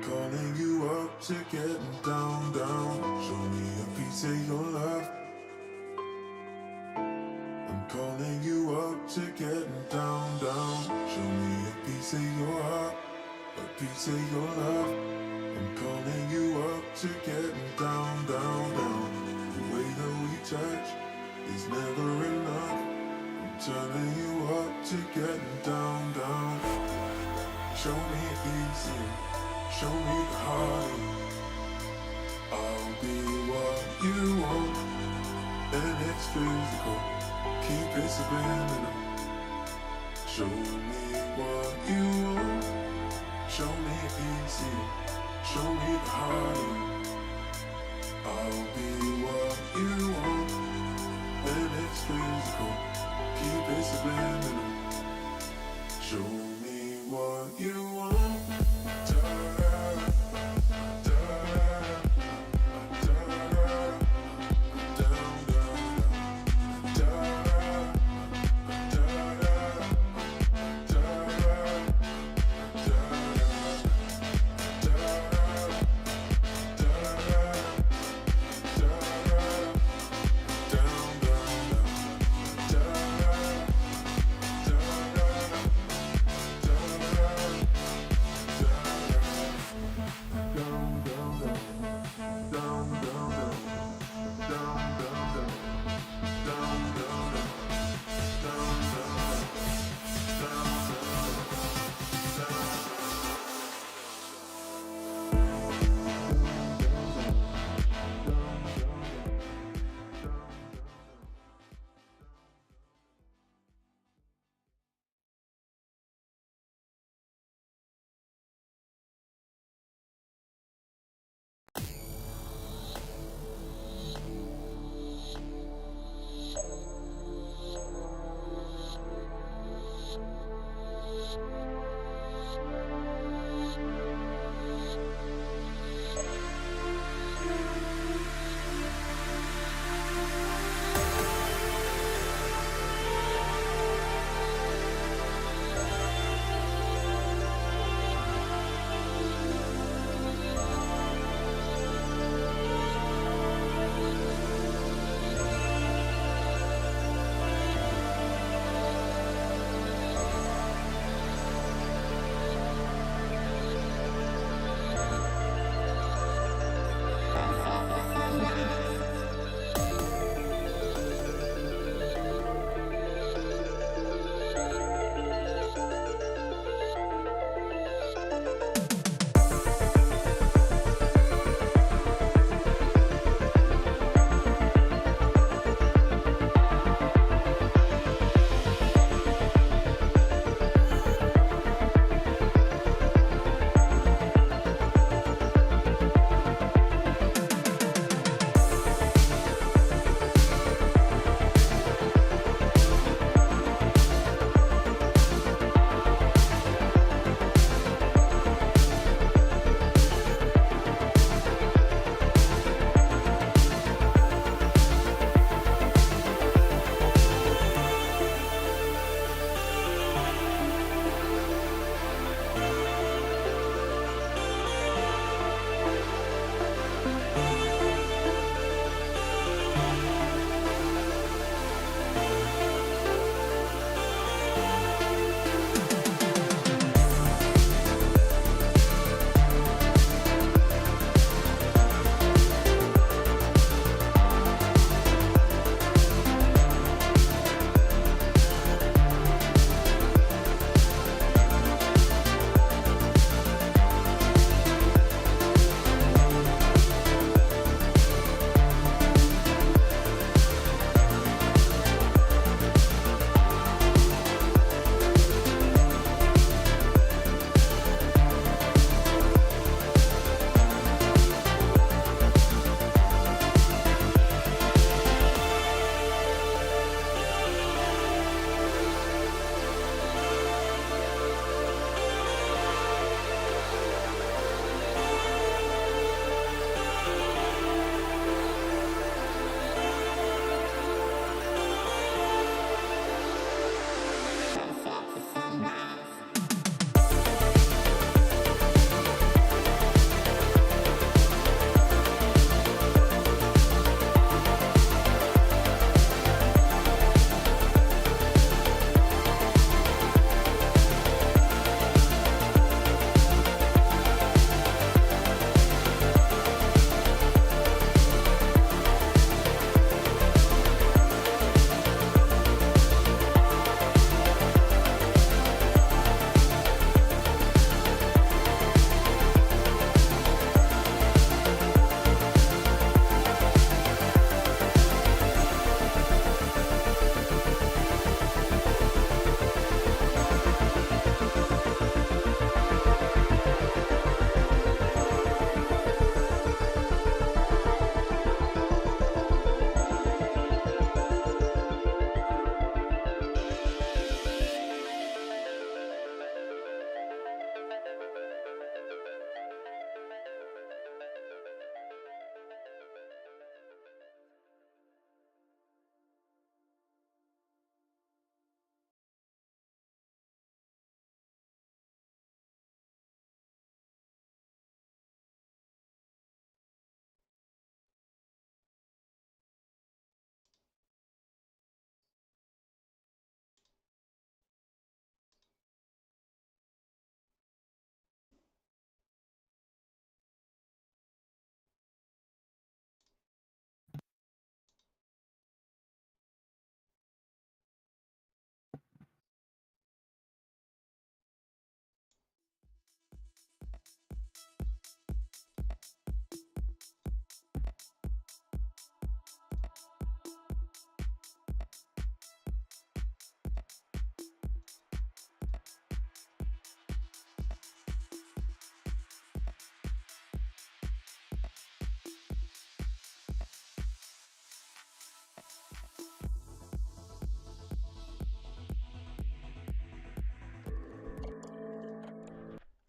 calling you up to getting down, down. Show me a piece of your love. I'm calling you up to getting down, down. Show me a piece of your heart, a piece of your love. I'm calling you up to getting down, down, down. The way that we touch is never enough. I'm turning you up to getting down, down. Show me easy, show me the heart. I'll be what you want, and it's physical. Keep it subliminal. Show me what you want. Show me easy, show me the heart. I'll be what you want, and it's physical. Keep it subliminal. Show me what you want.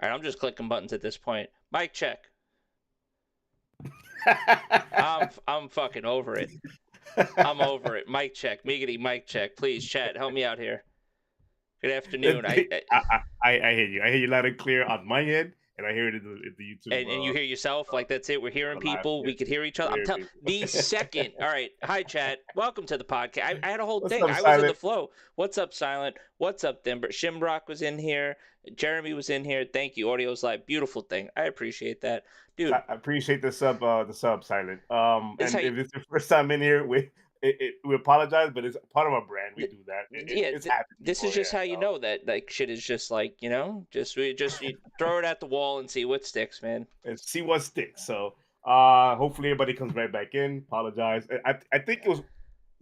All right, I'm just clicking buttons at this point. Mic check. I'm fucking over it. I'm over it. Mic check. Miggity mic check. Please, chat, help me out here. Good afternoon. I hear you. I hear you loud and clear on my end, and I hear it in the YouTube. And you hear yourself, like that's it. We're hearing Live. people. Yeah, We could hear each other. we're I'm hearing telling people. the second. All right, hi chat. Welcome to the podcast. I had a whole What's thing. up, I was in the Silent? flow. What's up, Silent? What's up, Denver? Shimrock was in here. Jeremy was in here. Thank you. Audio's live. Beautiful thing. I appreciate that, dude. I appreciate the sub, Silent. This how And if it's your first time in here, we apologize, but it's part of our brand. We do that. It's happened this is before, just yeah. how you know that like shit is just like just you throw it at the wall and see what sticks, man. And see what sticks. So, hopefully everybody comes right back in. Apologize. I think it was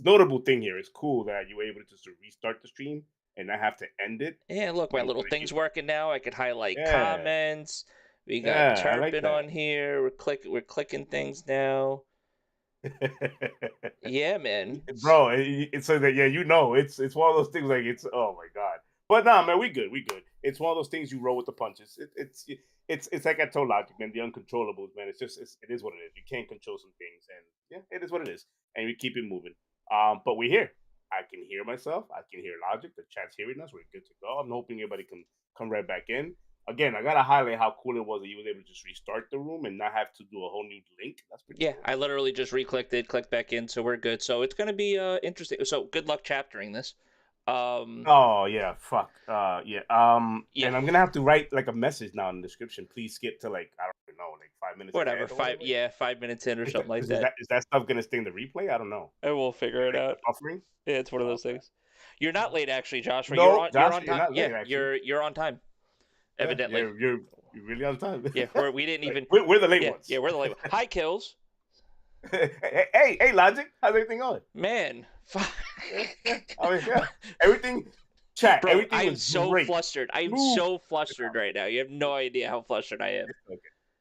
notable thing here. It's cool that you were able to just restart the stream and not have to end it. Yeah, look, my And little thing's working now. I could highlight yeah, comments. We got yeah, I like Turpin that. on here. We're clicking things now. Yeah, man. Bro, it's so that it's one of those things like it's oh my god. But nah, man, we good. It's one of those things you roll with the punches. It's like I told Logic, man, the uncontrollables, man. It is what it is. You can't control some things, and yeah, it is what it is, and we keep it moving. But we're here. I can hear myself. I can hear Logic. The chat's hearing us. We're good to go. I'm hoping everybody can come right back in. Again, I gotta highlight how cool it was that you was able to just restart the room and not have to do a whole new link. That's pretty Yeah, cool. I literally just re-clicked it, clicked back in, so we're good. So it's gonna be interesting. So good luck chaptering this. Oh yeah, fuck. Yeah. Yeah, And I'm gonna have to write like a message now in the description. Please skip to like I don't know, like 5 minutes whatever. ahead or whatever. 5 minutes in or something like Is that. that stuff gonna stay in the replay? I don't know. And we'll figure it Like out. the buffering. Yeah, it's one of Oh, those things. You're not late, actually, Joshua. no, You're Josh, on you're time. not Yeah, late actually. you're on time. Yeah, Evidently. you're really on time. Yeah, we didn't Like, even. we're the late Yeah, ones. yeah, we're the late. Hi, Kills. Hey, Logic, how's everything going? Man, I mean, yeah, everything. Chat, bro, everything I am was so great. flustered. I am Smooth. so flustered right now. You have no idea how flustered I am. It's okay.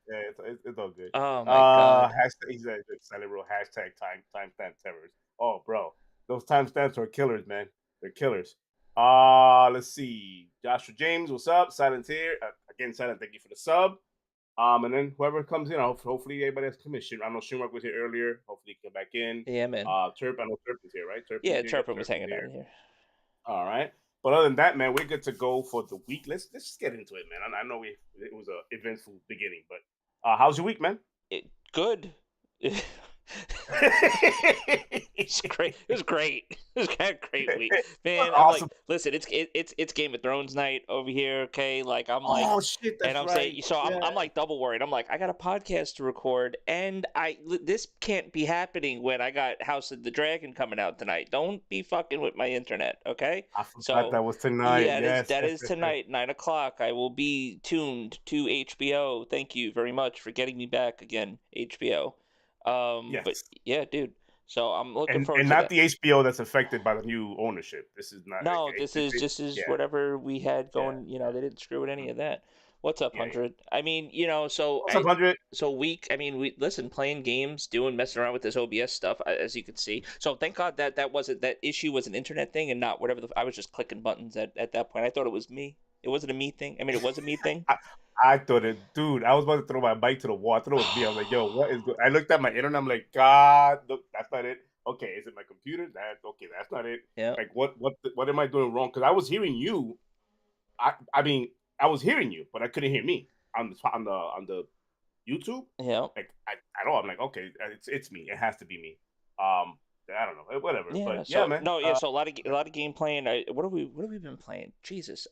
Yeah, it's all good. Oh my god. Hashtag he's a silent real hashtag timestamp terrors. Oh, bro, those timestamps are killers, man. They're killers. Let's see. Joshua James, what's up? Silent here. Again, Silent, thank you for the sub. And then whoever comes in, hopefully everybody has commission. I know Shinrock was here earlier. Hopefully he can get back in. Yeah, man. Turp, I know Turp is here, right? Turp Yeah, is here. Turpin was hanging out here. All right. But other than that, man, we're good to go for the week. Let's just get into it, man. I know it was a eventful beginning, but how's your week, man? Good. It's great. It was great. It was kind of great week, man. I'm Awesome. like, listen, it's Game of Thrones night over here. Okay, like I'm like, Oh shit, that's and I'm right. saying, so I'm like double worried. I'm like, I got a podcast to record, and this can't be happening when I got House of the Dragon coming out tonight. Don't be fucking with my internet, okay? I forgot So that was tonight. yeah, Yes, that yes, is yes, tonight, 9 o'clock. I will be tuned to HBO. Thank you very much for getting me back again, HBO. yes. But yeah, dude. So I'm looking forward And to not that. the HBO that's affected by the new ownership. This is not No, okay. this is Yeah, whatever we had yeah, going. They didn't screw with any of that. What's up, yeah, yeah. 100? I mean, What's up, 100? week. I mean, we listen, playing games, messing around with this OBS stuff, as you can see. So thank God that wasn't that issue was an internet thing and not whatever. I was just clicking buttons at that point. I thought it was me. It wasn't a me thing. I mean, it was a me thing. I thought it, dude. I was about to throw my bike to the wall. I thought it was me. I was like, "Yo, what is?" I looked at my internet. I'm like, "God, look, that's not it." Okay, is it my computer? That's okay. That's not it. Yeah. Like, what am I doing wrong? Because I was hearing you. I mean, I was hearing you, but I couldn't hear me on the YouTube. Yeah. Like, I know. I'm like, okay, it's me. It has to be me. I don't know. Whatever. Yeah. But So yeah, man. no. Yeah. So a lot of game playing. What have we been playing? Jesus.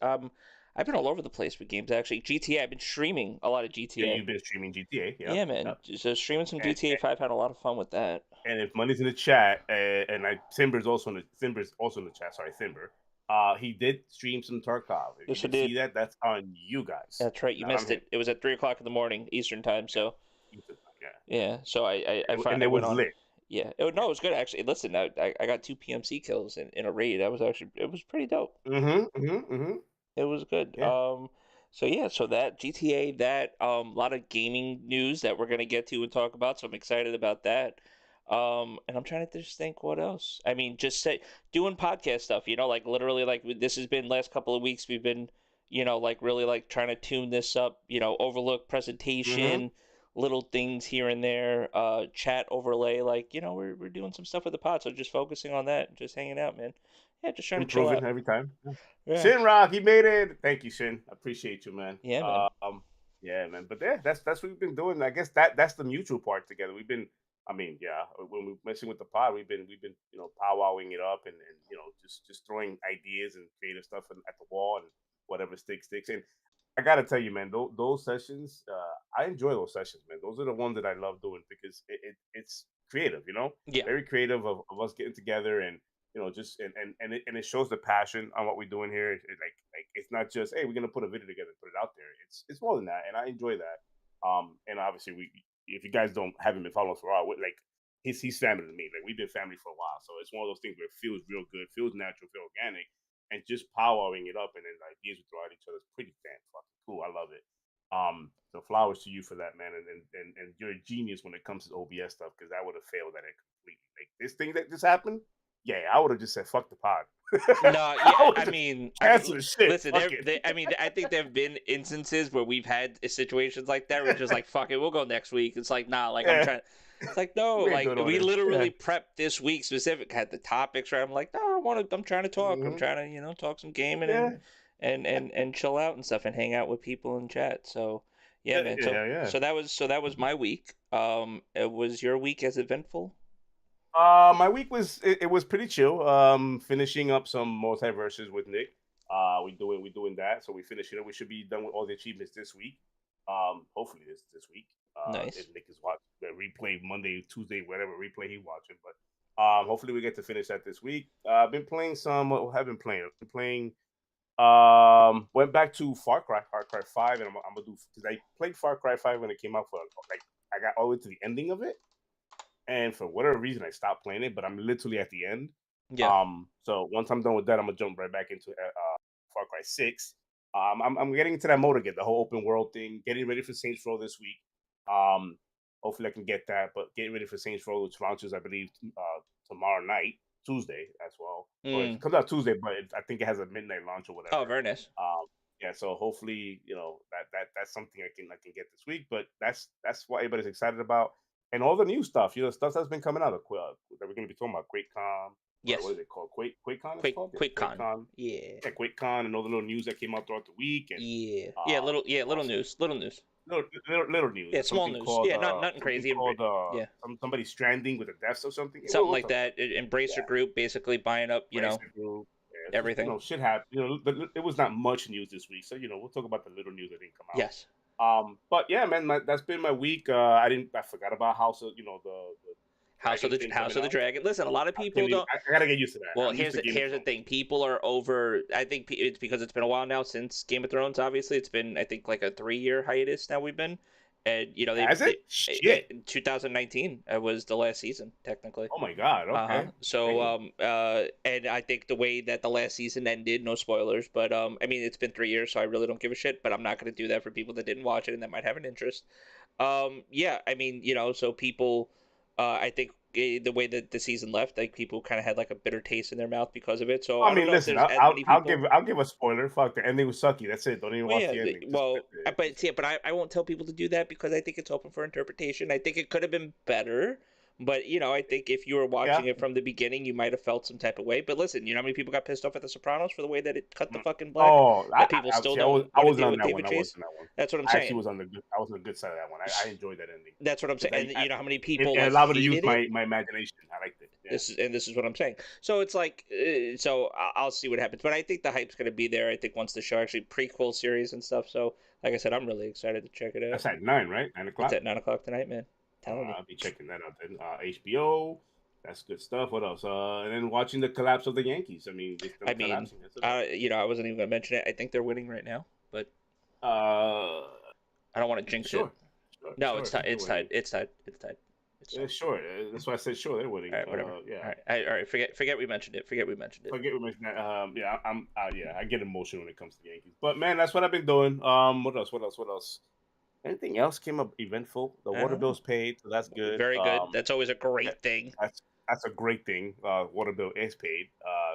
I've been all over the place with games actually. GTA. I've been streaming a lot of Yeah, GTA. you've been streaming GTA. Yeah. Yeah, man. So streaming some GTA 5, had a lot of fun with that. And if money's in the chat, and Timber's also in the chat. Sorry, Timber. He did stream some Tarkov. If Yes, you I did did. see that, that's on you guys. That's right. You Not on missed him. it. It was at 3 o'clock in the morning Eastern time. So Yeah. yeah. So I And it went was on. lit. Yeah. No, it was good actually. Listen, I got 2 PMC kills in a raid. That was actually it was pretty dope. It was good. Yeah. So yeah, so that GTA, that a lot of gaming news that we're gonna get to and talk about. So I'm excited about that. And I'm trying to just think what else. I mean, just doing podcast stuff. Like literally, like this has been last couple of weeks. We've been, you know, like really like trying to tune this up, you know, overlook presentation, little things here and there, chat overlay, like, you know, we're doing some stuff with the pod, so just focusing on that, just hanging out, man. Yeah, just trying to chill Improving out. every time. Yeah. Shin Rock, he made it. Thank you, Shin. I appreciate you, man. Yeah, man. Yeah, man. But yeah, that's what we've been doing. I guess that's the mutual part together. We've been, I mean, yeah, when we're messing with the pod, we've been powwowing it up and just throwing ideas and creative stuff at the wall and whatever sticks. And I gotta tell you, man, those sessions, I enjoy those sessions, man. Those are the ones that I love doing because it's creative, Yeah. very creative of us getting together and just and it shows the passion on what we're doing here. Like it's not just hey, we're gonna put a video together and put it out there. It's more than that, and I enjoy that. And obviously if you guys haven't been following us for a while, like he's family to me. Like we've been family for a while, so it's one of those things where it feels real good, feels natural, feels organic, and just powering it up and then ideas we throw at each other is pretty fucking cool. I love it. So flowers to you for that, man, and you're a genius when it comes to OBS stuff because I would have failed at it completely. Like this thing that just happened, yeah, I would have just said fuck the pod. No, yeah, I mean, shit. listen, I mean, I think there have been instances where we've had situations like that where it's just like, fuck it, we'll go next week. It's like, nah, like I'm trying. It's like no, We ain't like doing all we this. literally prepped this week specific, had the topics right. I'm like, no, I'm trying to talk. I'm trying to, talk some gaming and chill out and stuff and hang out with people in chat. So yeah, man. Yeah. So that was my week. Was your week as eventful? My week it was pretty chill. Finishing up some multiverses with Nick. We doing that, so we finish it up. We should be done with all the achievements this week. Hopefully this week. Nice. If Nick is watching the replay Monday, Tuesday, whatever replay he watching, but hopefully we get to finish that this week. I've been playing some. What have I been playing? I've been playing. Went back to Far Cry 5, and I'm gonna do because I played Far Cry 5 when it came out for like I got all the way to the ending of it. And for whatever reason, I stopped playing it, but I'm literally at the end. Yeah. So once I'm done with that, I'm gonna jump right back into Far Cry 6. I'm getting into that mode again, the whole open world thing. Getting ready for Saints Row this week. Hopefully I can get that, but getting ready for Saints Row, which launches, I believe, tomorrow night, Tuesday as well. Or it comes out Tuesday, but I think it has a midnight launch or whatever. Oh, very nice. Yeah, so hopefully, that's something I can get this week. But that's what everybody's excited about. And all the new stuff, stuff that's been coming out that we're going to be talking about, Quakecon. Yes. What is it called? Quakecon? Quakecon. Yeah. Yeah, Quakecon and all the little news that came out throughout the week. And, little news. Little news. Little news. Yeah, small news. Called, nothing crazy. Called, somebody stranding with the deaths or something. Something like that. Embracer Group basically buying up, Group. Yeah, everything. Shit happened. It was not much news this week, so we'll talk about the little news that didn't come out. Yes. But yeah, man, that's been my week. I forgot about House of the House of the Dragon. Listen, a lot of people don't. I gotta get used to that. Well, here's the thing. People are over. I think it's because it's been a while now since Game of Thrones. Obviously, it's been I think like a 3-year hiatus now. We've been, and Shit. 2019 was the last season technically. Oh my god. Okay. So and I think the way that the last season ended, no spoilers, but I mean it's been 3 years, so I really don't give a shit. But I'm not going to do that for people that didn't watch it and that might have an interest. Yeah, I mean so people. I think the way that the season left, like people kind of had like a bitter taste in their mouth because of it. So I mean, listen, I'll give a spoiler. Fuck, the ending was sucky. That's it. Don't even watch the ending. But I won't tell people to do that because I think it's open for interpretation. I think it could have been better. But, I think if you were watching it from the beginning, you might have felt some type of way. But listen, you know how many people got pissed off at The Sopranos for the way that it cut the fucking black? That people still don't want to deal with David Chase? That's what I'm saying. I was on the good side of that one. I enjoyed that ending. That's what I'm saying. And you know how many people it allowed me to use my imagination. I liked it. Yeah. This is what I'm saying. So it's like, so I'll see what happens. But I think the hype's going to be there. I think once the show actually prequel series and stuff. So, like I said, I'm really excited to check it out. That's at 9, right? 9 o'clock? It's at 9 o'clock tonight, man. I'll be checking that out then. HBO, that's good stuff. What else? And then watching the collapse of the Yankees. I wasn't even gonna mention it. I think they're winning right now, but I don't want to jinx it. No, it's tied. It's tied. It's tied. Yeah, sure. That's why I said sure. They're winning. All right, whatever. Yeah. All right. Forget we mentioned it. Forget we mentioned that. I get emotional when it comes to the Yankees. But man, that's what I've been doing. What else? Anything else came up eventful? The water bill's paid, so that's good. Very good. That's always a great thing. That's a great thing. Water bill is paid.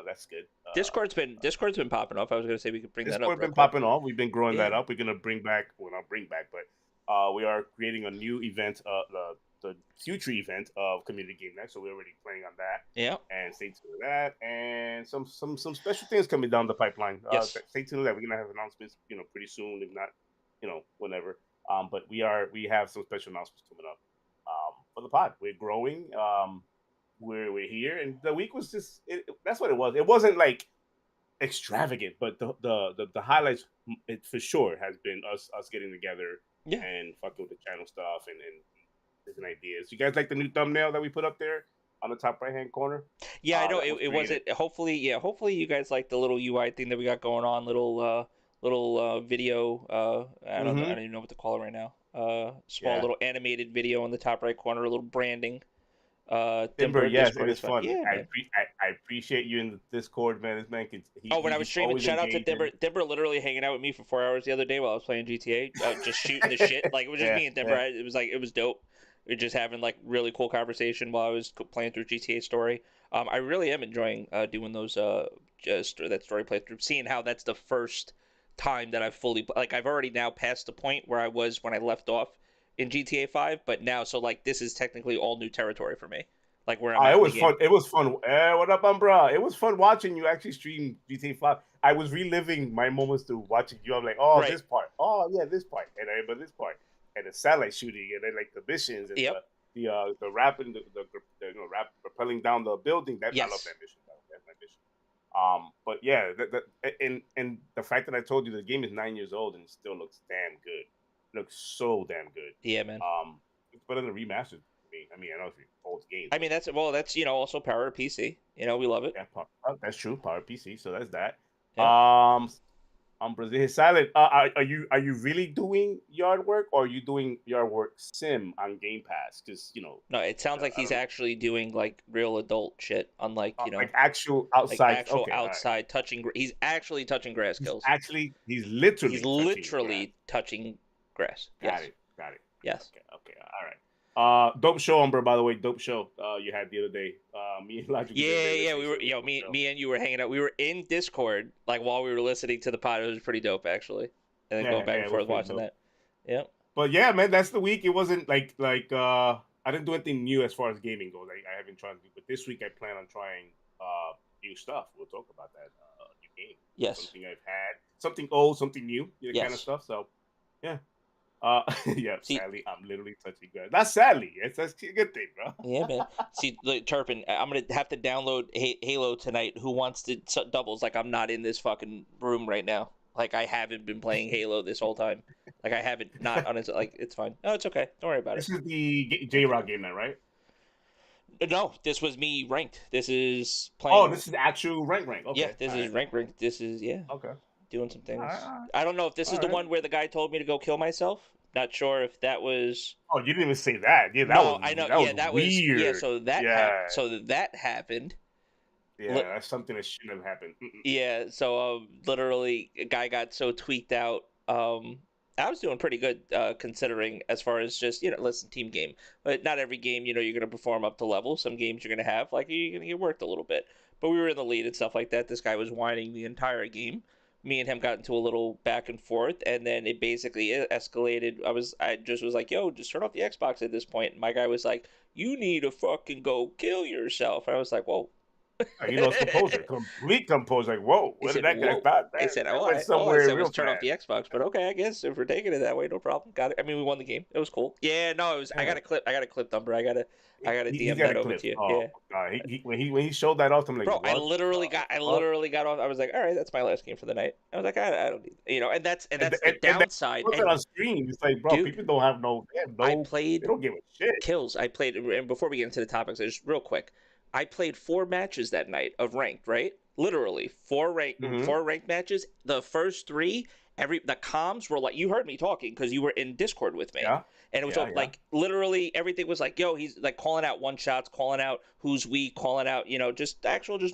that's good. Discord's been popping off. I was gonna say we could bring that up Discord real been quick. popping off. We've been growing that Yeah. up. We're gonna bring back, well, not bring back, but we are creating a new event, the future event of Community Game Night. So we're already planning on that. Yeah. And stay tuned to that, and some special things coming down the pipeline. Yes. Stay tuned to that. We're gonna have announcements, pretty soon, if not, whenever. But we have some special announcements coming up. For the pod, we're growing. We're here, and the week was just that's what it was. It wasn't like extravagant, but the highlights, it for sure has been us getting together and fucking with the channel stuff and different ideas. You guys like the new thumbnail that we put up there on the top right hand corner? Yeah, I know it wasn't. Hopefully you guys like the little UI thing that we got going on. Little video. I don't even know what to call it right now. Small little animated video in the top right corner. A little branding. Timber, yes, Discord it is fun. Yeah, I appreciate you in the Discord, man. This man can. When I was streaming, shout out to Dimber. Dimber literally hanging out with me for 4 hours the other day while I was playing GTA, just shooting the shit. Like it was just me and Dimber. It was dope. We were just having like really cool conversation while I was playing through GTA story. I really am enjoying doing those just that story playthrough, seeing how that's the first time that I've fully I've already now passed the point where I was when I left off in GTA 5, but now this is technically all new territory for me. Like where I'm it was fun. It was fun. What up, Umbra? It was fun watching you actually stream GTA 5. I was reliving my moments through watching you. I'm like, this part. Oh yeah, this part. And I remember this part. And the satellite shooting, and then like the missions and the rapping, the rappelling down the building. I love that mission. That's my mission. But yeah, and the fact that I told you the game is 9 years old and it still looks damn good. It looks so damn good. Yeah, man. It's better than the remastered. I mean, I know it's old games. I mean, that's also power of PC. We love it. Yeah, that's true. Power PC. So that's that. Yeah. Brazil is silent. Are you really doing yard work, or are you doing yard work sim on Game Pass? Because No, it sounds like he's actually doing like real adult shit, unlike like actual outside, outside touching. He's actually touching grass kills. He's literally touching grass. Got it. Yes. Okay. All right. Dope show, Umbra, by the way. Dope show you had the other day. Me and Logic. Yeah. We were, me and you were hanging out. We were in Discord, while we were listening to the pod. It was pretty dope, actually. And then going back and forth watching that. Yeah. But yeah, man, that's the week. It wasn't like I didn't do anything new as far as gaming goes. I haven't tried, but this week I plan on trying new stuff. We'll talk about that new game. Yes. Something I've had, something old, something new, kind of stuff. So yeah. Sadly, I'm literally touching grass. Not sadly. That's a good thing, bro. Yeah, man. See, look, Turpin, I'm going to have to download Halo tonight. Who wants to doubles? I'm not in this fucking room right now. I haven't been playing Halo this whole time. I haven't, not on it. It's fine. No, it's okay. Don't worry about it. This is the J-Rock game now, right? No, this was me ranked. This is playing. Oh, this is actual rank. Okay. Yeah, this is rank. This is, Okay. Doing some things. I don't know if this is the one where the guy told me to go kill myself. Not sure if that was. Oh, you didn't even say that. Yeah, I know. That was weird. Yeah, so that that happened. Yeah, that's something that shouldn't have happened. Yeah, so literally, a guy got so tweaked out. I was doing pretty good considering, as far as just listen, team game, but not every game you're going to perform up to level. Some games you're going to have you're going to get worked a little bit. But we were in the lead and stuff like that. This guy was whining the entire game. Me and him got into a little back and forth, and then it basically escalated. I just was like, yo, just turn off the Xbox at this point. And my guy was like, you need to fucking go kill yourself. And I was like, whoa. Complete composure. Like, whoa, where did that guy start? I said, all I said was turn off the Xbox, but okay, I guess if we're taking it that way, no problem. Got it. I mean, we won the game. It was cool. Yeah, no, it was. I got a clip number. I got to DM that over to you. Oh, yeah. When he showed that off, I'm like, bro, what? I literally got off. I was like, all right, that's my last game for the night. I was like, I don't need, and that's the downside. And on stream, it's like, bro, people don't have no. They don't give a shit. Kills. I played, and before we get into the topics, just real quick. I played 4 matches that night of ranked, right? Literally 4 ranked matches. The first 3, the comms were like, you heard me talking because you were in Discord with me. Yeah. And it was literally everything was like, yo, he's calling out one shots, calling out who's weak, calling out, just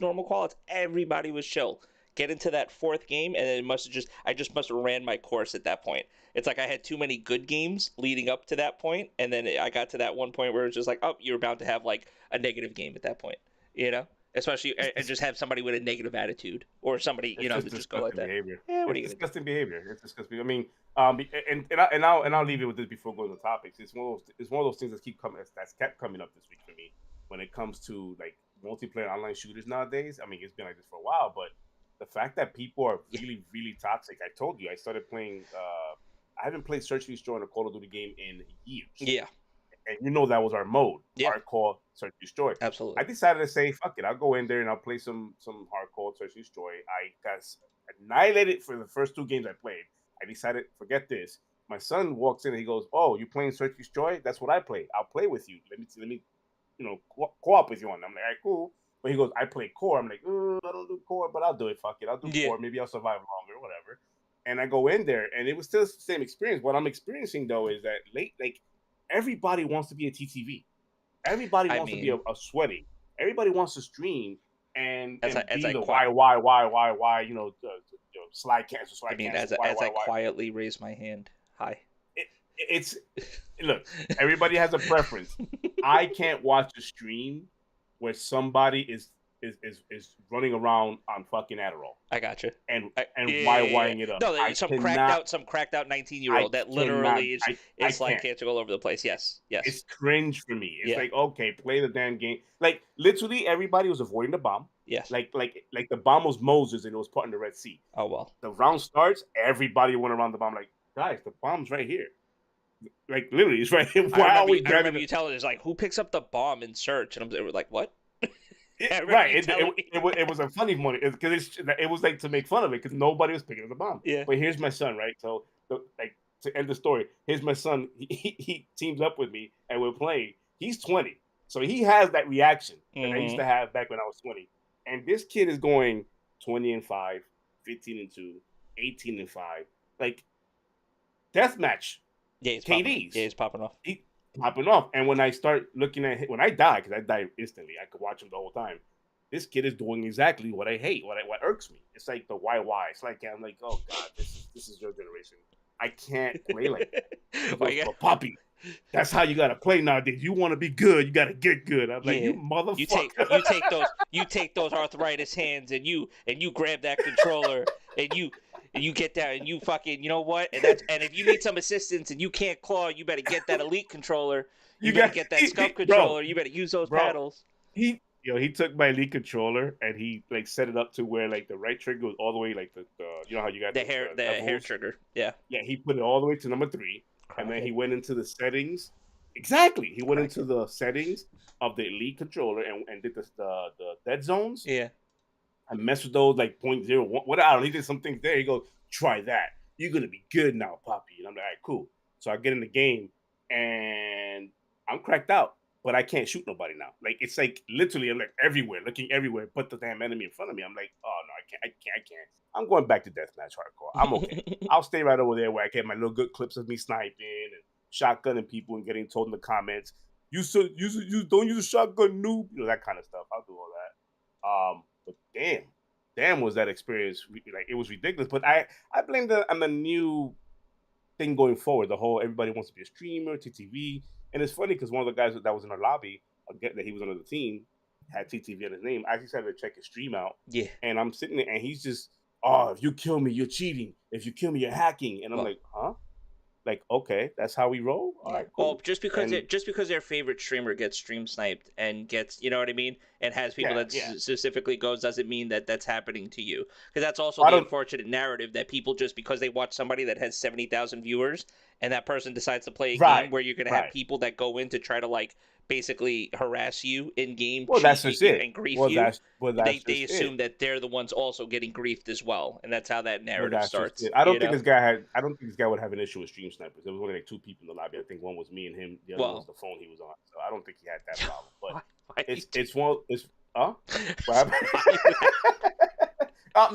normal calls. Everybody was chill. Get into that 4th game, and it I just must have ran my course at that point. It's like I had too many good games leading up to that point, and then I got to that one point where it was just like, oh, you were bound to have a negative game at that point, especially and just have somebody with a negative attitude or somebody It's that just go like disgusting that. behavior. Yeah, what It's are you gonna do? disgusting behavior. It's disgusting. I mean, I'll leave it with this before going to topics. It's one of those things that that's kept coming up this week for me when it comes to like multiplayer online shooters nowadays. I mean, it's been like this for a while, but the fact that people are really, really toxic. I told you, I started playing. I haven't played Search and Destroy in a Call of Duty game in years. Yeah, And that was our mode, Yeah. hardcore Search and Destroy. absolutely. I decided to say, fuck it, I'll go in there and I'll play some hardcore Search and Destroy. I got annihilated for the first 2 games I played. I decided, forget this. My son walks in and he goes, "Oh, you playing Search and Destroy? That's what I play. I'll play with you. Let me co-op with you on." I'm like, "All right, cool." But he goes, "I play core." I'm like, "I don't do core, but I'll do it. Fuck it, I'll do Yeah. core. Maybe I'll survive longer, whatever." And I go in there, and it was still the same experience. What I'm experiencing though is that everybody wants to be a TTV. Everybody wants to be a sweaty. Everybody wants to stream and be the why, slide cancel. I mean, as I quietly raise my hand, hi. It's look, everybody has a preference. I can't watch a stream where somebody is running around on fucking Adderall. I got you. And YYing it up. No, some cracked out 19-year-old that literally is slide cancel all over the place. Yes. It's cringe for me. It's like, okay, play the damn game. Like literally everybody was avoiding the bomb. Yes. Like the bomb was Moses and it was put in the Red Sea. Oh well. The round starts, everybody went around the bomb like, guys, the bomb's right here. Like literally, it's right here. I remember you telling us like, who picks up the bomb in Search? And I'm like, what? It was a funny moment because it was like to make fun of it because nobody was picking up the bomb. Yeah. But here's my son, right? So to end the story, here's my son. He teams up with me and we're playing. He's 20, so he has that reaction that I used to have back when I was 20. And this kid is going 20-5, 15-2, 18-5, like deathmatch. Yeah, he's KDs. He's popping off. Popping off. And when I start looking at when I die, because I die instantly, I could watch him the whole time. This kid is doing exactly what I hate, what irks me. It's like the why. It's like I'm like, oh god, this is your generation. I can't play like that. Poppy. That's how you gotta play nowadays. You want to be good, you gotta get good. I'm like, you motherfucker. You take those arthritis hands and you grab that controller and you get that and you fucking, you know what? And if you need some assistance and you can't claw, you better get that elite controller. You better get that scuff controller. You better use those paddles. He took my elite controller and he like set it up to where like the right trigger was all the way like the you know how you got the hair trigger. Yeah. Yeah, he put it all the way to number 3. And then he went into the settings. Exactly. He went into the settings of the elite controller and did the dead zones. Yeah. I messed with those like 0.01. What I don't know. He did some things there. He goes, try that. You're gonna be good now, Poppy. And I'm like, all right, cool. So I get in the game and I'm cracked out, but I can't shoot nobody now. Like it's like literally I'm like everywhere, looking everywhere, but the damn enemy in front of me. I'm like, oh no, I can't. I'm going back to deathmatch hardcore. I'm okay. I'll stay right over there where I get my little good clips of me sniping and shotgunning people and getting told in the comments, you don't use a shotgun, noob. That kind of stuff. I'll do all that. But damn was that experience like it was ridiculous. But I blame the new thing going forward. The whole everybody wants to be a streamer, TTV, and it's funny because one of the guys that was in our lobby, that he was on the team, had TTV on his name. I just had to check his stream out. Yeah, and I'm sitting there and he's just, oh, if you kill me, you're cheating. If you kill me, you're hacking. And I'm like, huh? Like, okay, that's how we roll. All right, cool. Well, just because their favorite streamer gets stream sniped and gets, you know what I mean, and has people specifically goes, doesn't mean that that's happening to you. Because that's also the unfortunate narrative that people just because they watch somebody that has 70,000 viewers and that person decides to play a game where you're gonna have people that go in to try to like basically harass you in game, that's just it, and grief you. They assume that they're the ones also getting griefed as well, and that's how that narrative starts. I don't think this guy would have an issue with stream snipers. There was only like 2 people in the lobby. I think one was me and him. The other one was the phone he was on. So I don't think he had that problem. But what happened?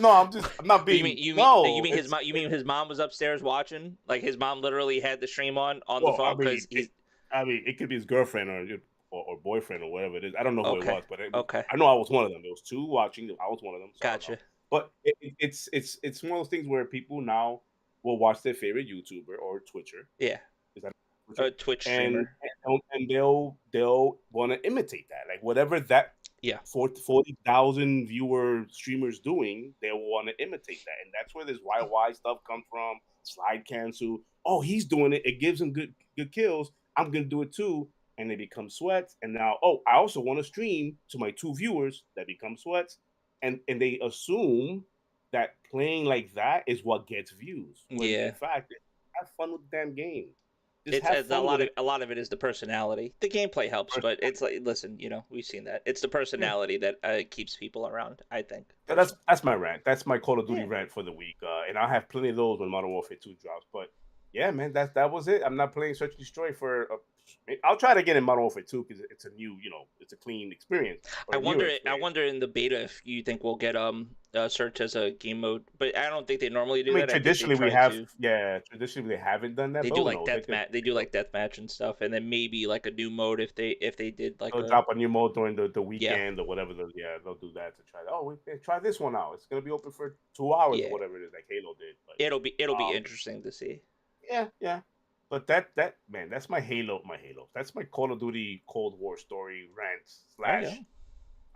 No, I'm not being. You mean his mom was upstairs watching? Like his mom literally had the stream on the phone because it could be his girlfriend or boyfriend or whatever it is. I don't know who it was, but I know I was one of them. There was 2 watching. I was one of them. So gotcha. But it's one of those things where people now will watch their favorite YouTuber or Twitcher. Yeah. Is that a Twitch streamer? And they'll want to imitate that, like whatever that Yeah. 40,000 viewer streamers doing, they will want to imitate that. And that's where this YY stuff comes from. Slide cancel. Oh, he's doing it. It gives him good kills. I'm gonna do it too. And they become sweats. And now, oh, I also want to stream to my 2 viewers that become sweats. And they assume that playing like that is what gets views. When in Yeah. fact, have fun with the damn game. Just It's, have it's fun with it. a lot of it is the personality. The gameplay helps, but it's like, listen, you know, we've seen that. It's the personality that keeps people around, I think. So that's my rant. That's my Call of Duty Yeah. rant for the week. And I'll have plenty of those when Modern Warfare 2 drops. But yeah, man, that was it. I'm not playing Search and Destroy for. I'll try to get in Modern Warfare 2 because it's a new, it's a clean experience. Or I a newer wonder. I experience. wonder in the beta if you think we'll get search as a game mode, but I don't think they normally do I mean, that. I think they traditionally we try have, to. traditionally they haven't done that. They But do who like knows? deathmatch. They do like deathmatch and stuff, and then maybe like a new mode if they did like They'll a drop a new mode during the yeah weekend or whatever. They'll do that to try. Oh, try this one out. It's gonna be open for 2 hours yeah. or whatever it is, like Halo did. But It'll be interesting to see. yeah. But that man, that's my Halo. That's my Call of Duty Cold War story rant Okay. slash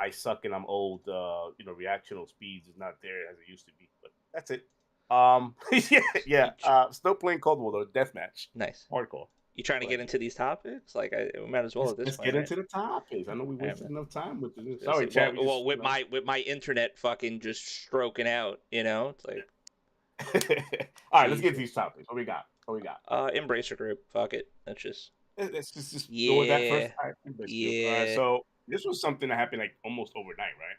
I suck and I'm old. Reactional speeds is not there as it used to be. But that's it. Still playing Cold War though. Deathmatch, Nice. hardcore. You trying to But get into these topics? Like we might as well at this let's point. get Right? into the topipics. I know we wasted man. enough time with this. Well, Sorry, chat. well, with my internet fucking just stroking out, it's like All right, let's get to Jesus. these topics. What we got? Embracer group. Fuck it. Let's just Let's just go with that first. yeah. All right, Yeah. so this was something that happened like almost overnight, right?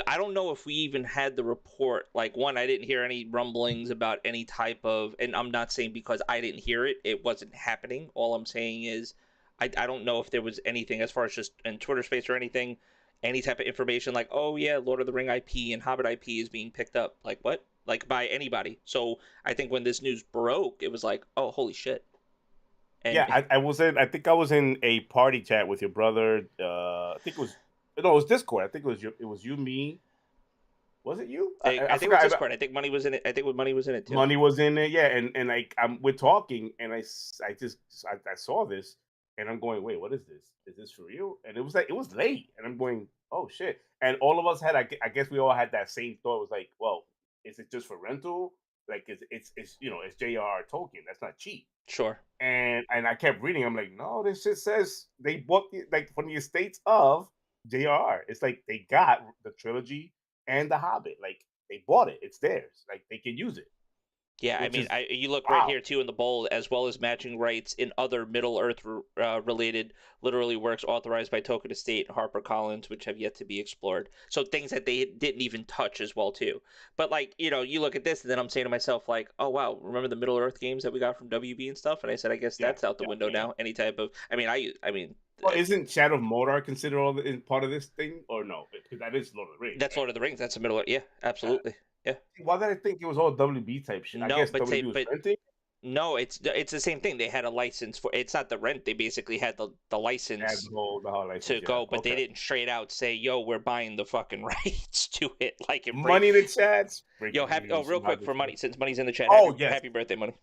I don't know if we even had the report. Like, one, I didn't hear any rumblings about any type of, and I'm not saying because I didn't hear it, it wasn't happening. All I'm saying is I don't know if there was anything as far as just in Twitter space or anything, any type of information like, oh yeah, Lord of the Ring IP and Hobbit IP is being picked up. Like what? Like by anybody. So I think when this news broke, it was like, oh holy shit. And Yeah, I was in. I think I was in a party chat with your brother. I think it was no, it was Discord. I think it was you, me. Was it you? I think it was Discord. I think Money was in it. I think Money was in it too. Money was in there, yeah. And like we're talking, and I saw this, and I'm going, wait, what is this? Is this for real? And it was late, and I'm going, oh shit. And all of us had, I guess we all had that same thought. It was like, well, is it just for rental? Like it's J.R.R. Tolkien. That's not cheap. Sure. And I kept reading. I'm like, no, this shit says they bought from the estates of J.R.R. It's like they got the trilogy and the Hobbit. Like they bought it. It's theirs. Like they can use it. Yeah, I mean, you look wow. right here too in the bold, as well as matching rights in other Middle Earth related literally works authorized by Tolkien Estate and HarperCollins, which have yet to be explored. So things that they didn't even touch as well too. But like, you look at this, and then I'm saying to myself like, oh wow, remember the Middle Earth games that we got from WB and stuff? And I said, I guess that's out the window now. Any type of, I mean. Well, isn't Shadow of Mordor considered part of this thing, or no? Because that is Lord of the Rings. That's right? Lord of the Rings. That's a Middle Earth. Yeah, absolutely. Yeah. Why did I think it was all WB type shit? I guess WB was renting. No, it's the same thing. They had a license for. It's not the rent. They basically had the license the whole license, to go, but they didn't straight out say, "Yo, we're buying the fucking rights to it." Like Money in the chats. Yo, real quick for Money, since Money's in the chat. Happy birthday, Money.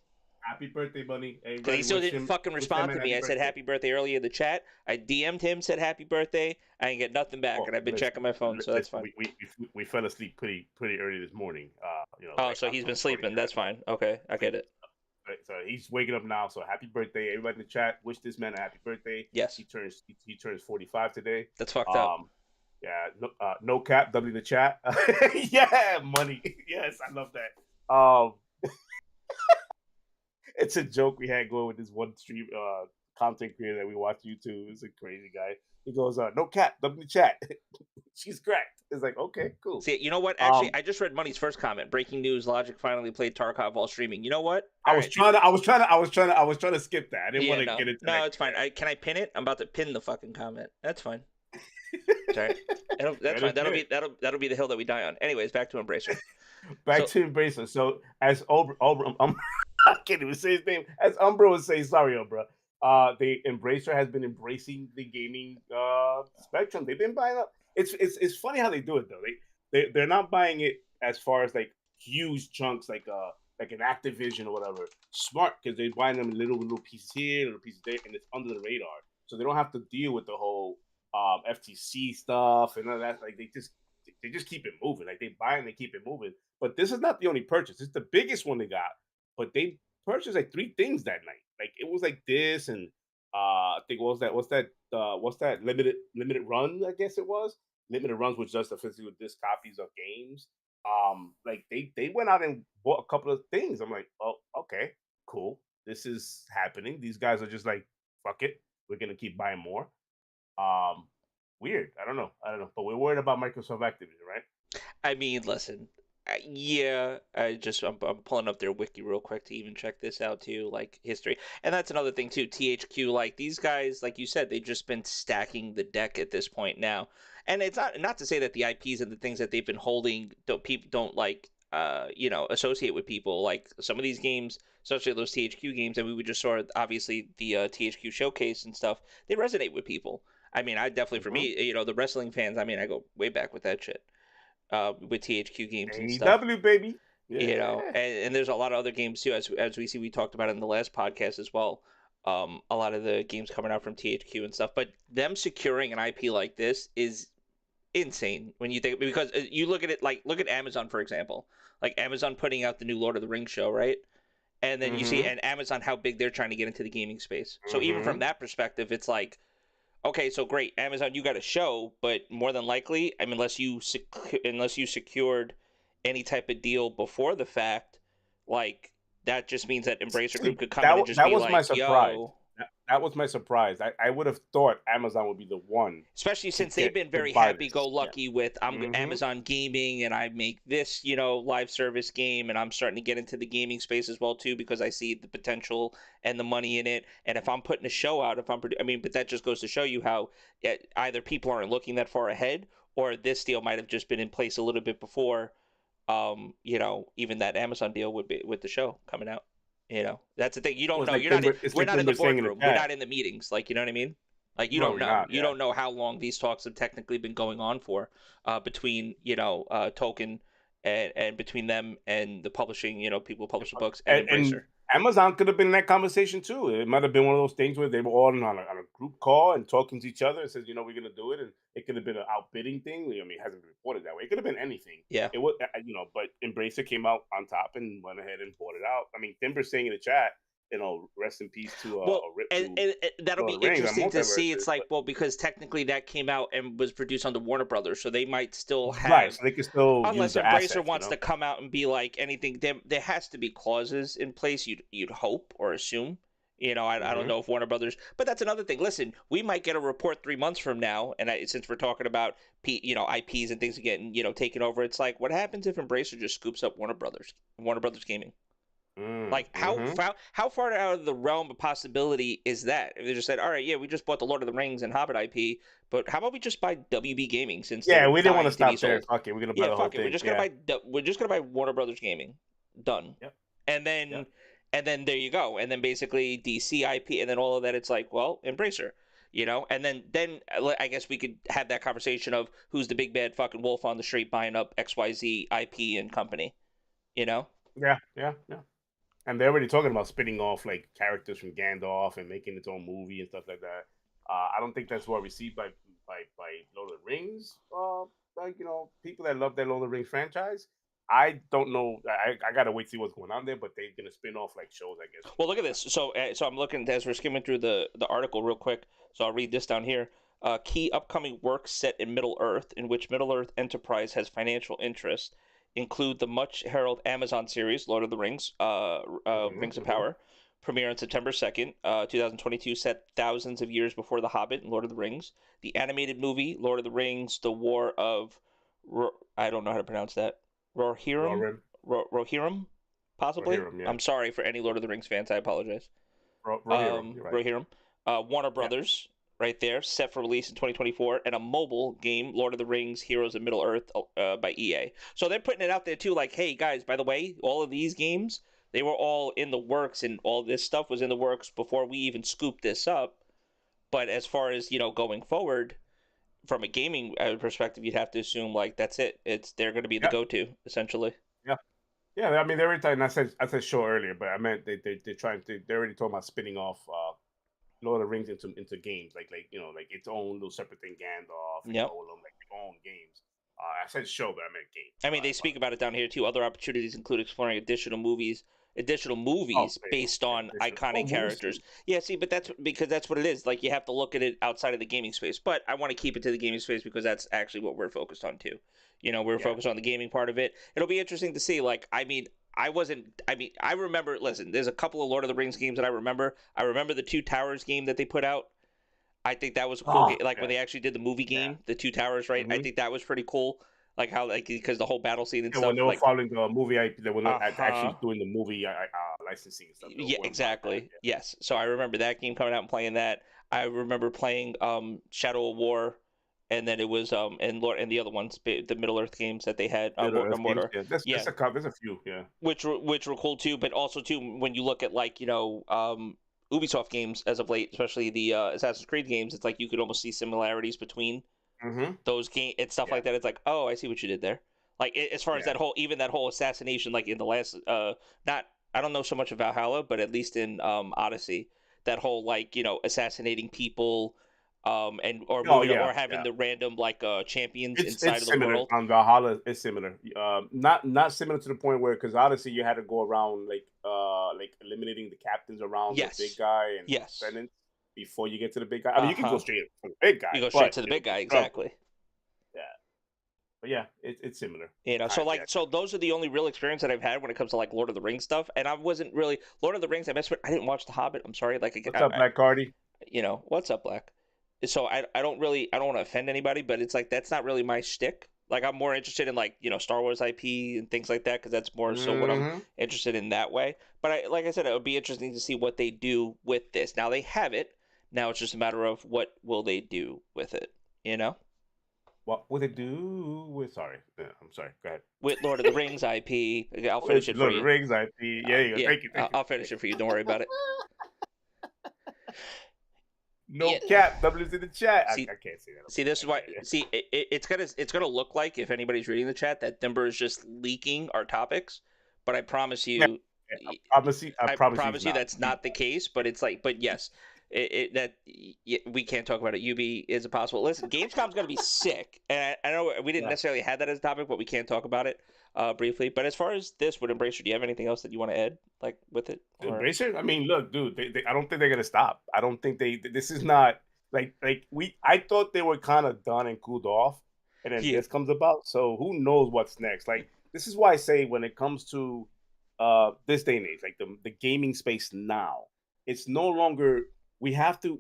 Happy birthday, Money. Because he still didn't fucking respond to me. I said happy birthday earlier in the chat. I DM'd him, said happy birthday. I didn't get nothing back, and I've been checking my phone, so that's fine. We fell asleep pretty early this morning. So he's been sleeping. That's fine. Okay, I get it. So he's waking up now. So happy birthday, everybody in the chat. Wish this man a happy birthday. Yes, he turns 45 today. That's fucked up. Yeah, no cap. W in the chat. Yeah, Money. Yes, I love that. It's a joke we had going with this one stream content creator that we watch YouTube. It's a crazy guy. He goes, no cap, W in the chat. She's cracked. It's like, okay, cool. See, you know what? Actually, I just read Money's first comment. Breaking news: Logic finally played Tarkov while streaming. You know what? I was trying to skip that. I didn't want to get into that. No, it's fine. Can I pin it? I'm about to pin the fucking comment. That's fine. Sorry. That's fine. That'll be the hill that we die on. Anyways, back to Embracer. Back to Embracer. So as I can't even say his name. As Umbra would say, sorry, Umbra. The Embracer has been embracing the gaming spectrum. They've been buying up. It's funny how they do it though. They're not buying it as far as like huge chunks like an Activision or whatever. Smart, because they're buying them little pieces here, little pieces there, and it's under the radar. So they don't have to deal with the whole FTC stuff and all that. Like they just keep it moving. Like they buy and they keep it moving. But this is not the only purchase. It's the biggest one they got. But they purchased like 3 things that night. Like it was like this and I think what's that limited run, I guess it was. Limited runs with just the physical disc copies of games. Like they went out and bought a couple of things. I'm like, oh, okay, cool. This is happening. These guys are just like, fuck it. We're gonna keep buying more. Um, Weird. I don't know. But we're worried about Microsoft Activision, right? I mean, listen, yeah, I'm pulling up their wiki real quick to even check this out too, like history, and that's another thing too. THQ, like these guys, like you said, they've just been stacking the deck at this point now, and it's not to say that the IPs and the things that they've been holding don't like associate with people. Like some of these games, especially those THQ games, and we just saw obviously the THQ showcase and stuff, they resonate with people. I mean, I definitely, for me, the wrestling fans, I mean, I go way back with that shit. With THQ games and stuff, AEW baby. Yeah. and there's a lot of other games too, as we see, we talked about it in the last podcast as well. A lot of the games coming out from THQ and stuff, but them securing an IP like this is insane when you think, because you look at it, like look at Amazon for example, like Amazon putting out the new Lord of the Rings show, right? And then you see, and Amazon, how big they're trying to get into the gaming space. So even from that perspective, it's like, okay, so great, Amazon, you got a show, but more than likely, I mean, unless you secured any type of deal before the fact, like that just means that Embracer Group could come in and just that be was like, my surprise. yo. That was my surprise. I would have thought Amazon would be the one, Especially since they've been very happy-go-lucky with Mhm. Amazon Gaming, and I make this, live service game, and I'm starting to get into the gaming space as well too, because I see the potential and the money in it. And if I'm putting a show out, but that just goes to show you how either people aren't looking that far ahead, or this deal might have just been in place a little bit before, even that Amazon deal would be with the show coming out. That's the thing. You don't know. Like You're not. We're like not in the Timber saying in the boardroom. We're chat. not in the meetings. Like, you know what I mean? Like, you No, don't we're know. not, You yeah. don't know how long these talks have technically been going on for, between Token and between them and the publishing, people who publish the books, and Embracer. And Amazon could have been in that conversation too. It might have been one of those things where they were all on a group call and talking to each other and says, we're going to do it. And it could have been an outbidding thing. I mean, it hasn't been reported that way. It could have been anything. Yeah. It was, but Embracer came out on top and went ahead and bought it out. I mean, Timber's saying in the chat, rest in peace to and that'll be Lord of the Rings on interesting to see. Multiverses, It's like, well, because technically that came out and was produced under Warner Brothers, so they might still have, right. So they can still unless use the Embracer assets, wants to come out and be like anything. There has to be clauses in place. You'd hope or assume. I don't know if Warner Brothers, but that's another thing. Listen, we might get a report 3 months from now, and since we're talking about IPs and things getting taken over, it's like, what happens if Embracer just scoops up Warner Brothers Gaming? Like how far out of the realm of possibility is that? If they just said, all right, yeah, we just bought the Lord of the Rings and Hobbit IP, but how about we just buy WB Gaming, since we didn't want to stop there. Fuck it, we're gonna buy the whole thing. We're just gonna buy Warner Brothers Gaming. Done. Yep. And then there you go. And then basically DC IP, and then all of that. It's like, well, Embracer. And then I guess we could have that conversation of who's the big bad fucking wolf on the street buying up XYZ IP and company. Yeah. And they're already talking about spinning off like characters from Gandalf and making its own movie and stuff like that. I don't think that's well received by Lord of the Rings. People that love that Lord of the Rings franchise. I don't know. I gotta wait to see what's going on there, but they're gonna spin off like shows, I guess. Well, look at this. So I'm looking, as we're skimming through the article real quick. So I'll read this down here. Key upcoming works set in Middle Earth, in which Middle Earth Enterprise has financial interest, include the much heralded Amazon series Lord of the Rings, Rings of Power, premiere on September 2nd, 2022, set thousands of years before The Hobbit and Lord of the Rings. The animated movie Lord of the Rings: The War of I don't know how to pronounce that. Rohirrim, possibly. Rohirrim, yeah. I'm sorry for any Lord of the Rings fans. I apologize. Rohirrim, right. Rohirrim. Warner Brothers. Right there, set for release in 2024, and a mobile game, Lord of the Rings: Heroes of Middle Earth, by EA. So they're putting it out there too, like, hey guys, by the way, all of these games, they were all in the works, and all this stuff was in the works before we even scooped this up. But as far as going forward, from a gaming perspective, you'd have to assume like that's it. They're going to be the go-to essentially. Yeah. I mean, they're already talking. I said show earlier, but I meant they're trying to. They're already talking about spinning off Lord of the Rings into games, like like its own little separate thing, Gandalf and Yep. Golem, like their own games. I said show, but I meant game. I mean, they speak about it down here too. Other opportunities include exploring additional movies Oh, based on iconic characters. movies. Yeah, see, but that's because that's what it is. Like you have to look at it outside of the gaming space. But I want to keep it to the gaming space because that's actually what we're focused on too. We're focused on the gaming part of it. It'll be interesting to see. Like, I mean, I remember. Listen, there's a couple of Lord of the Rings games that I remember. I remember the Two Towers game that they put out. I think that was a cool game. Like when they actually did the movie game, the Two Towers, right? I think that was pretty cool. Like how, like, because the whole battle scene and Yeah, stuff. when they were Like, following the movie IP, they were not actually uh-huh. doing the movie licensing and stuff. They Yeah, were exactly. Yes. So I remember that game coming out and playing that. I remember playing Shadow of War, and then it was and the other ones, the Middle Earth games that they had, Middle Earth games. Mortar. Yeah, Yeah, there's a few. Yeah. which were cool too. But also too, when you look at like Ubisoft games as of late, especially the Assassin's Creed games, it's like you could almost see similarities between Mm-hmm. those game and stuff Yeah. like that. It's like, oh, I see what you did there. Like as far as that whole assassination, like in the last not I don't know so much of Valhalla, but at least in Odyssey, that whole like assassinating people, and or Oh moving yeah. or having Yeah. the random like champions It's inside of the similar world. on Valhalla. It's similar. Not similar to the point where, because Odyssey you had to go around like eliminating the captains around the big Yes, guy and yes, lieutenants before you get to the big guy. I mean, you can go straight for the big you guy, go straight but to the it big would be guy. struggle. Exactly. Yeah, but yeah, it's similar. So Kind of, yeah. like, so those are the only real experience that I've had when it comes to like Lord of the Rings stuff. And I wasn't really Lord of the Rings. I messed with. I didn't watch The Hobbit. I'm sorry. Like, What's up, Black Cardi? what's up, Black? So I don't really, I don't want to offend anybody, but it's like that's not really my shtick. Like I'm more interested in like Star Wars IP and things like that because that's more so what I'm Mm-hmm. interested in that way. But like I said, it would be interesting to see what they do with this. Now they have it. Now it's just a matter of what will they do with it. You know, What would it do with? Sorry, I'm sorry. Go ahead. with Lord of the Rings IP, I'll finish With it for Lord of you. the Rings IP. Yeah, you go. Yeah, Thank you. Thank you. I'll finish it for you. Don't worry about it. No Yeah. cap. W's in the chat. I See, can't say that. See, this is why. Yeah. See, it's gonna look like if anybody's reading the chat that Dimber is just leaking our topics, but I promise Yeah, you, yeah, I promise you, it's not. that's not the case. But it's like, but yes, we can't talk about it. UB is a possible. Listen, Gamescom's gonna be sick, and I know we didn't necessarily have that as a topic, but we can talk about it briefly. But as far as this with Embracer, do you have anything else that you want to add, like with it? Or... Embracer? I mean, look, dude. I don't think they're gonna stop. I don't think they. This is not like we. I thought they were kind of done and cooled off, and then Yeah. this comes about. So who knows what's next? Like this is why I say when it comes to this day and age, like the gaming space now, it's no longer. We have to.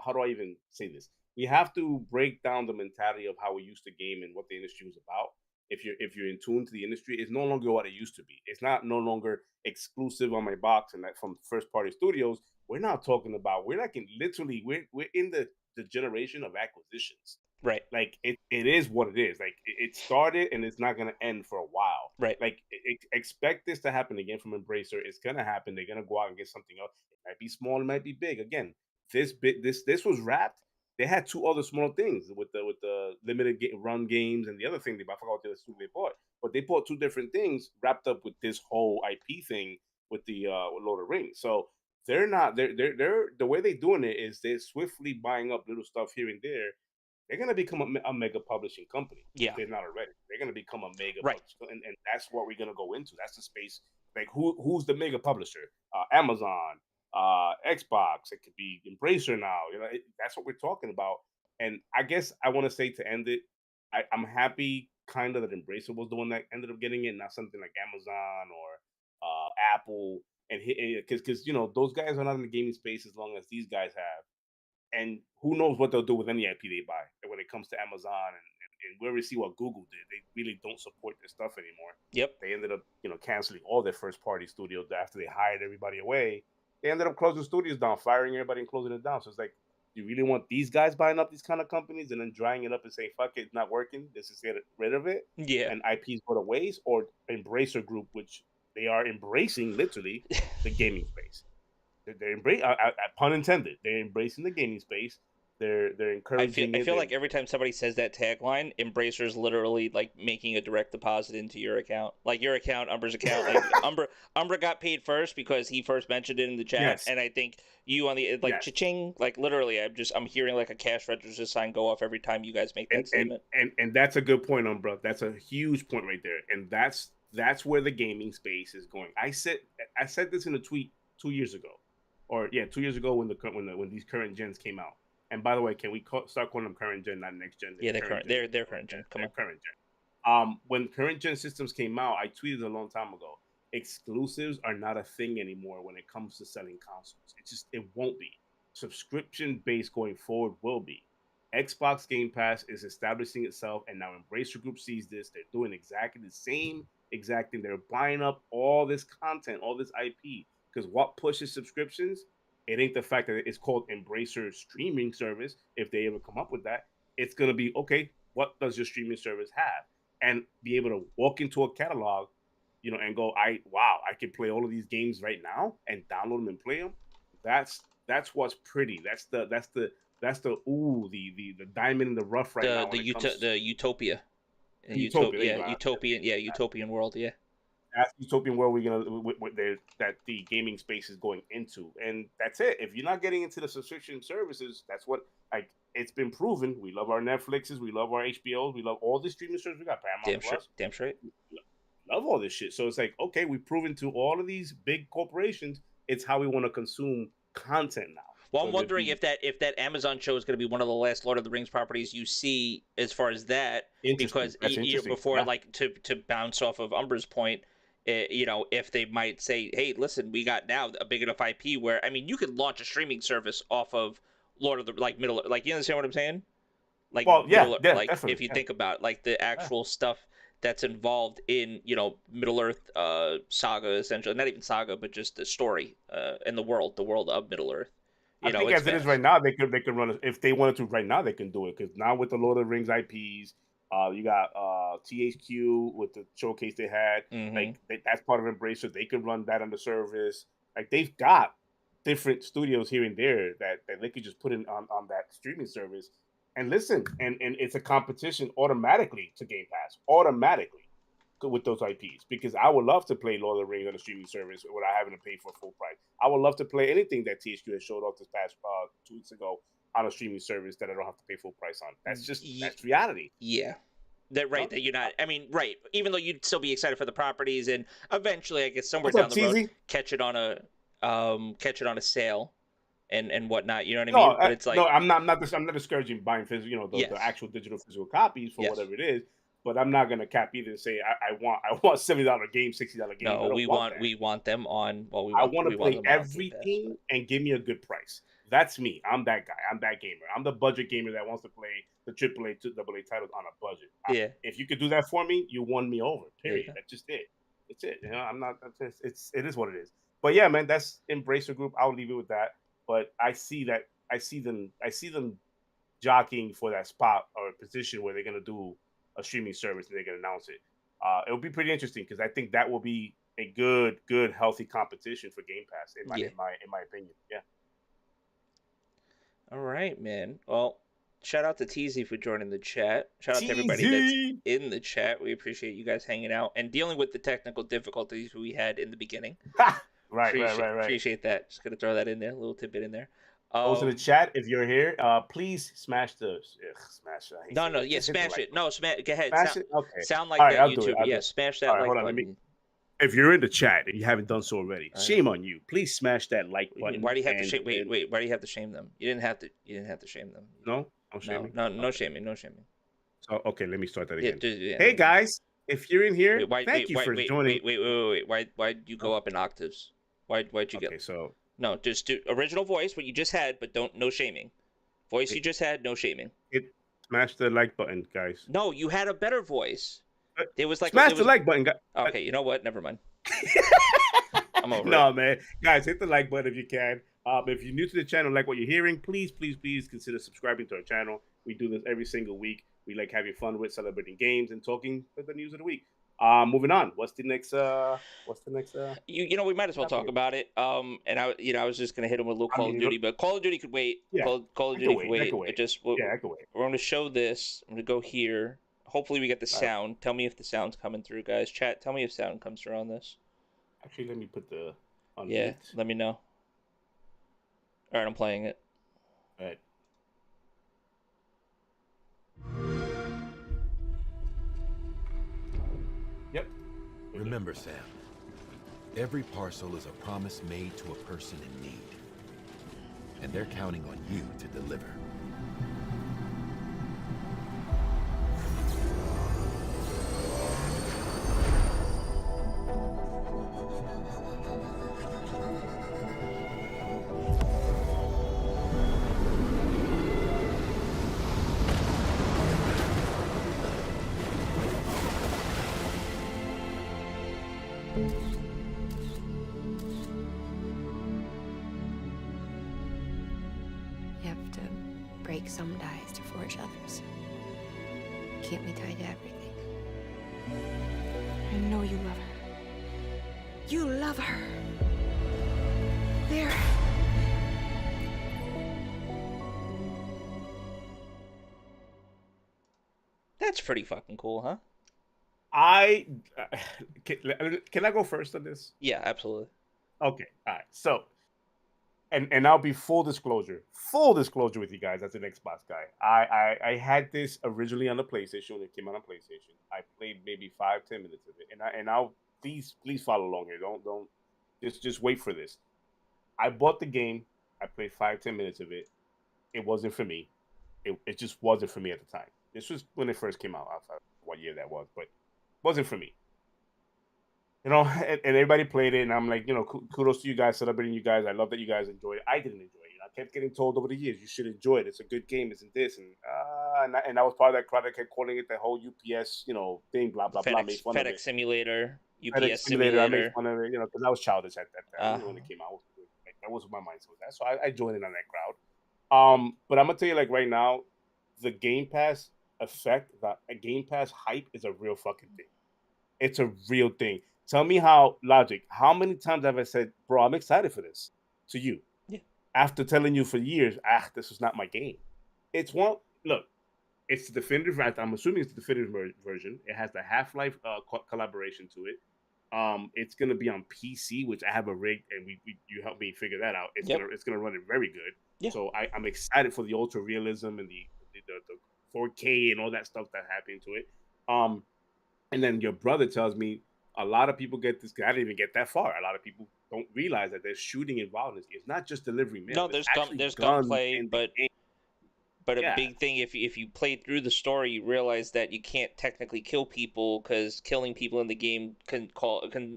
How do I even say this? We have to break down the mentality of how we used to game and what the industry was about. If you're in tune to the industry, it's no longer what it used to be. It's not no longer exclusive on my box and that from first party studios. We're not talking about. We're like in literally. We're in the generation of acquisitions. Right. Like it is what it is. Like it started and it's not gonna end for a while. Right. Like expect this to happen again from Embracer. It's gonna happen. They're gonna go out and get something else. It might be small. It might be big. Again, this was wrapped. They had two other small things with the limited run games and the other thing. I forgot what the other studio they bought, but they bought two different things wrapped up with this whole IP thing with the with Lord of the Rings. So they're the way they're doing it is they're swiftly buying up little stuff here and there. They're gonna become a mega publishing company. Yeah. If they're not already. They're gonna become a mega Right. publishing, and that's what we're gonna go into. That's the space. Like who's the mega publisher? Amazon, Xbox. It could be Embracer now. That's what we're talking about. And I guess I want to say to end it, I'm happy kind of that Embracer was the one that ended up getting it, not something like Amazon or Apple. And because those guys are not in the gaming space as long as these guys have. And who knows what they'll do with any IP they buy when it comes to Amazon and we already see what Google did. They really don't support their stuff anymore. Yep. They ended up, canceling all their first party studios after they hired everybody away. They ended up closing studios down, firing everybody and closing it down. So it's like, do you really want these guys buying up these kind of companies and then drying it up and saying, fuck it, it's not working. Let's just get rid of it. Yeah. And IPs go to waste, or Embracer Group, which they are embracing literally the gaming space. They're embracing, pun intended. They're embracing the gaming space. They're encouraging I it. feel like every time somebody says that tagline, Embracer's literally like making a direct deposit into your account, like your account, Umber's account. Like Umber got paid first because he first mentioned it in the chat, Yes. and I think you on the like Yes. cha-ching, like literally, I'm hearing like a cash register sign go off every time you guys make that statement. And that's a good point, Umbra. That's a huge point right there, and that's where the gaming space is going. I said this in a tweet 2 years ago, 2 years ago when these current gens came out. And by the way, can we start calling them current gen, not next gen? Yeah, they're current. They're current gen. Come on, current gen. When current gen systems came out, I tweeted a long time ago. Exclusives are not a thing anymore when it comes to selling consoles. It won't be. Subscription based going forward will be. Xbox Game Pass is establishing itself, and now Embracer Group sees this. They're doing exactly the same exact thing. They're buying up all this content, all this IP, because what pushes subscriptions? It ain't the fact that it's called Embracer streaming service. If they ever come up with that, it's gonna be okay. What does your streaming service have? And be able to walk into a catalog, and go, I can play all of these games right now and download them and play them. That's what's pretty. That's the diamond in the rough right now. The utopia. Utopian world. Yeah. That's the utopian world that the gaming space is going into, and that's it. If you're not getting into the subscription services, that's what it's been proven. We love our Netflixes, we love our HBOs, we love all the streaming services. We got Paramount Plus. Damn straight. Love all this shit. So it's like, okay, we've proven to all of these big corporations, it's how we want to consume content now. Well, I'm wondering if that Amazon show is going to be one of the last Lord of the Rings properties you see as far as that, because before, like to bounce off of Umber's point. If they might say, hey, listen, we got now a big enough IP where, I mean, you could launch a streaming service off of Lord of the, like, Middle, like, you understand what I'm saying? Like, well, yeah, like, definitely, if you think about, like, the actual stuff that's involved in, Middle Earth saga, essentially, not even saga, but just the story and the world of Middle Earth. I think as it is right now, they could run, if they wanted to right now, they can do it, because now with the Lord of the Rings IPs, you got THQ with the showcase they had. Like that's part of Embracer. They could run that on the service. Like they've got different studios here and there that they could just put in on that streaming service. And listen, and it's a competition automatically to Game Pass, automatically with those IPs. Because I would love to play Lord of the Rings on a streaming service without having to pay for full price. I would love to play anything that THQ has showed off this past 2 weeks ago on a streaming service that I don't have to pay full price on. That's that's reality. Yeah. That you're not. I mean, right. Even though you'd still be excited for the properties, and eventually, I guess somewhere down the road, catch it on a sale, and whatnot. You know what I mean? But it's like, no, I'm not discouraging buying physical, the actual digital physical copies for whatever it is. But I'm not gonna cap either and say I want $70 game, $60 game. No, we want them on. Well, I want to play everything and give me a good price. That's me. I'm that guy. I'm that gamer. I'm the budget gamer that wants to play the AAA, AA titles on a budget. Yeah. If you could do that for me, you won me over. Period. Yeah. That's just it. It's it. I'm not. It is what it is. But yeah, man, that's Embracer Group. I'll leave it with that. But I see them jockeying for that spot or position where they're gonna do a streaming service and they're gonna announce it. It'll be pretty interesting because I think that will be a good, healthy competition for Game Pass in my opinion. Yeah. All right, man. Well, shout out to Teasy for joining the chat. Shout out to everybody that's in the chat. We appreciate you guys hanging out and dealing with the technical difficulties we had in the beginning. Right. Appreciate that. Just gonna throw that in there, a little tidbit in there. Those in the chat, if you're here, please smash the smash. Smash it. No, smash. Go ahead. Smash it. Okay. Sound like that, YouTube. Yeah, smash that like button. If you're in the chat and you haven't done so already, shame on you. Please smash that like button. Why do you have to shame? Wait. Why do you have to shame them? You didn't have to shame them. No shaming. No shaming. No shaming. So okay, let me start that again. Hey guys, if you're in here, thank you for joining. Wait. Why'd you go up in octaves? Why'd you get? Okay, so no, just do original voice, what you just had, but no shaming. Voice you just had, no shaming. Smash the like button, guys. No, you had a better voice. It was like smash the like button, guys. Okay, you know what? Never mind. I'm over it. Man, guys, hit the like button if you can. If you're new to the channel, like what you're hearing, please consider subscribing to our channel. We do this every single week. We like having fun with celebrating games and talking with the news of the week. Moving on. What's the next? You know, we might as well talk about it. And I was just gonna hit him with a little Call of Duty, but Call of Duty could wait. Yeah, Call of I Duty can could wait. wait. I can wait. It just Yeah, I can wait. we're gonna show this. I'm gonna go here. Hopefully we get the sound. Tell me if the sound's coming through, guys. Chat. Tell me if sound comes through on this. Actually, let me put the on Yeah, mute. let me know. All right, I'm playing it. All right. Yep. Remember, Sam, every parcel is a promise made to a person in need. And they're counting on you to deliver. You have to break some ties to forge others. Can't be tied to everything. I know you love her. You love her. There. That's pretty fucking cool, huh? Can I go first on this? Yeah, absolutely. Okay, all right. So, and I'll be full disclosure with you guys as an Xbox guy. I had this originally on the PlayStation when it came out on PlayStation. I played maybe 5-10 minutes of it, and I'll please follow along here. Don't just wait for this. I bought the game. I played 5-10 minutes of it. It wasn't for me. It just wasn't for me at the time. This was when it first came out. I forgot what year that was, but it wasn't for me. You know, and everybody played it, and I'm like, you know, kudos to you guys, celebrating you guys. I love that you guys enjoyed it. I didn't enjoy it. I kept getting told over the years, you should enjoy it. It's a good game, isn't this? And I was part of that crowd that kept calling it the whole UPS, you know, thing, blah blah blah. Made fun of FedEx it. Simulator, UPS FedEx Simulator. I made fun of it, you know, because I was childish at that time when it came out. Like, that was what my mindset was at. So I joined in on that crowd. But I'm gonna tell you, like right now, the Game Pass effect, a Game Pass hype is a real fucking thing. It's a real thing. Tell me how many times have I said, bro, I'm excited for this to you? Yeah. After telling you for years, this is not my game. It's the definitive, I'm assuming it's the definitive version. It has the Half-Life collaboration to it. It's gonna be on PC, which I have a rig, and you helped me figure that out. It's gonna run it very good. Yeah. So I'm excited for the ultra realism and the 4K and all that stuff that happened to it. And then your brother tells me a lot of people get this. I didn't even get that far. A lot of people don't realize that there's shooting involved. It's not just delivering mail. No, there's gunplay, but Yeah. a big thing, if you play through the story, you realize that you can't technically kill people, because killing people in the game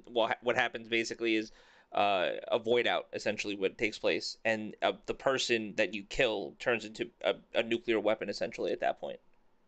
what happens basically is a void out, essentially what takes place, and the person that you kill turns into a nuclear weapon essentially at that point.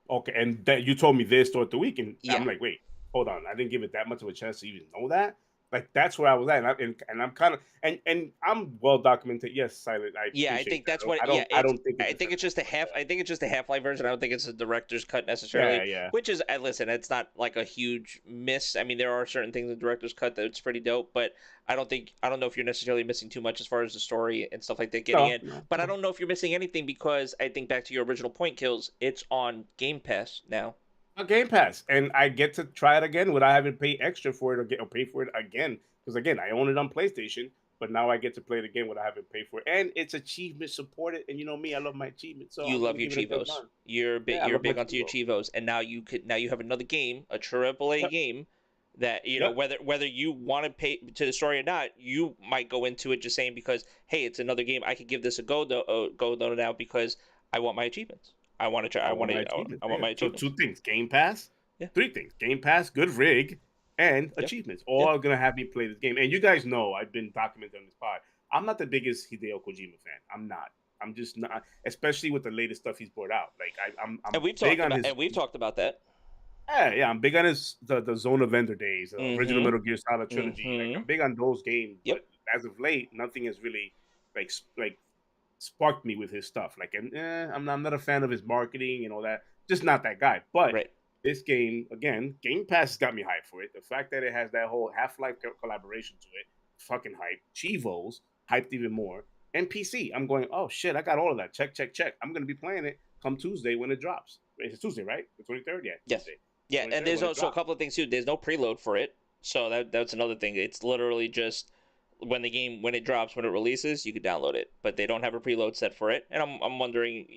Okay, and that you told me this throughout the week, and Yeah. I'm like, wait, hold on, I didn't give it that much of a chance to even know that. Like, that's where I was at, and I'm kind of and I'm well documented. Yes, Silent. I think that's what. I don't think. I think it's just a half. I think it's just a Half-Life version. I don't think it's a director's cut necessarily. Yeah. Which is, listen, it's not like a huge miss. I mean, there are certain things in the director's cut that's pretty dope, but I don't know if you're necessarily missing too much as far as the story and stuff like that getting in. No. But I don't know if you're missing anything, because I think, back to your original point, Kills, it's on Game Pass now. A Game Pass, and I get to try it again without having to pay extra for it or pay for it again. Because again, I own it on PlayStation, but now I get to play it again without having to pay for it, and it's achievement supported. And you know me, I love my achievements. So you love your Chivos. You're big onto your Chivos, and now you have another game, a AAA game, that you know, whether you want to pay to the story or not, you might go into it just saying, because hey, it's another game, I could give this a go now because I want my achievements. I want to try. I want my achievements. So 2 things: Game Pass. Yeah. 3 things: Game Pass, good rig, and achievements. All are gonna have me play this game. And you guys know I've been documenting on this pod. I'm not the biggest Hideo Kojima fan. I'm not. I'm just not, especially with the latest stuff he's brought out. Like I'm and we've talked about that. Yeah, I'm big on the Zone of Ender days, the original Metal Gear Solid trilogy. Like, I'm big on those games. But as of late, nothing has really like sparked me with his stuff. Like, I'm not a fan of his marketing and all that. Just not that guy. But this game, again, Game Pass has got me hyped for it. The fact that it has that whole Half-Life collaboration to it, fucking hype. Chivos, hyped even more. And PC, I'm going, oh shit, I got all of that. Check, check, check. I'm going to be playing it come Tuesday when it drops. It's Tuesday, right? The 23rd? Yeah, Yes. Tuesday. Yeah, and there's also a couple of things too. There's no preload for it, so that's another thing. It's literally just when it drops, when it releases, you can download it, but they don't have a preload set for it. And I'm wondering,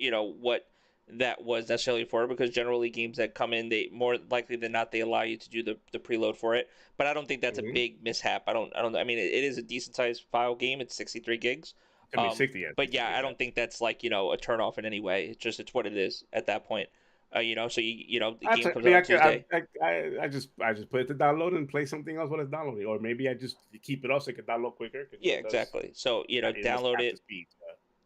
what that was necessarily for, because generally games that come in, they more likely than not they allow you to do the preload for it. But I don't think that's a big mishap. I don't. I mean, it is a decent sized file game. It's 63 gigs. I mean, 60, yeah. But yeah, I don't think that's like a turn off in any way. It's what it is at that point. So the game comes out on Tuesday. I just put it to download and play something else while it's downloading, or maybe I just keep it off so it can download quicker. Yeah, exactly. So download it.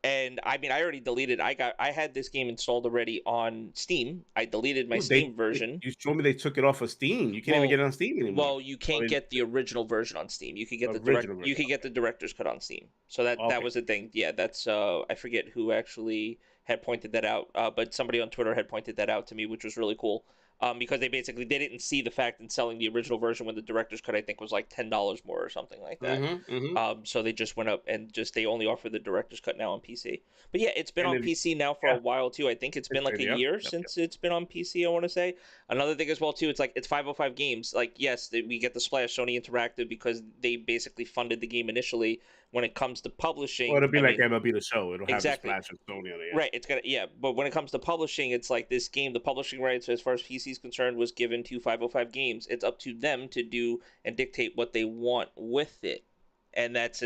And I mean, I already deleted. I had this game installed already on Steam. I deleted my Steam version. You told me they took it off of Steam. You can't even get it on Steam anymore. Well, you can't get the original version on Steam. You can get the director's cut on Steam. So that was the thing. Yeah, that's I forget who actually had pointed that out, but somebody on Twitter had pointed that out to me, which was really cool. Because they didn't see the fact in selling the original version when the director's cut I think was like $10 more or something like that. So they just went up and they only offer the director's cut now on PC. But yeah, it's been on PC now for a while too. I think it's been like a year since it's been on PC. I want to say another thing as well too. It's 505 Games. Like yes, we get the splash Sony Interactive because they basically funded the game initially. When it comes to publishing, well, it'll be like MLB The Show. It'll have the splash of Sony on it. Right, it's gonna But when it comes to publishing, it's like this game. The publishing rights, as far as PC is concerned, was given to 505 Games. It's up to them to do and dictate what they want with it, and that's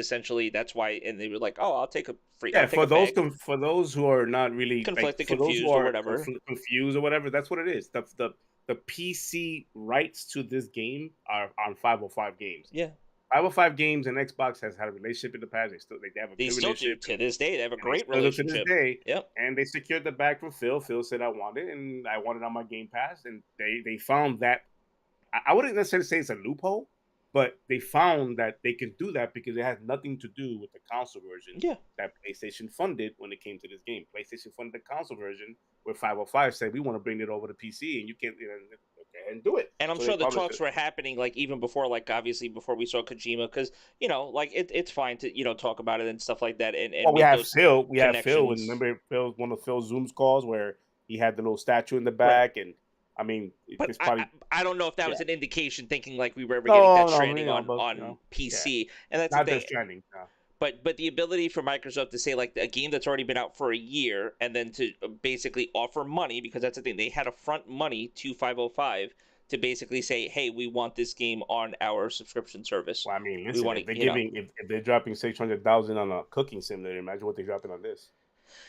why. And they were like, "Oh, I'll take a free." Yeah, for those who are not really conflicted, confused, or whatever, confused or whatever, that's what it is. The PC rights to this game are on 505 Games. Yeah. 505 Games and Xbox has had a relationship in the past. They have a good relationship. To this day. They have a great relationship. To this day. Yep. And they secured the bag from Phil. Phil said, I want it, and I want it on my Game Pass. And they found that, I wouldn't necessarily say it's a loophole, but they found that they can do that because it has nothing to do with the console version that PlayStation funded when it came to this game. PlayStation funded the console version where 505 said, we want to bring it over to PC, and you can't go ahead and do it. And I'm sure the talks were happening like even before, like obviously before we saw Kojima, because like it's fine to talk about it and stuff like that. And we have Phil. We have Phil. And remember, one of Phil's Zoom's calls where he had the little statue in the back, and I mean, it's probably. I don't know if that was an indication, thinking like we were ever getting Death Stranding on PC, and that's not the thing. Death Stranding. No. But the ability for Microsoft to say like a game that's already been out for a year and then to basically offer money, because that's the thing, they had to front money to 505 to basically say, hey, we want this game on our subscription service. Well, I mean, listen, if they're dropping $600,000 on a cooking simulator, imagine what they're dropping on this.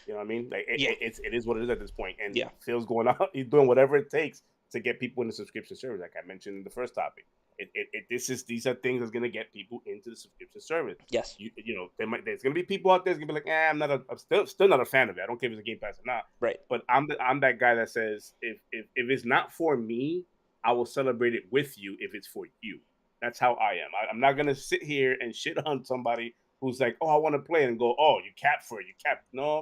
You know what I mean? Like it is what it is at this point. And Phil's going out, he's doing whatever it takes to get people in the subscription service, like I mentioned in the first topic. These are things that's gonna get people into the subscription service. Yes, there's gonna be people out there that's gonna be like, I'm still not a fan of it. I don't care if it's a Game Pass or not. Right. But I'm that guy that says if it's not for me, I will celebrate it with you if it's for you. That's how I am. I'm not gonna sit here and shit on somebody who's like, oh, I want to play it, and go, oh, you cap for it. You cap. No.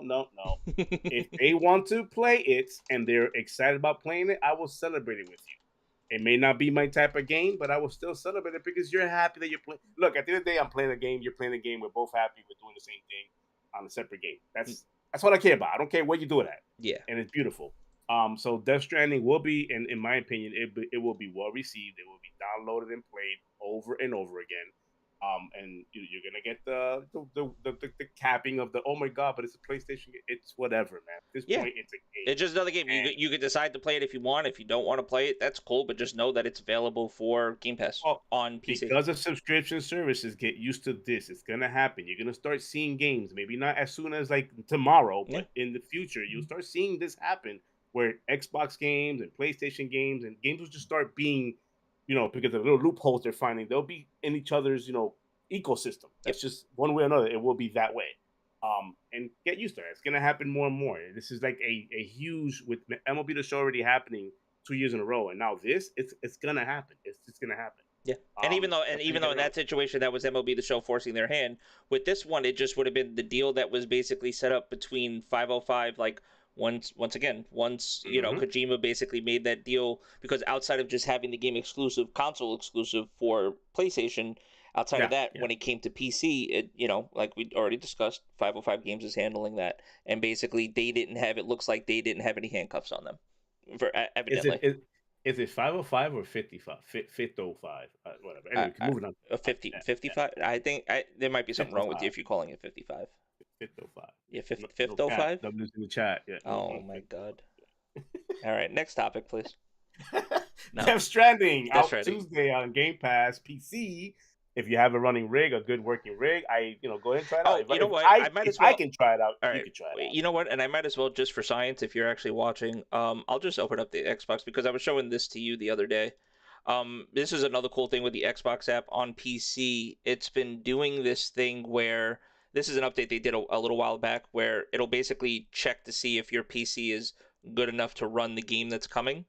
If they want to play it and they're excited about playing it, I will celebrate it with you. It may not be my type of game, but I will still celebrate it because you're happy that you're playing. Look, at the end of the day, I'm playing a game. You're playing a game. We're both happy. We're doing the same thing on a separate game. That's what I care about. I don't care where you do it at. Yeah. And it's beautiful. So Death Stranding will be, in my opinion, it will be well received. It will be downloaded and played over and over again. And you're gonna get the capping of the, oh my god, but it's a PlayStation. It's whatever, man. At this point, it's a game. It's just another game. You can decide to play it if you want. If you don't want to play it, that's cool. But just know that it's available for Game Pass on PC. Because of subscription services, get used to this. It's gonna happen. You're gonna start seeing games. Maybe not as soon as like tomorrow, but in the future, you'll start seeing this happen. Where Xbox games and PlayStation games and games will just start being, because of the little loopholes they're finding, they'll be in each other's, ecosystem. That's just one way or another. It will be that way. And get used to it. It's going to happen more and more. This is like a huge, with MLB The Show already happening 2 years in a row. And now it's going to happen. It's just going to happen. Yeah. And even though in that situation, that was MLB The Show forcing their hand, with this one, it just would have been the deal that was basically set up between 505, like, once you know, Kojima basically made that deal, because outside of just having the game exclusive, console exclusive for PlayStation, outside of that, when it came to PC, it, you know, like we already discussed, 505 Games is handling that, and basically they didn't have, it looks like they didn't have any handcuffs on them, for evidently. Is it 505 or 55? 505, whatever. Anyway, moving on. 55. I think there might be something wrong with you if you're calling it 55. 505. Yeah, 505. W's in the chat. Yeah. Oh my god. All right, next topic, please. No. Death Stranding out Tuesday on Game Pass PC. If you have a running rig, a good working rig, go ahead and try it out. You know what? I might as well. I can try it out. All right. You can try it out. You know what? And I might as well, just for science, if you're actually watching, I'll just open up the Xbox, because I was showing this to you the other day. This is another cool thing with the Xbox app on PC. It's been doing this thing where, this is an update they did a little while back, where it'll basically check to see if your PC is good enough to run the game that's coming.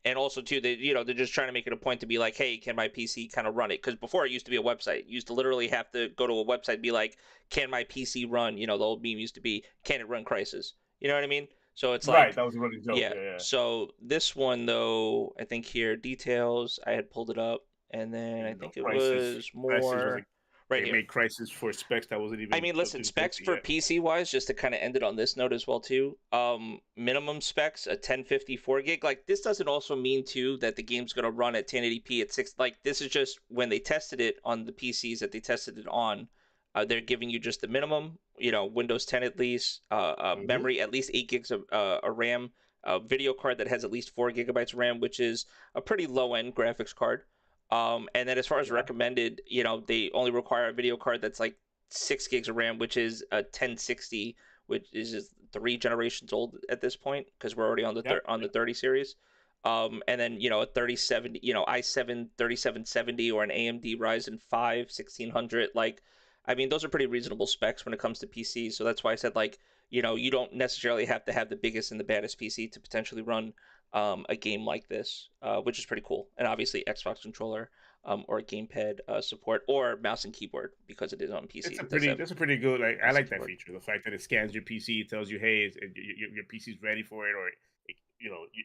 And also too, they're just trying to make it a point to be like, hey, can my PC kind of run it? Because before it used to be a website. You used to literally have to go to a website and be like, can my PC run? You know, the old meme used to be, can it run Crysis? You know what I mean? So it's like, right, that was a running joke. Yeah. So this one though, I think here, details, I had pulled it up, and then I think it was more. Right, they made Crysis for specs that wasn't even. I mean, listen, specs for PC wise, just to kind of end it on this note as well too. Minimum specs, a 1050 4GB. Like, this doesn't also mean too that the game's gonna run at 1080p at 6. Like, this is just when they tested it on the PCs that they tested it on. They're giving you just the minimum. You know, Windows 10 at least. Memory at least 8 gigs of RAM. A video card that has at least 4 gigabytes of RAM, which is a pretty low end graphics card. And then as far as recommended, you know, they only require a video card that's like 6 gigs of RAM, which is a 1060, which is just 3 generations old at this point, because we're already on the 30 series. And then, you know, a 3070, you know, i7 3770 or an AMD Ryzen 5 1600. Like, I mean, those are pretty reasonable specs when it comes to PCs. So that's why I said, like, you know, you don't necessarily have to have the biggest and the baddest PC to potentially run a game like this, which is pretty cool. And obviously Xbox controller or gamepad support, or mouse and keyboard, because it is on PC. That's a pretty good. Like, I like that feature. The fact that it scans your PC, it tells you, hey, your PC's ready for it, or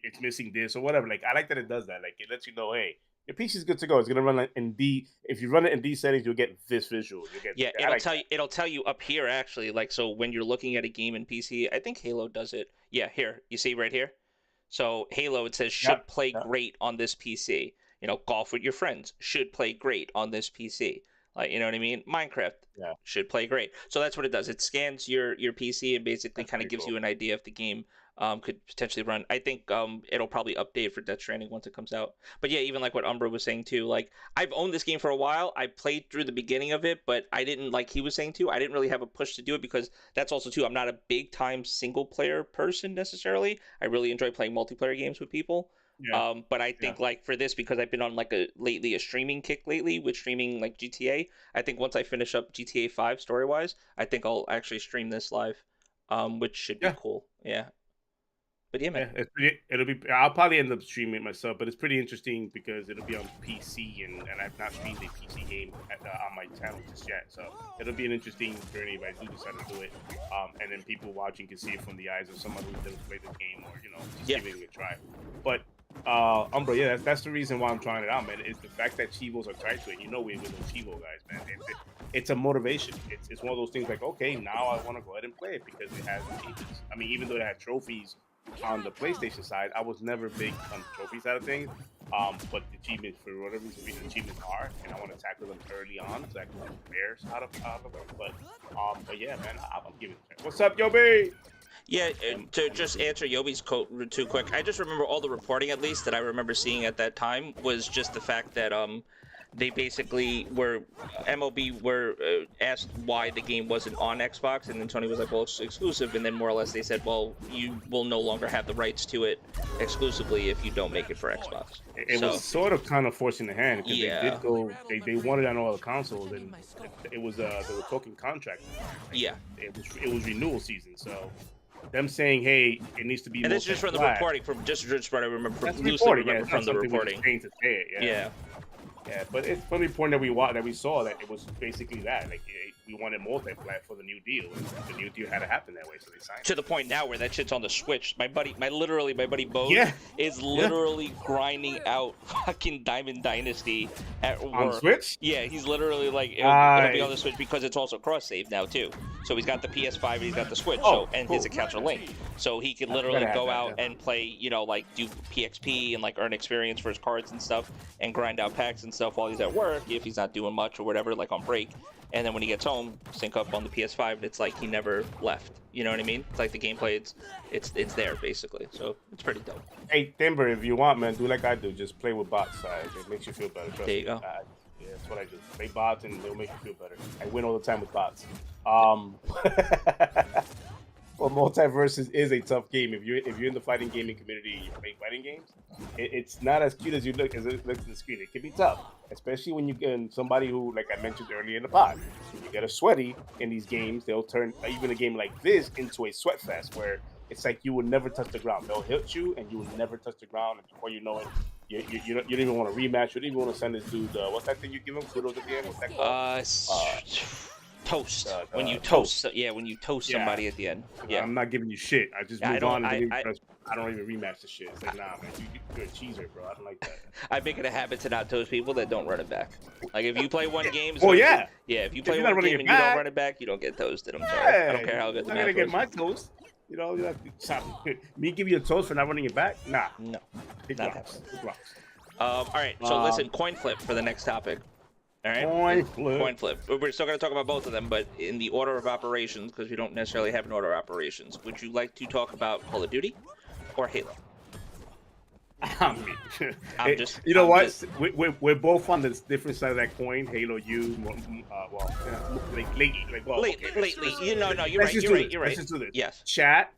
it's missing this or whatever. Like, I like that it does that. Like, it lets you know, hey, your PC's good to go. It's gonna run in D. If you run it in D settings, you'll get this visual. It'll tell you up here actually. Like, so when you're looking at a game in PC, I think Halo does it. Yeah, here you see right here. So Halo, it says should play great on this PC. You know, golf with your friends should play great on this PC. Like, you know what I mean? Minecraft should play great. So that's what it does. It scans your PC and basically kind of gives you an idea if the game could potentially run. I think it'll probably update for Death Stranding once it comes out. But yeah, even like what Umbra was saying too, like, I've owned this game for a while. I played through the beginning of it, but I didn't, like he was saying too, I didn't really have a push to do it, because that's also too, I'm not a big time single player person necessarily. I really enjoy playing multiplayer games with people. But I think like for this, because I've been on like a streaming kick lately with streaming like GTA, I think once I finish up GTA 5 story wise, I think I'll actually stream this live, which should be cool. Yeah. But yeah, man. I'll probably end up streaming it myself, but it's pretty interesting because it'll be on PC, and I've not streamed a PC game on my channel just yet. So it'll be an interesting journey if I do decide to do it. And then people watching can see it from the eyes of someone who doesn't play the game, or just giving it a try. But Umbra, that's the reason why I'm trying it out, man. Is the fact that Chivos are tied to it. You know, we're with those Chivo guys, man. It's a motivation. It's one of those things like, okay, now I want to go ahead and play it because it has achievements. I mean, even though it had trophies on the PlayStation side, I was never big on the trophy side of things. But the achievements, for whatever reason, the achievements are, and I want to tackle them early on so I can get bears out of it. But yeah, man, I'm giving it. What's up, Yobi? Yeah, to just answer Yobi's quote too quick, I just remember all the reporting, at least that I remember seeing at that time, was just the fact that they basically MLB were asked why the game wasn't on Xbox, and then Tony was like, well, it's exclusive, and then more or less they said, well, you will no longer have the rights to it exclusively if you don't make it for Xbox. It was sort of kind of forcing the hand, because they did go, they wanted it on all the consoles, and it was they were talking contract. Yeah. It was renewal season, so them saying, hey, it needs to be. And this is just from the reporting, from what I remember from the reporting. To say it, yeah, but it's from the reporting that we saw that it was basically that. Like, we wanted multi-plat for the new deal. And the new deal had to happen that way, so they signed To it. the point now where that shit's on the Switch. My buddy Bo Yeah. is literally grinding out fucking Diamond Dynasty at work. On Switch? Yeah, he's literally like it'll be on the Nice. Switch because it's also cross save now too. So he's got the PS5 and he's got the Switch. Oh, and cool. his accounts are linked, so he can I literally forgot I had go that, out yeah. and play, you know, like do PXP and like earn experience for his cards and stuff, and grind out packs and stuff while he's at work if he's not doing much or whatever, like on break. And then when he gets home, sync up on the PS5, and it's like he never left. You know what I mean? It's like the gameplay, it's there basically. So it's pretty dope. Hey, Timber, if you want, man, do like I do. Just play with bots. It makes you feel better. Trust There you me. go. Yeah, that's what I do. Play bots, and they'll make you feel better. I win all the time with bots. Well, Multiverses is a tough game. If you're in the fighting gaming community and you play fighting games, it's not as cute as it looks on the screen. It can be tough, especially when you get somebody who, like I mentioned earlier in the pod, when you get a sweaty in these games, they'll turn even a game like this into a sweat fest where it's like you will never touch the ground. They'll hit you and you will never touch the ground, and before you know it, you don't even want to rematch. You don't even want to send this dude. What's that thing you give him? Kudos at the end. What's that called? Toast. When you toast. toast, when you toast somebody at the end. Yeah. I'm not giving you shit. I just Yeah, move on. I don't even rematch the shit. It's like, nah, man, you're a cheeser, bro. I don't like that. I make it a habit to not toast people that don't run it back. Like if you play one game, Oh, yeah. If you play you're not one running game it and you back, don't run it back, you don't get toasted. I'm sorry. I don't care how good the I'm not match gonna get was. my toast. You know, you have to stop. Me give you a toast for not running it back? Nah. No, Big not rocks. happening. Big rocks. All right, so listen, coin flip for the next topic. All right, Coin flip. We're still going to talk about both of them, but in the order of operations, because we don't necessarily have an order of operations. Would you like to talk about Call of Duty or Halo? You know what? We're both on the different side of that coin. Halo, lately. You're right. Let's just do this. Yes. Chat.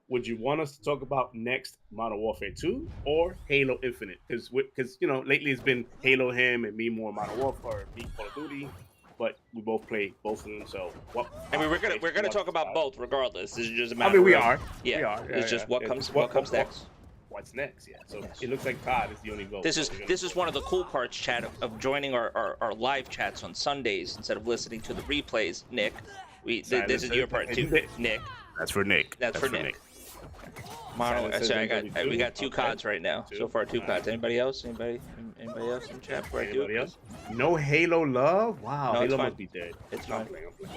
Would you want us to talk about next Modern Warfare 2 or Halo Infinite? Because lately it's been Halo him and me more Modern Warfare, or me Call of Duty, but we both play both of them. So I mean, we're gonna talk about both regardless. This is just a matter. we of, are. Yeah. We are. It's just what comes next. What's next? Yeah. So it looks like Todd is the only vote. This is one of the cool parts, chat, of joining our live chats on Sundays instead of listening to the replays. Nick, this is your part too. Nick. That's for Nick. That's for Nick. We got two CODs right now. So far, two CODs. Anybody else? Anybody else in chat? Anybody else? No Halo love? Wow, No, Halo fine. must be dead. It's No, I'm fine. playing.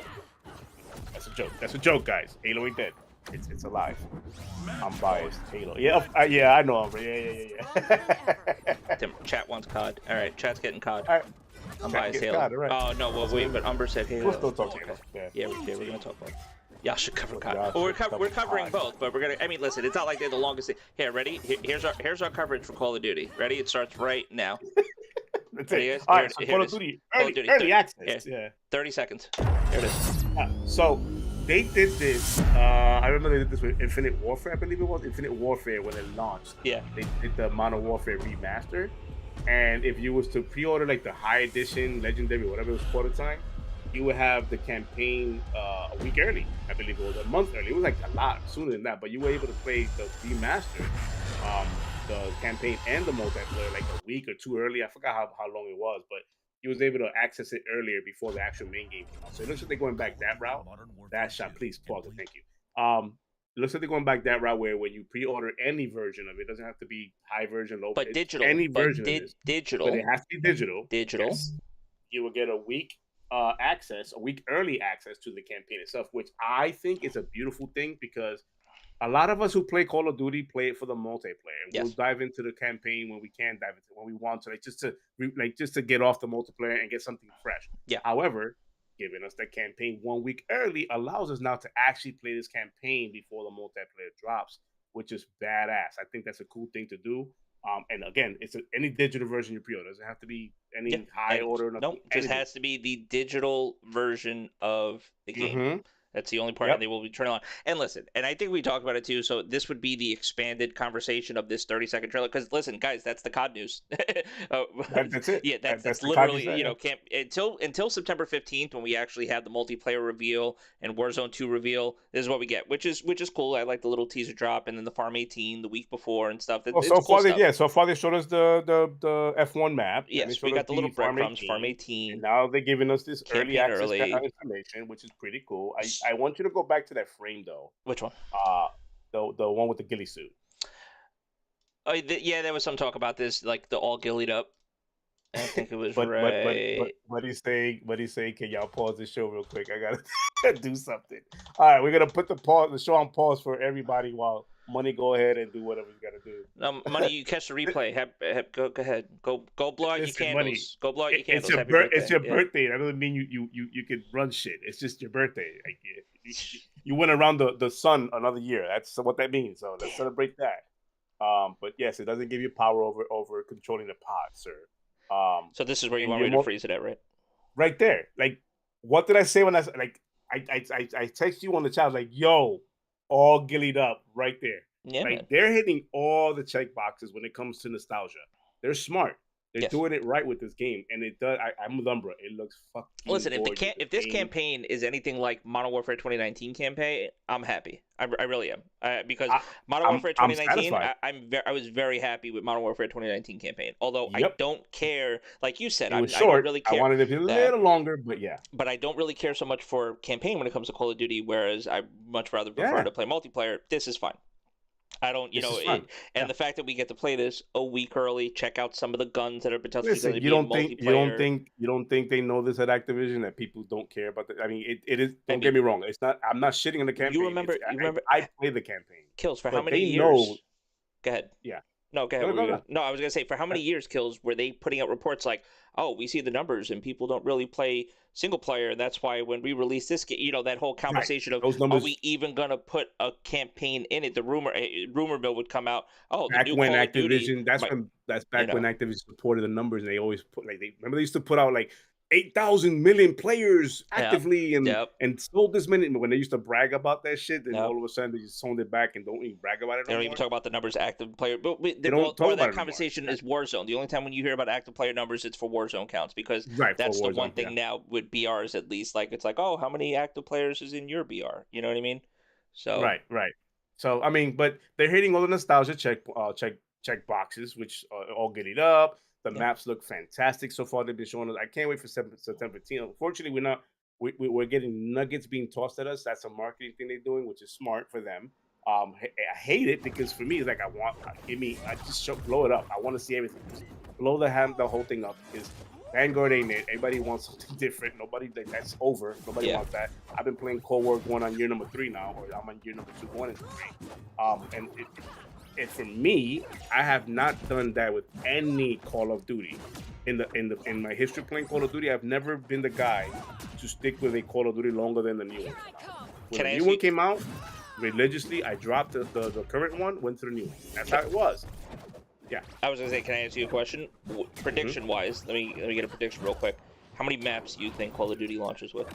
That's a joke. That's a joke, guys. Halo ain't dead. It's alive. I'm biased. Halo. Yeah, I know. Umber. Yeah. Tim, chat wants COD. All right, chat's getting COD. All right. I'm Chat biased gets Halo. COD, all right. Oh no, well wait, but Umber said Halo. We'll still talk Halo. Yeah, we're gonna talk about it. Y'all should cover COD. Y'all Well, should we're cover covering COD. both, but we're gonna. I mean, listen, it's not like they're the longest. Here, ready? Here's our coverage for Call of Duty. Ready? It starts right now. That's Ready, it. guys? All Here right, so it Call of is. Duty Call of Duty, early access. yeah. Yeah. 30 seconds. Here it is. So they did this. I remember they did this with Infinite Warfare. I believe it was Infinite Warfare when it launched. Yeah. They did the Modern Warfare remaster, and if you was to pre-order like the high edition, legendary, whatever it was, quarter time, you would have the campaign a week early. I believe it was a month early. It was like a lot sooner than that, but you were able to play the remaster, the campaign and the multiplayer like a week or two early. I forgot how long it was, but you was able to access it earlier before the actual main game came out. So it looks like they're going back that route. That shot, please pause it. Thank you. It looks like they're going back that route where when you pre-order any version of it, doesn't have to be high version, low, But digital. any version of it, digital. but it has to be digital. Digital. Yes. You will get a week early access to the campaign itself, which I think is a beautiful thing because a lot of us who play Call of Duty play it for the multiplayer. Yes. We'll dive into the campaign when we can dive into it, when we want to, just to get off the multiplayer and get something fresh. Yeah. However, giving us the campaign 1 week early allows us now to actually play this campaign before the multiplayer drops, which is badass. I think that's a cool thing to do. And again, it's any digital version you pre-order. It doesn't have to be any high order. Nope, just has to be the digital version of the game. That's the only part that they will be turning on. And listen, and I think we talked about it too. So this would be the expanded conversation of this 30-second trailer. Because listen, guys, that's the COD news. That's it. Yeah, that's the literally COD news, can't until September 15th when we actually have the multiplayer reveal and Warzone 2 reveal. This is what we get, which is cool. I like the little teaser drop and then the Farm 18 the week before and stuff. Well, so far they showed us the F1 map. Yes, we got the little breadcrumbs, Farm 18. And now they're giving us this early access information, which is pretty cool. I want you to go back to that frame though. Which one? The one with the ghillie suit. Oh, yeah, there was some talk about this, like the all ghillied up. I think it was but what he's saying, can y'all pause the show real quick? I gotta do something. All right, we're gonna put the show on pause for everybody while Money go ahead and do whatever you gotta do. No, Money, you catch the replay. Go ahead. Go blow out your candles. Money, go blow out your candles. It's your birthday. That doesn't mean you can run shit. It's just your birthday. Like, you went around the sun another year. That's what that means. So let's celebrate that. But yes, it doesn't give you power over controlling the pod, sir. So this is where you want me to freeze it at, right? Right there. Like, what did I say when I text you on the chat? Like, yo, all gillied up right there. Yeah, like man. They're hitting all the check boxes when it comes to nostalgia. They're smart. They're doing it right with this game, and it does. I'm with Umbra. It looks fucking. Listen, if this campaign is anything like Modern Warfare 2019 campaign, I'm happy. I really am. Because Modern Warfare 2019, I was very happy with Modern Warfare 2019 campaign. Although I don't care, like you said, I don't really care. I wanted it to be a little longer, but yeah. But I don't really care so much for campaign when it comes to Call of Duty. Whereas I much rather prefer to play multiplayer. This is fine. I don't, and the fact that we get to play this a week early, check out some of the guns that are potentially going to be multiplayer. You don't think they know this at Activision, that people don't care about that? I mean, it is. Don't get me wrong. It's not. I'm not shitting on the campaign. You remember? I play the campaign. Kills for how many years? Go ahead. Yeah. No, go ahead. No, I was gonna say, for how many years, Kills, were they putting out reports like, oh, we see the numbers and people don't really play single player, and that's why when we release this game, that whole conversation of are we even gonna put a campaign in it? The rumor mill would come out. Oh, back when Activision, that's back when Activision supported the numbers, and they always put remember they used to put out like 8,000 million players actively and sold this many. When they used to brag about that shit, then all of a sudden they just sold it back and don't even brag about it. They don't even talk about the numbers active player. But that conversation is Warzone. The only time when you hear about active player numbers, it's for Warzone counts, because that's the one thing now with BRs, at least. Like, it's like, oh, how many active players is in your BR? You know what I mean? So right. So I mean, but they're hitting all the nostalgia check boxes, which are all getting up. The maps look fantastic so far. They've been showing us. I can't wait for September 15th. Unfortunately, we're getting nuggets being tossed at us. That's a marketing thing they're doing, which is smart for them. I hate it because for me, it's like I just blow it up. I want to see everything. Just blow the whole thing up, because Vanguard ain't it. Everybody wants something different. Nobody, that's over. Nobody wants that. I've been playing Cold War 1 on year number 3 now, or I'm on year number 2 going into 3. And for me, I have not done that with any Call of Duty. In my history playing Call of Duty, I've never been the guy to stick with a Call of Duty longer than the new one. When the new one came out, religiously, I dropped the current one, went to the new one. That's how it was. Yeah. I was gonna say, can I ask you a question? Prediction-wise, let me get a prediction real quick. How many maps do you think Call of Duty launches with?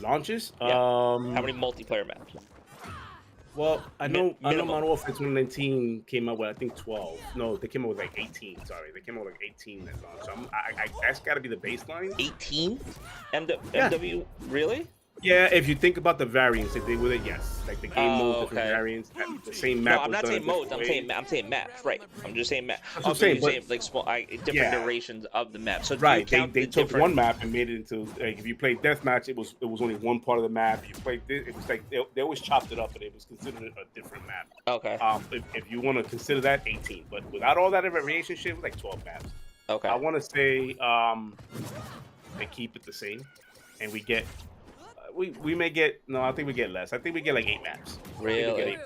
Launches? Yeah. How many multiplayer maps? Well, I know Modern Warfare 2019 came out with, I think, 12. No, they came out with like 18. Sorry, they came out with like 18 that launched. So that's got to be the baseline. 18? MW, really? Yeah, if you think about the variants they did with it, yes. Like the game modes, different variants, the same map. No, I'm not saying modes. I'm saying maps. Right. I'm just saying maps. I'm saying like small, different iterations of the map. So right, they took one map and made it into. Like, if you played deathmatch, it was only one part of the map. You played this, it was like they always chopped it up, but it was considered a different map. Okay. If you want to consider that, 18, but without all that variation shit, it was like 12 maps. Okay. I want to say they keep it the same, and we get. We may get I think we get less. I think we get like 8 maps. Really?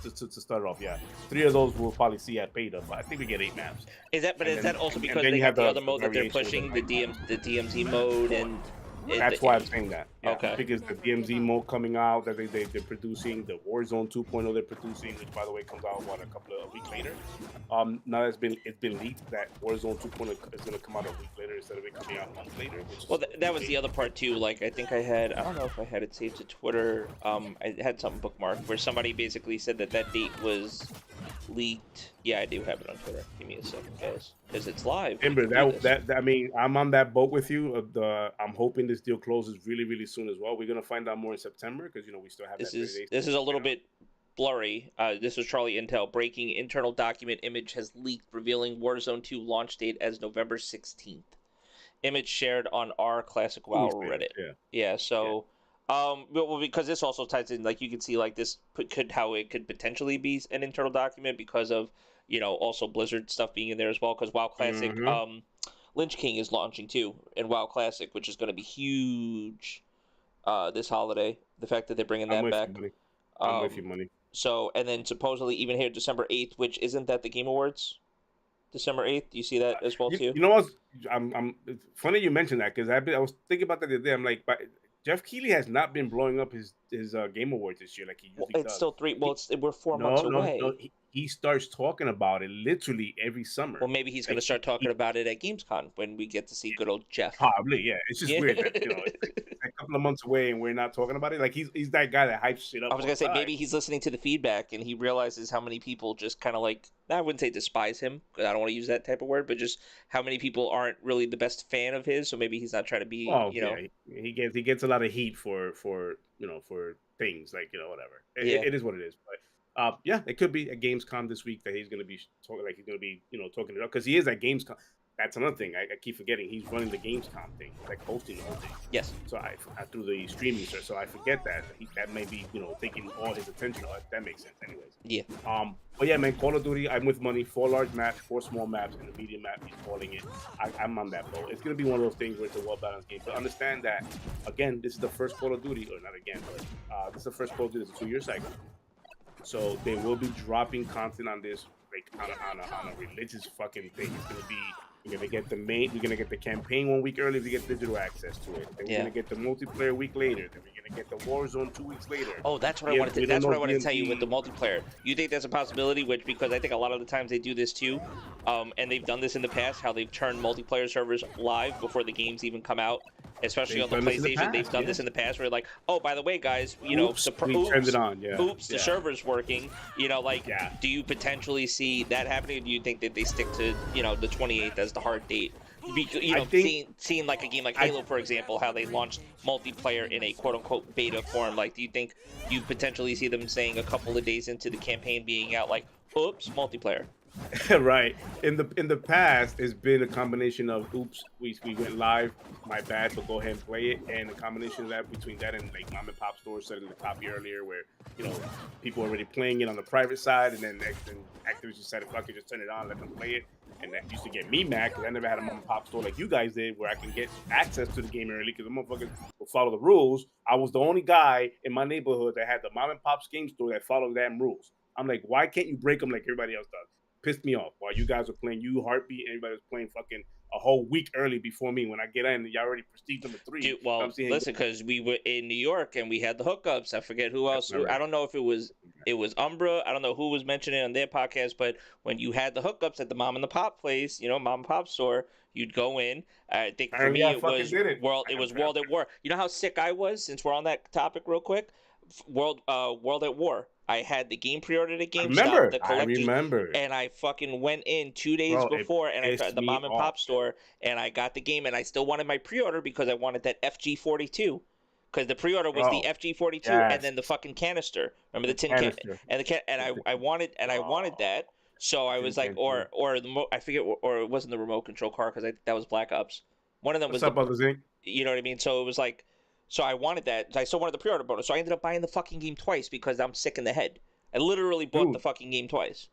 To start off, yeah. 3 of those we'll probably see at beta, but I think we get 8 maps. Is that also because they have the other mode that they're pushing, the DMZ mode, and that's why I'm saying that. Yeah, Okay. because the DMZ mode coming out that they're producing, the Warzone 2.0 they're producing, which by the way comes out a week later. Now it's been leaked that Warzone 2.0 is going to come out a week later instead of it coming out a month later. Which Well, is that was the other part too. Like, I think I don't know if I had it saved to Twitter. I had something bookmarked where somebody basically said that date was leaked. Yeah, I do have it on Twitter. Give me a second, guys, because it's live. We Remember can do this. I mean, I'm on that boat with you. I'm hoping this deal closes really, really soon as well. We're gonna find out more in September because we still have This that 30 days. is a little bit blurry. This was Charlie Intel. Breaking internal document image has leaked, revealing Warzone 2 launch date as November 16th. Image shared on our Classic WoW Reddit. Yeah. So, well, because this also ties in, like, you can see, like, this how it could potentially be an internal document because of, also Blizzard stuff being in there as well. Because WoW Classic, Lynch King is launching too in WoW Classic, which is going to be huge this holiday. The fact that they're bringing that back. I'm with you, money. So, and then supposedly even here December 8th, which isn't that the Game Awards? December 8th, do you see that as well too? You know what? It's funny you mentioned that because I was thinking about that the other day. I'm like, but Jeff Keighley has not been blowing up his Game Awards this year like he usually does. It's still we're 4 months away. No, he starts talking about it literally every summer. Well, maybe he's going to start talking about it at Gamescom when we get to see good old Jeff. Probably, yeah. It's just weird that, it's a couple of months away and we're not talking about it. Like he's that guy that hypes shit up. I was going to say maybe he's listening to the feedback and he realizes how many people just kind of like, I wouldn't say despise him because I don't want to use that type of word, but just how many people aren't really the best fan of his. So maybe he's not trying to be, Yeah, he gets a lot of heat for things like whatever. It is what it is. But yeah, it could be at Gamescom this week that he's going to be talking talking it up because he is at Gamescom. That's another thing I keep forgetting. He's running the Gamescom thing, like hosting the whole thing. Yes. So I through the streaming search, so I forget that that may be taking all his attention. That makes sense, anyways. Yeah. But yeah, man, Call of Duty. I'm with money. 4 large maps, 4 small maps, and a medium map. He's calling it. I'm on that boat. It's gonna be one of those things where it's a well balanced game. But understand that again, this is the first Call of Duty, or not again, but this is the first Call of Duty. It's a 2-year cycle. So they will be dropping content on this like on a religious fucking thing. It's gonna be. We're gonna get we're gonna get the campaign 1 week early to get digital access to it. Then we're gonna get the multiplayer a week later. Then we're gonna get the Warzone 2 weeks later. Oh, that's what I wanted to. That's what I wanted to tell you with the multiplayer. You think that's a possibility? Because I think a lot of the times they do this too, and they've done this in the past. How they've turned multiplayer servers live before the games even come out. Especially on the PlayStation, they've done this in the past. Where like, oh, by the way, guys, we turned it on. Yeah. Oops, the server's working. Do you potentially see that happening? Or do you think that they stick to the 28th as the hard date? Seeing like a game like Halo, for example, how they launched multiplayer in a quote-unquote beta form. Like, do you think you potentially see them saying a couple of days into the campaign being out, like, oops, multiplayer? Right. In the past, it's been a combination of oops, we went live, my bad, but go ahead and play it, and a combination of that between that and like mom and pop stores setting the copy earlier, where people are already playing it on the private side, and then Activision said, "Fuck it, just turn it on, let them play it." And that used to get me mad because I never had a mom and pop store like you guys did, where I can get access to the game early because the motherfuckers will follow the rules. I was the only guy in my neighborhood that had the mom and pop's game store that followed damn rules. I'm like, why can't you break them like everybody else does? Pissed me off while you guys were playing Heartbeat. Everybody was playing fucking a whole week early before me. When I get in, y'all already prestige number 3. Dude, well, listen, because we were in New York and we had the hookups. I forget who else. Right. I don't know if it was Umbra. I don't know who was mentioning it on their podcast. But when you had the hookups at the mom and the pop place, mom and pop store, you'd go in. I think for me it was World at War. You know how sick I was, since we're on that topic real quick? World at War. I had the game pre-ordered at GameStop, the collector's, and I fucking went in 2 days before, and I found the mom and pop store, and I got the game, and I still wanted my pre-order because I wanted that FG42, because the pre-order was the FG42 and then the fucking canister. Remember the tin canister and I wanted that. So I was like, or I forget, or it wasn't the remote control car because that was Black Ops. One of them was. You know what I mean? So it was like. So I wanted that. I still wanted the pre-order bonus. So I ended up buying the fucking game twice because I'm sick in the head. I literally bought the fucking game twice.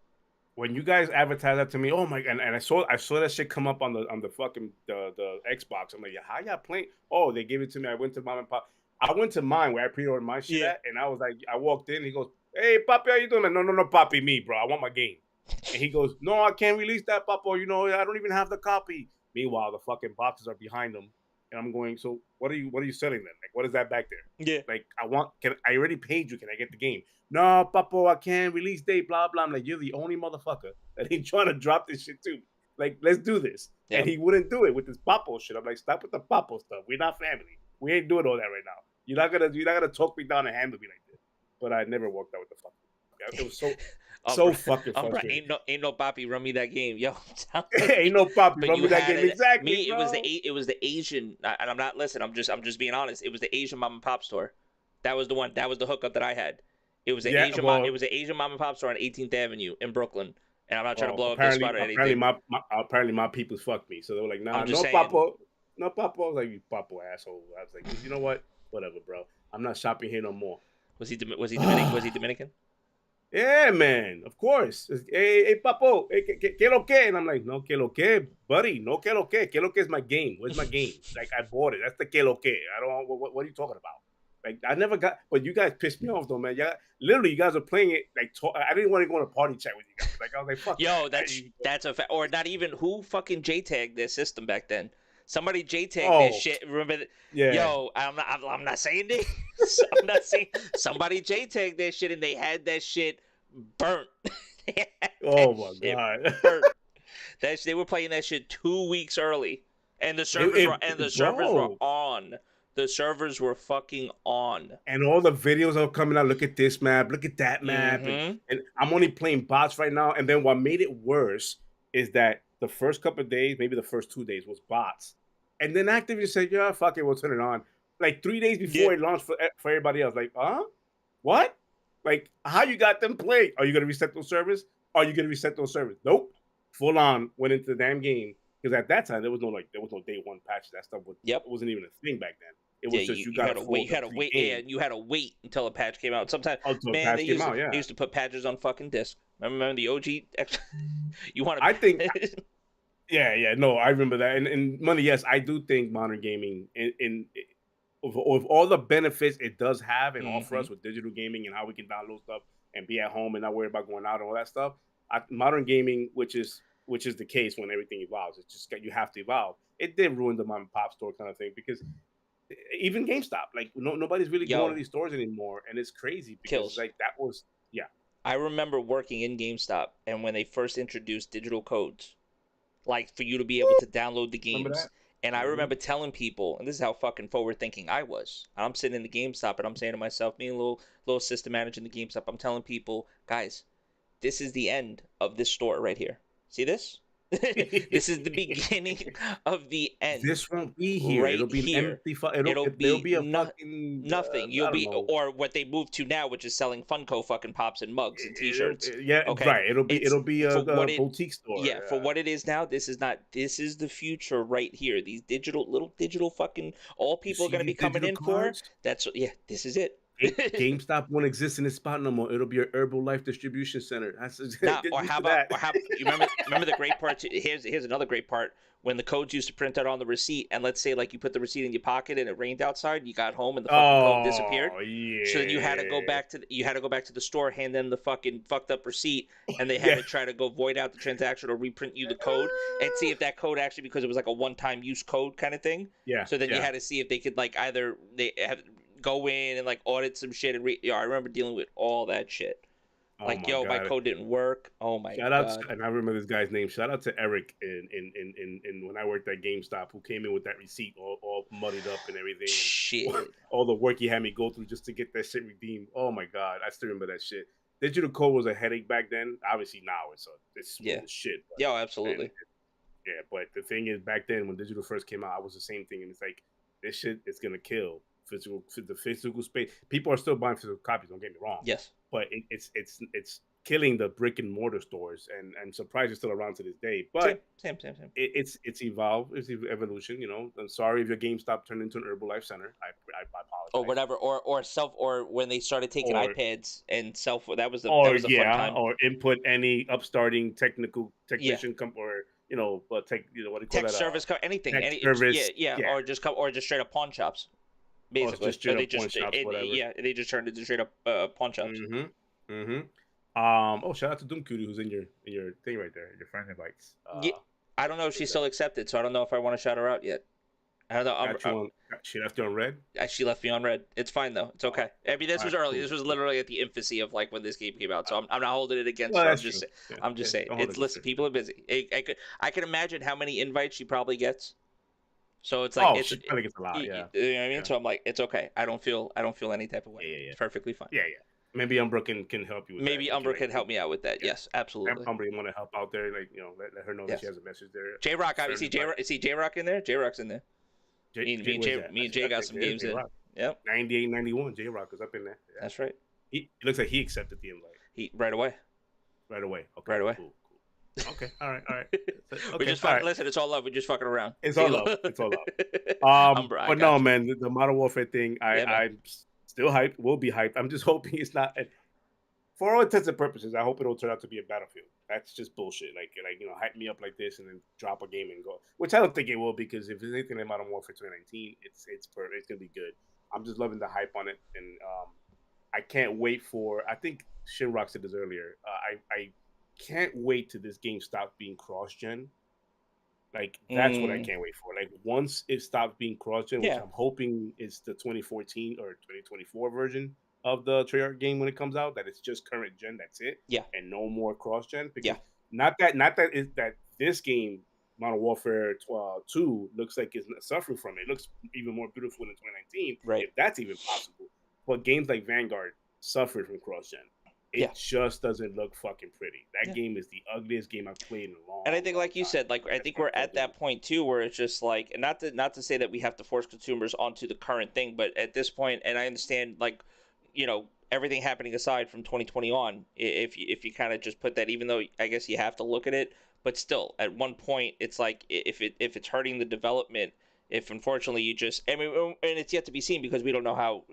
When you guys advertised that to me, oh my, and I saw that shit come up on the fucking the Xbox. I'm like, how y'all playing? Oh, they gave it to me. I went to mom and pop. I went to mine where I pre-ordered my shit at, and I was like, I walked in. He goes, "Hey, Papi, how you doing?" Like, no, Papi, me, bro. I want my game. And he goes, "No, I can't release that, Papo. I don't even have the copy." Meanwhile, the fucking boxes are behind them. And I'm going, so what are you selling then? Like, what is that back there? Yeah. Like, I already paid you. Can I get the game? No, Papo, I can't. Release date, blah, blah. I'm like, you're the only motherfucker that ain't trying to drop this shit too. Like, let's do this. Yep. And he wouldn't do it with this Papo shit. I'm like, stop with the Papo stuff. We're not family. We ain't doing all that right now. You're not gonna talk me down and handle me like this. But I never worked out with the fuck. It was so fucking frustrating. Ain't no Papi run me that game, yo. Ain't no Papi But run you me that had game it. exactly. Me, bro. it was the Asian, and I'm not listen. I'm just being honest. It was the Asian mom and pop store. That was the one. That was the hookup that I had. It was the Asian mom and pop store on 18th Avenue in Brooklyn. And I'm not trying to blow up this spot or anything. Apparently my peoples fucked me. So they were like, nah, no saying. Papo. No Papo. I was like, you Papo asshole. I was like, you know what? Whatever, bro. I'm not shopping here no more. Was he Dominican? Was he Dominican? Yeah, man. Of course. Hey, Papo. Hey, que lo que? And I'm like, no, que lo que, buddy. No, que lo que. Que lo que is my game. Where's my game? Like, I bought it. That's the que lo que. I don't. What are you talking about? Like, I never got. But you guys pissed me off though, man. Literally, you guys are playing it like. I didn't want to go on a party chat with you guys. Like, I was like, fuck. Yo, that's a fact. Or not even who fucking J-tagged their system back then. Somebody J-tagged their shit. Remember? Yeah. Yo, I'm not saying this. I'm not saying somebody J-tagged their shit and they had that shit burnt. Oh my god. Burnt. They were playing that shit 2 weeks early, and the servers were on. The servers were fucking on. And all the videos are coming out. Look at this map. Look at that map. Mm-hmm. And I'm only playing bots right now. And then what made it worse is that the first couple of days, maybe the first 2 days, was bots. And then Activision said, yeah, fuck it, we'll turn it on. Like 3 days before it launched for everybody else. Like, what? Like, how you got them playing? Are you going to reset those servers? Nope. Full on went into the damn game. Because at that time, there was no day one patch. That stuff wasn't even a thing back then. It was just you had to wait. You had to wait. Yeah, and you had to wait until a patch came out. Sometimes, man, they used to put patches on fucking disc. Remember the OG? You want to? I think. Yeah. No, I remember that. And money, yes, I do think modern gaming, with all the benefits it does have and offer us with digital gaming and how we can download stuff and be at home and not worry about going out and all that stuff. Modern gaming, which is the case when everything evolves. It's just you have to evolve. It did ruin the mom and pop store kind of thing because even GameStop, like nobody's really going to these stores anymore, and it's crazy because like that was I remember working in GameStop, and when they first introduced digital codes, like for you to be able to download the games. And I remember telling people, and this is how fucking forward thinking I was. I'm sitting in the GameStop and I'm saying to myself, me and little system manager in the GameStop, I'm telling people, guys, this is the end of this store right here. See this? This is the beginning of the end. This won't be here. Right it'll be here. empty. It'll be a fucking nothing. You'll be or what they moved to now, which is selling Funko fucking pops and mugs and T-shirts. Right. It'll be a boutique store. Yeah, for what it is now, this is not. This is the future right here. These little digital fucking all people are gonna be coming in cards? For. This is it. GameStop won't exist in this spot no more. It'll be an Herbalife distribution center. How about you remember the great part? Here's another great part. When the codes used to print out on the receipt, and let's say like you put the receipt in your pocket and it rained outside, you got home and the fucking code disappeared. Yeah. So then you had to go back to the store, hand them the fucking fucked up receipt, and they had to try to go void out the transaction or reprint you the code and see if that code actually, because it was like a one-time use code kind of thing. Yeah. So then you had to see if they could like either they have go in and like audit some shit and I remember dealing with all that shit. Like, my code didn't work. Oh my god! And I remember this guy's name. Shout out to Eric in when I worked at GameStop, who came in with that receipt all muddied up and everything. Shit! And all the work he had me go through just to get that shit redeemed. Oh my god! I still remember that shit. Digital code was a headache back then. Obviously now it's smooth as shit. But, absolutely. But the thing is, back then when digital first came out, I was the same thing, and it's like this shit is gonna kill the physical space. People are still buying physical copies. Don't get me wrong. Yes. But it's killing the brick and mortar stores, and surprise is still around to this day. But same. It's evolved. It's evolution. I'm sorry if your GameStop turned into an Herbalife center. I apologize. Or whatever. Or when they started taking iPads and self. That was the fun time. Or input any upstarting technician or what do you call tech that? Service, anything, service. Or just just straight up pawn shops. Basically, they just turned into straight up pawn shops. Shout out to Doom Cutie, who's in your thing right there, your friend invites. I don't know if she's still accepted, so I don't know if I want to shout her out yet. I don't know. She left you on red. She left me on red. It's fine though. It's okay. I mean, this was early. Cool. This was literally at the infancy of like when this game came out. So I'm not holding it against Well, her. that's true. Yeah. I'm just saying. Don't hold It's it listen. against People her. are busy. I can imagine how many invites she probably gets. So it's like Oh, it's she probably gets a lot. Yeah. You know what I mean? Yeah. So I'm like, it's okay. I don't feel any type of way. Yeah. It's perfectly fine. Yeah. Maybe Umbra can help you with that. Maybe Umbra can help me out with that. Yeah. Yes, absolutely. Umbra, you want to help out there, like, let her know that she has a message there. J Rock, obviously. Is J Rock in there? J Rock's in there. Me and Jay got some games in. Yep. 98, 91. J Rock was up in there. Yeah. That's right. It looks like he accepted the invite. Right away. Right away. Okay. Right away. Cool. Okay. All right. Okay. We just listen. It's all love. We're just fucking around. It's all love. But no, man, the Modern Warfare thing, I'm still hyped. Will be hyped. I'm just hoping it's not. For all intents and purposes, I hope it'll turn out to be a Battlefield. That's just bullshit. Like hype me up like this and then drop a game and go. Which I don't think it will, because if there's anything like Modern Warfare 2019, it's gonna be good. I'm just loving the hype on it, and I can't wait for. I think Shinrock said this earlier. I can't wait till this game stops being cross-gen. Like, that's what I can't wait for. Like, once it stops being cross-gen, which I'm hoping is the 2014 or 2024 version of the Treyarch game when it comes out, that it's just current gen, that's it. Yeah. And no more cross-gen. Because not that this game, Modern Warfare 2, looks like it's suffering from it. It looks even more beautiful in 2019. Right. If that's even possible. But games like Vanguard suffered from cross-gen. It just doesn't look fucking pretty. That game is the ugliest game I've played in a long time. And I think, like you said, like I think we're at that point too, where it's just like, and not to say that we have to force consumers onto the current thing, but at this point, and I understand, like, everything happening aside from 2020 on, if you kind of just put that, even though I guess you have to look at it, but still, at one point, it's like if it's hurting the development. If unfortunately you just, and it's yet to be seen, because we don't know how,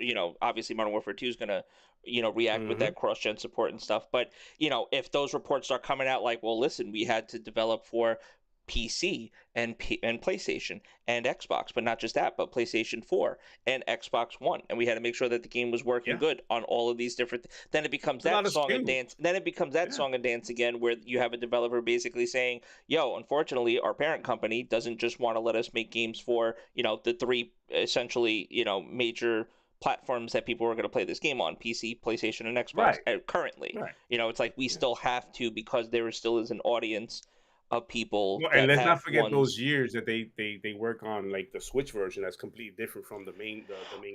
obviously Modern Warfare 2 is going to, react with that cross-gen support and stuff. But, if those reports start coming out like, well, listen, we had to develop for PC and PlayStation and Xbox, but not just that, but PlayStation 4 and Xbox One, and we had to make sure that the game was working good on all of these different. Then it becomes that song and dance. Then it becomes that song and dance again, where you have a developer basically saying, "Yo, unfortunately, our parent company doesn't just want to let us make games for the three essentially major platforms that people are going to play this game on: PC, PlayStation, and Xbox." Currently, it's like we still have to, because there still is an audience of people. And let's not forget those years that they work on, like the Switch version that's completely different from the main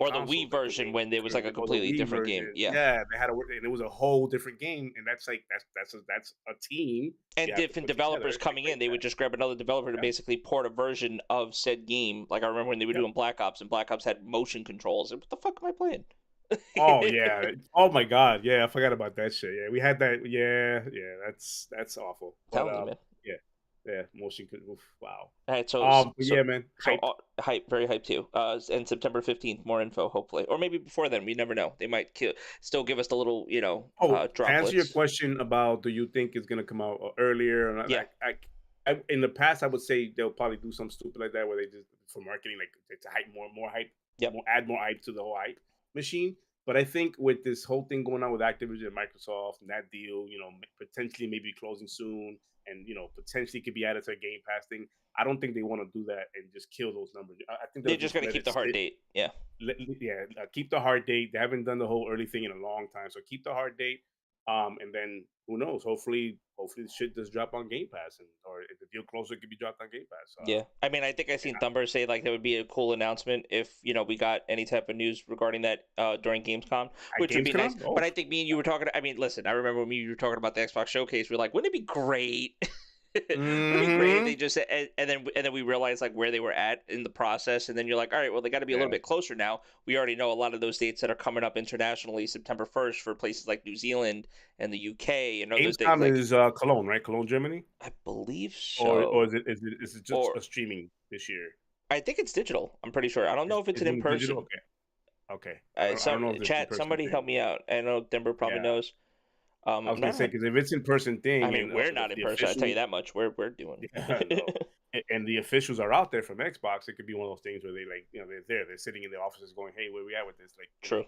or the Wii version, when there was like a completely different game. They had to work, and it was a whole different game, and that's a team and different developers coming in. They would just grab another developer to basically port a version of said game. Like I remember when they were doing Black Ops, and Black Ops had motion controls. And what the fuck am I playing? Oh yeah! Oh my god! Yeah, I forgot about that shit. Yeah, we had that. Yeah. That's awful. Tell me, man. Yeah, motion. Oof, wow. All right, yeah, man. Hype. Hype, very hype too. And September 15th, more info, hopefully, or maybe before then. We never know. They might still give us the little, droplets. To answer your question about, do you think it's gonna come out earlier? Or not, I in the past, I would say they'll probably do something stupid like that, where they just, for marketing, like to hype more hype, add more hype to the whole hype machine. But I think with this whole thing going on with Activision and Microsoft and that deal, potentially maybe closing soon, and potentially could be added to a Game Pass thing, I don't think they want to do that and just kill those numbers. I think they're just going to keep the hard date. Keep the hard date. They haven't done the whole early thing in a long time, so keep the hard date. And then who knows? Hopefully shit does drop on Game Pass, or if the deal closer, it could be dropped on Game Pass. I mean, I think I seen Thumber say like that would be a cool announcement if we got any type of news regarding that during Gamescom, which would be nice. But I think me and you were talking. I mean, listen, I remember when you were talking about the Xbox showcase. We were like, wouldn't it be great? Wouldn't it be great if they just and then we realized like where they were at in the process, and then you're like, all right, well, they got to be a little bit closer now. We already know a lot of those dates that are coming up internationally, September 1st for places like New Zealand and the UK and other things. Gamescom is Cologne, right? Cologne, Germany. I believe so. Or is it just a streaming this year? I think it's digital. I'm pretty sure. I don't know if it's an in-person. Okay. I don't know if chat. Somebody help me out. I know Denver probably knows. I was gonna say, because if it's in person thing, I mean, we're not in person. I'll tell you that much. We're doing. And the officials are out there from Xbox. It could be one of those things where they they're sitting in the offices going, "Hey, where we at with this?" Like, true.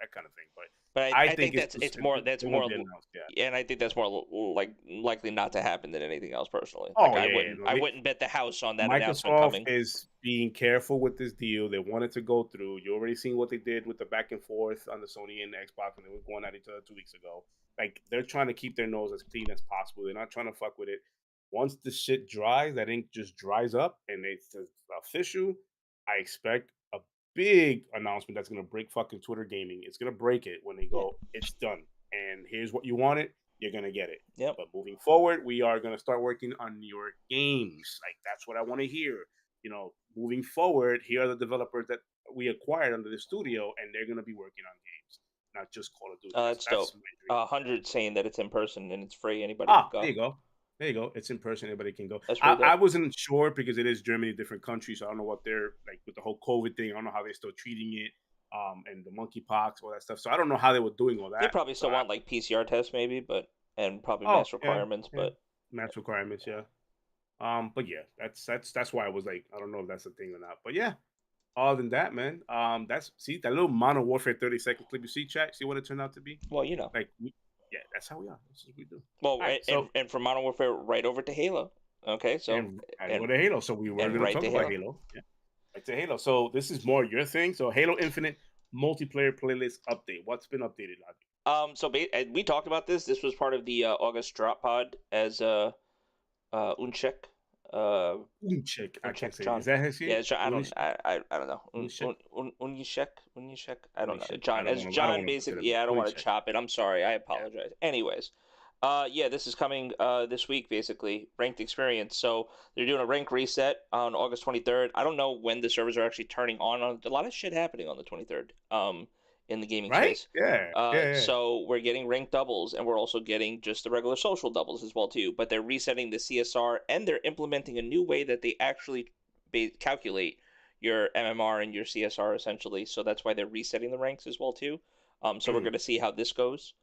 that kind of thing. But But I I think think it's more gonna be announced. Yeah. and I think that's more like likely not to happen than anything else personally. Like Oh yeah. No, I wouldn't bet the house on that announcement Microsoft coming. is being careful with this deal. They wanted to go through. You already seen what they did with the back and forth on the Sony and Xbox when they were going at each other 2 weeks ago. Like they're trying to keep their nose as clean as possible. They're not trying to fuck with it. Once the shit dries, that ink just dries up and it's official. I expect a big announcement that's gonna break fucking Twitter gaming. It's gonna break it when they Yeah. go, it's done. And here's what you wanted, you're gonna get it. Yep. But moving forward, we are gonna start working on your games. Like that's what I want to hear. Moving forward, here are the developers that we acquired under the studio, and they're gonna be working on games, not just Call of Duty. That's dope. my dream. 100 saying that it's in person and it's free. Anybody can go. There you go. There you go. It's in person. Anybody can go. That's really dope. I wasn't sure because it is Germany, different country, so I don't know what they're like with the whole COVID thing. I don't know how they're still treating it, and the monkeypox, all that stuff. So I don't know how they were doing all that. They probably So still want like PCR tests maybe, and probably mass requirements, yeah. but mass requirements, yeah. But yeah, that's why I was like, I don't know if that's a thing or not. But yeah, other than that, man, see that little Modern Warfare 30-second clip you see, chat. See what it turned out to be. Well, like, yeah, that's how we are. That's what we do. Well, right, and from Modern Warfare right over to Halo. Okay, so and over to Halo. So we were going to talk about Halo. Yeah, right to Halo. So this is more your thing. So Halo Infinite multiplayer playlist update. What's been updated, Adi? So we talked about this. This was part of the August drop pod as Uncheck. Uncheck. I can't say. John. Is that his name? Yeah, John, I don't know. Uncheck. I don't know. John, as John basically. Yeah, I don't want to chop it. I'm sorry. I apologize. Yeah. Anyways, this is coming this week basically. Ranked experience. So they're doing a rank reset on August 23rd. I don't know when the servers are actually turning on. A lot of shit happening on the 23rd. In the gaming space. Yeah. So we're getting ranked doubles, and we're also getting just the regular social doubles as well too. But they're resetting the CSR, and they're implementing a new way that they actually calculate your MMR and your CSR essentially. So that's why they're resetting the ranks as well too. So we're going to see how this goes.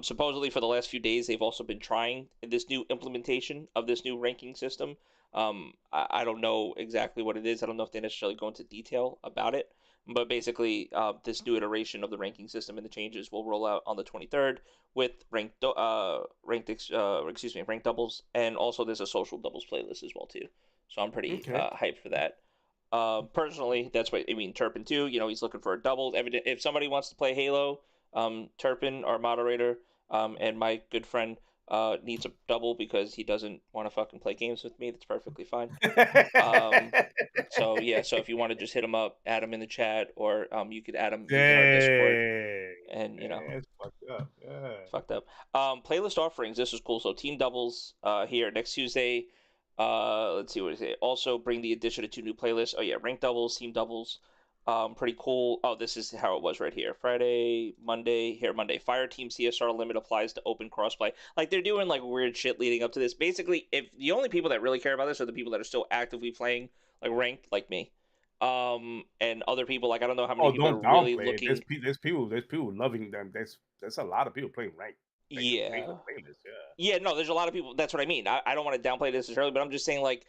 Supposedly for the last few days, they've also been trying this new implementation of this new ranking system. I don't know exactly what it is. I don't know if they necessarily go into detail about it. But basically, this new iteration of the ranking system and the changes will roll out on the 23rd with ranked doubles, and also there's a social doubles playlist as well too. So I'm pretty hyped for that. Personally, that's what I mean. Turpin too. He's looking for a double. If somebody wants to play Halo, Turpin, our moderator, and my good friend needs a double because he doesn't want to fucking play games with me. That's perfectly fine. So if you want to just hit him up, add him in the chat, or you could add him using our Discord. And it's fucked up. Yeah. Fucked up. Playlist offerings. This is cool. So team doubles here next Tuesday. Let's see what it is. Also bring the addition of 2 new playlists. Oh yeah, ranked doubles, team doubles. Pretty cool. Oh, this is how it was right here. Friday, Monday. Fire team CSR limit applies to open crossplay. Like they're doing like weird shit leading up to this. Basically, if the only people that really care about this are the people that are still actively playing like ranked, like me, and other people like I don't know how many people are really looking. There's people loving them. There's a lot of people playing ranked. No, there's a lot of people. That's what I mean. I don't want to downplay this necessarily, but I'm just saying like.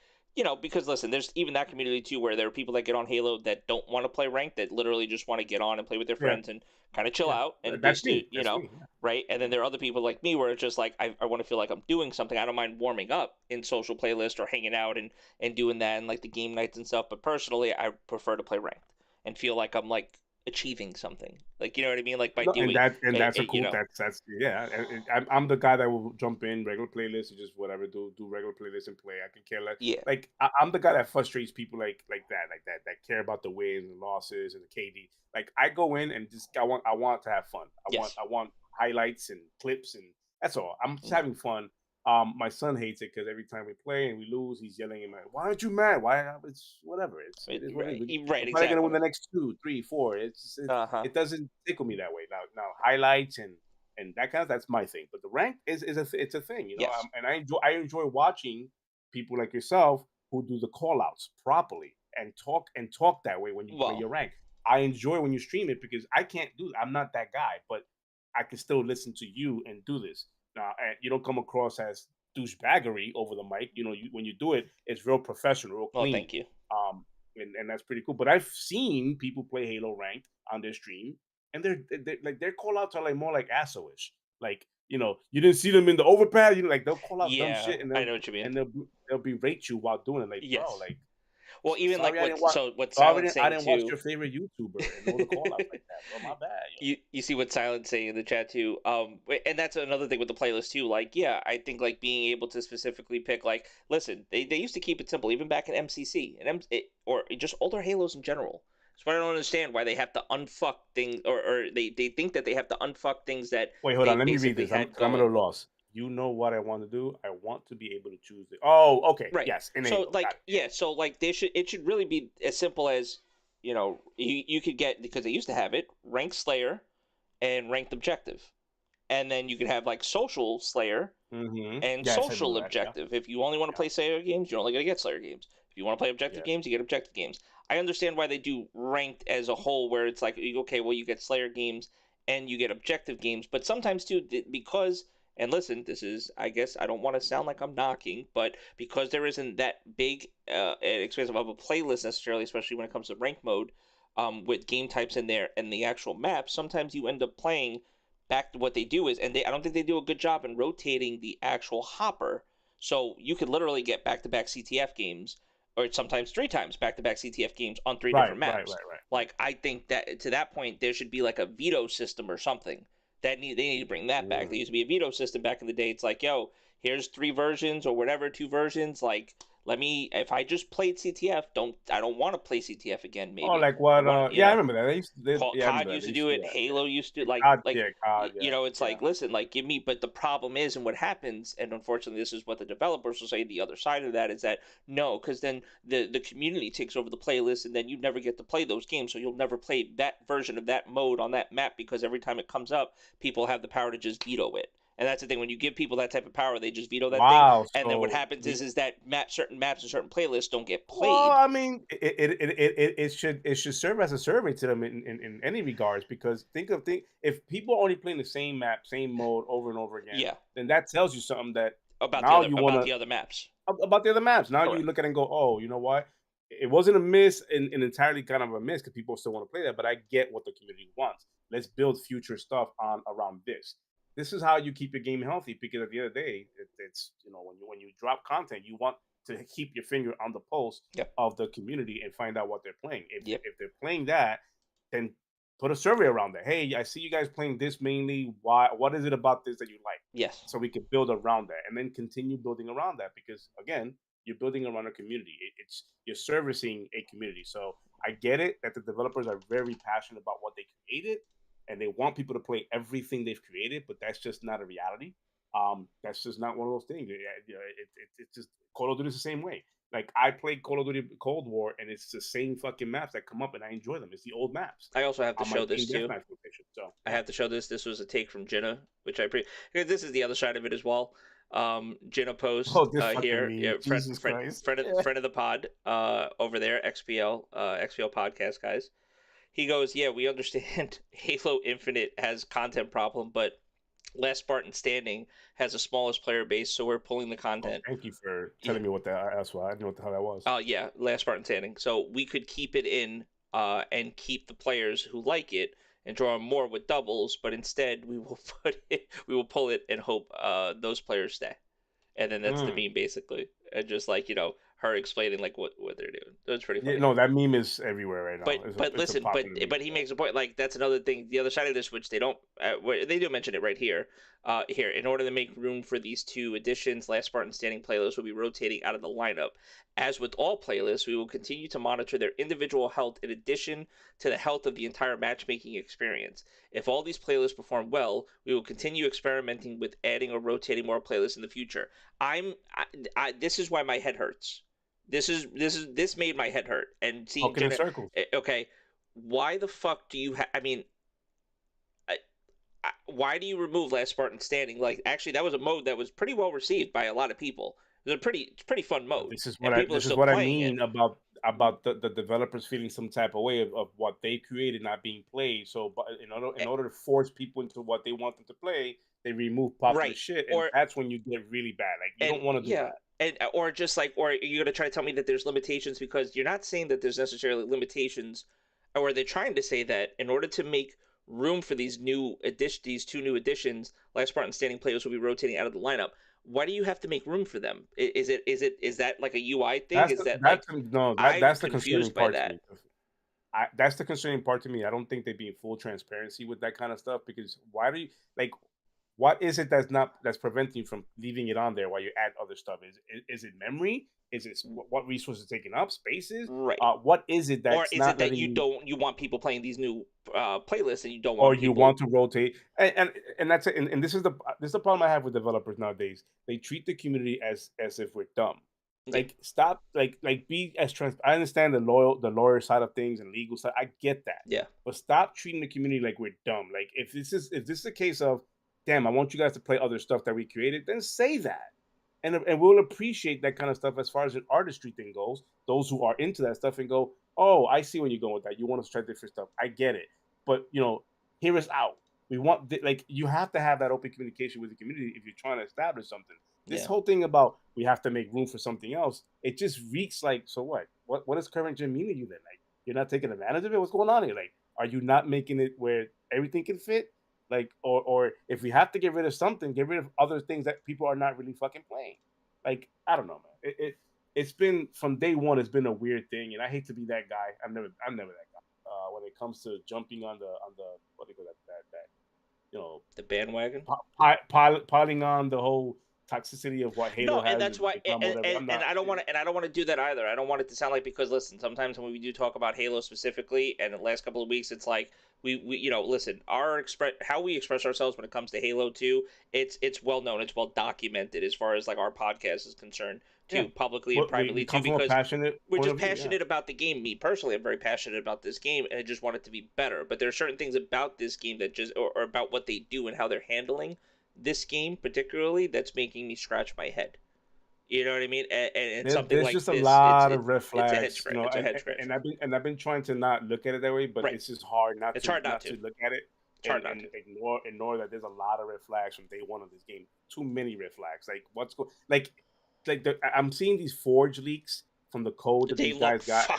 Because listen, there's even that community too where there are people that get on Halo that don't want to play ranked, that literally just want to get on and play with their friends and kind of chill out and that's me. Right? And then there are other people like me where it's just like I want to feel like I'm doing something. I don't mind warming up in social playlist or hanging out and doing that and like the game nights and stuff. But personally, I prefer to play ranked and feel like I'm like achieving something, like what I mean, like by doing that's a cool. That's I'm the guy that will jump in regular playlists and just whatever do regular playlists and play. I can care less. Yeah, like I'm the guy that frustrates people like that care about the wins and losses and the KD. Like I go in and just I want to have fun. I want highlights and clips and that's all. I'm just having fun. My son hates it because every time we play and we lose, he's yelling at me, "Why aren't you mad? Why?" It's whatever. It's right. Exactly. I'm gonna win the next 2, 3, 4. It doesn't tickle me that way. Now highlights and that kind of that's my thing. But the rank it's a thing, Yes. And I enjoy watching people like yourself who do the call outs properly and talk that way when you play your rank. I enjoy when you stream it because I can't do it. I'm not that guy, but I can still listen to you and do this. And you don't come across as douchebaggery over the mic. When you do it, it's real professional, real clean. Well, thank you. And that's pretty cool. But I've seen people play Halo ranked on their stream, and their call outs are like more like asshole-ish. Like, you didn't see them in the overpass. Like they'll call out dumb Yeah, shit, and I know what you mean. they'll berate you while doing it. Like, Yes. bro, like, Well, even sorry like I didn't watch. what Sorry Silent's I saying didn't watch too. your favorite YouTuber and know the call outs like that, bro. My bad. You see what Silent's saying in the chat too. And that's another thing with the playlist too. Like, yeah, I think like being able to specifically pick, like, listen, they used to keep it simple even back in MCC and or just older Halos in general. So I don't understand why they have to unfuck things, or they think that they have to unfuck things that Wait, hold they on. Let me read basically this. had I'm a going. little lost. You know what I want to do? I want to be able to choose it. Oh, okay. Right. Yes. So Enable. Got like, it. yeah, so like it should really be as simple as, you could get, because they used to have it, ranked Slayer and ranked objective. And then you could have like social Slayer and Yes, I know social that. Yeah. objective. If you only want to play Slayer games, you're only going to get Slayer games. If you want to play objective Yeah. games, you get objective games. I understand why they do ranked as a whole, where it's like, okay, well, you get Slayer games and you get objective games. But sometimes, too, because, and listen, this is, I guess, I don't want to sound like I'm knocking, but because there isn't that big and expensive of a playlist necessarily, especially when it comes to rank mode, with game types in there and the actual map, sometimes you end up playing back to what they do is, and I don't think they do a good job in rotating the actual hopper. So you could literally get back-to-back CTF games, or sometimes 3 times back-to-back CTF games on 3 different maps. Right. Like, I think that to that point, there should be like a veto system or something. They need to bring that back. There used to be a veto system back in the day. It's like, yo, here's 3 versions or whatever, 2 versions. Like, if I just played CTF, I don't want to play CTF again. Maybe. Oh, like what? I I remember that. COD used to do it. Halo used to COD, it's like, listen, like, give me. But the problem is, and what happens, and unfortunately, this is what the developers will say. The other side of that is that no, because then the community takes over the playlist, and then you never get to play those games. So you'll never play that version of that mode on that map, because every time it comes up, people have the power to just veto it. And that's the thing. When you give people that type of power, they just veto that thing. And then what happens is that certain maps and certain playlists don't get played. Well, I mean, it should serve as a survey to them in any regards, because think if people are only playing the same map, same mode over and over again, then that tells you something that about the other maps. About the other maps. Now Correct. you look at it and go, oh, you know what? It wasn't a miss, and entirely kind of a miss, because people still want to play that. But I get what the community wants. Let's build future stuff around this. This is how you keep your game healthy, because at the end of the day, it's when you drop content, you want to keep your finger on the pulse of the community and find out what they're playing. If they're playing that, then put a survey around that. Hey, I see you guys playing this mainly. Why? What is it about this that you like? Yes. So we can build around that, and then continue building around that, because again, you're building around a community. You're servicing a community. So I get it that the developers are very passionate about what they created, and they want people to play everything they've created, but that's just not a reality. That's just not one of those things. It's just Call of Duty is the same way. Like, I played Call of Duty Cold War, and it's the same fucking maps that come up, and I enjoy them. It's the old maps. I also have to show this too. So I have to show this. This was a take from Jenna, which I this is the other side of it as well. Jenna post here, friend of the pod, over there, XPL podcast guys. He goes, yeah, we understand Halo Infinite has content problem, but Last Spartan Standing has the smallest player base, so we're pulling the content. Oh, thank you for telling me what that's why I didn't know what the hell that was. Yeah, Last Spartan Standing. So we could keep it in and keep the players who like it and draw more with doubles, but instead we will pull it and hope those players stay. And then that's the meme basically. And just like, her explaining like what they're doing. That's pretty funny. Yeah, no, that meme is everywhere right now. But he makes a point. Like, that's another thing. The other side of this, which they don't, they do mention it right here. Here, in order to make room for these 2 additions, Last Spartan Standing playlists will be rotating out of the lineup. As with all playlists, we will continue to monitor their individual health in addition to the health of the entire matchmaking experience. If all these playlists perform well, we will continue experimenting with adding or rotating more playlists in the future. This is why my head hurts. This made my head hurt. And seeing in circles. Okay, why the fuck do you why do you remove Last Spartan Standing? Like, actually, that was a mode that was pretty well received by a lot of people. It was a pretty fun mode. This is what I mean about the developers feeling some type of way of what they created not being played. So, but in order to force people into what they want them to play, they remove popular shit, and that's when you get really bad. Like, you don't want to do that. Or you're gonna try to tell me that there's limitations, because you're not saying that there's necessarily limitations, or they're trying to say that in order to make room for these these two new additions. Last Spartan standing players will be rotating out of the lineup. Why do you have to make room for them? Is that like a UI thing? Is that like I'm That's the concerning confused by part to that? me. That's the concerning part to me. I don't think they'd be in full transparency with that kind of stuff because why do you like? What is it that's preventing you from leaving it on there while you add other stuff? Is it memory? Is it what resources taking up spaces? Right. What is it Or that's is not it that letting you, you want people playing these new playlists and you don't or want you people? want to rotate? And that's it. And this is the problem I have with developers nowadays. They treat the community as if we're dumb. Yeah. Like stop, be as trans. I understand the lawyer side of things and legal side. I get that. Yeah. But stop treating the community like we're dumb. Like if this is a case of, damn, I want you guys to play other stuff that we created, then say that. And we'll appreciate that kind of stuff as far as an artistry thing goes. Those who are into that stuff and go, oh, I see where you're going with that. You want to try different stuff. I get it. But hear us out. We want you have to have that open communication with the community if you're trying to establish something. This whole thing about we have to make room for something else, it just reeks like, so what? What does current gen mean to you then? Like you're not taking advantage of it? What's going on here? Like, are you not making it where everything can fit? Like, or if we have to get rid of something, get rid of other things that people are not really fucking playing. Like, I don't know, man. It's been from day one. It's been a weird thing, and I hate to be that guy. I'm never that guy. When it comes to jumping on the what do you call that the bandwagon, piling on the whole toxicity of what Halo has. And that's why, and I don't want to do that either. I don't want it to sound like, because listen, sometimes when we do talk about Halo specifically, and the last couple of weeks, it's like we listen, how we express ourselves when it comes to Halo 2, it's well known, it's well documented as far as like our podcast is concerned too, publicly and privately too, because we're just passionate about the game. Me personally, I'm very passionate about this game, and I just want it to be better. But there are certain things about this game that just, or about what they do and how they're handling this game particularly, that's making me scratch my head. You know what I mean? And something there's like just this, a lot of red it's a flags, head scratch. It's a head scratch. and I've been trying to not look at it that way, but it's just hard not to look at it. It's hard and ignore that there's a lot of red flags from day one of this game. Too many red flags. Like what's going I'm seeing these Forge leaks from the code that these guys got,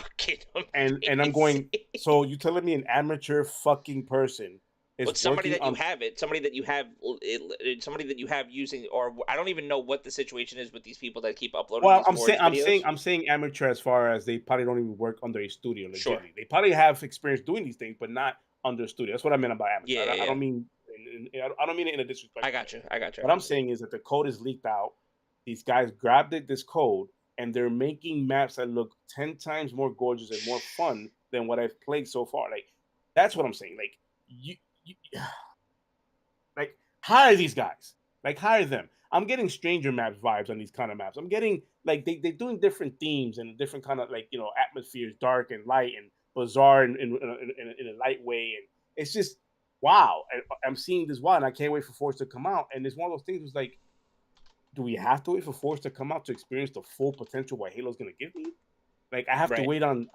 and I'm going. So you telling me an amateur fucking person is somebody that you have using, or I don't even know what the situation is with these people that keep uploading. Well, these I'm saying amateur as far as they probably don't even work under a studio. Sure. They probably have experience doing these things, but not under a studio. That's what I meant by amateur. I don't mean I don't mean it in a disrespectful. I got you. What I'm saying is that the code is leaked out. These guys grabbed this code, and they're making maps that look 10 times more gorgeous and more fun than what I've played so far. Like, that's what I'm saying. Like, you like, hire these guys. Like, hire them. I'm getting Stranger Maps vibes on these kind of maps. I'm getting, like, they're doing different themes and different kind of, like, atmospheres, dark and light and bizarre in a light way. And it's just, wow. I'm seeing this and I can't wait for Force to come out. And it's one of those things was like, do we have to wait for Force to come out to experience the full potential what Halo's going to give me? Like, I have to wait on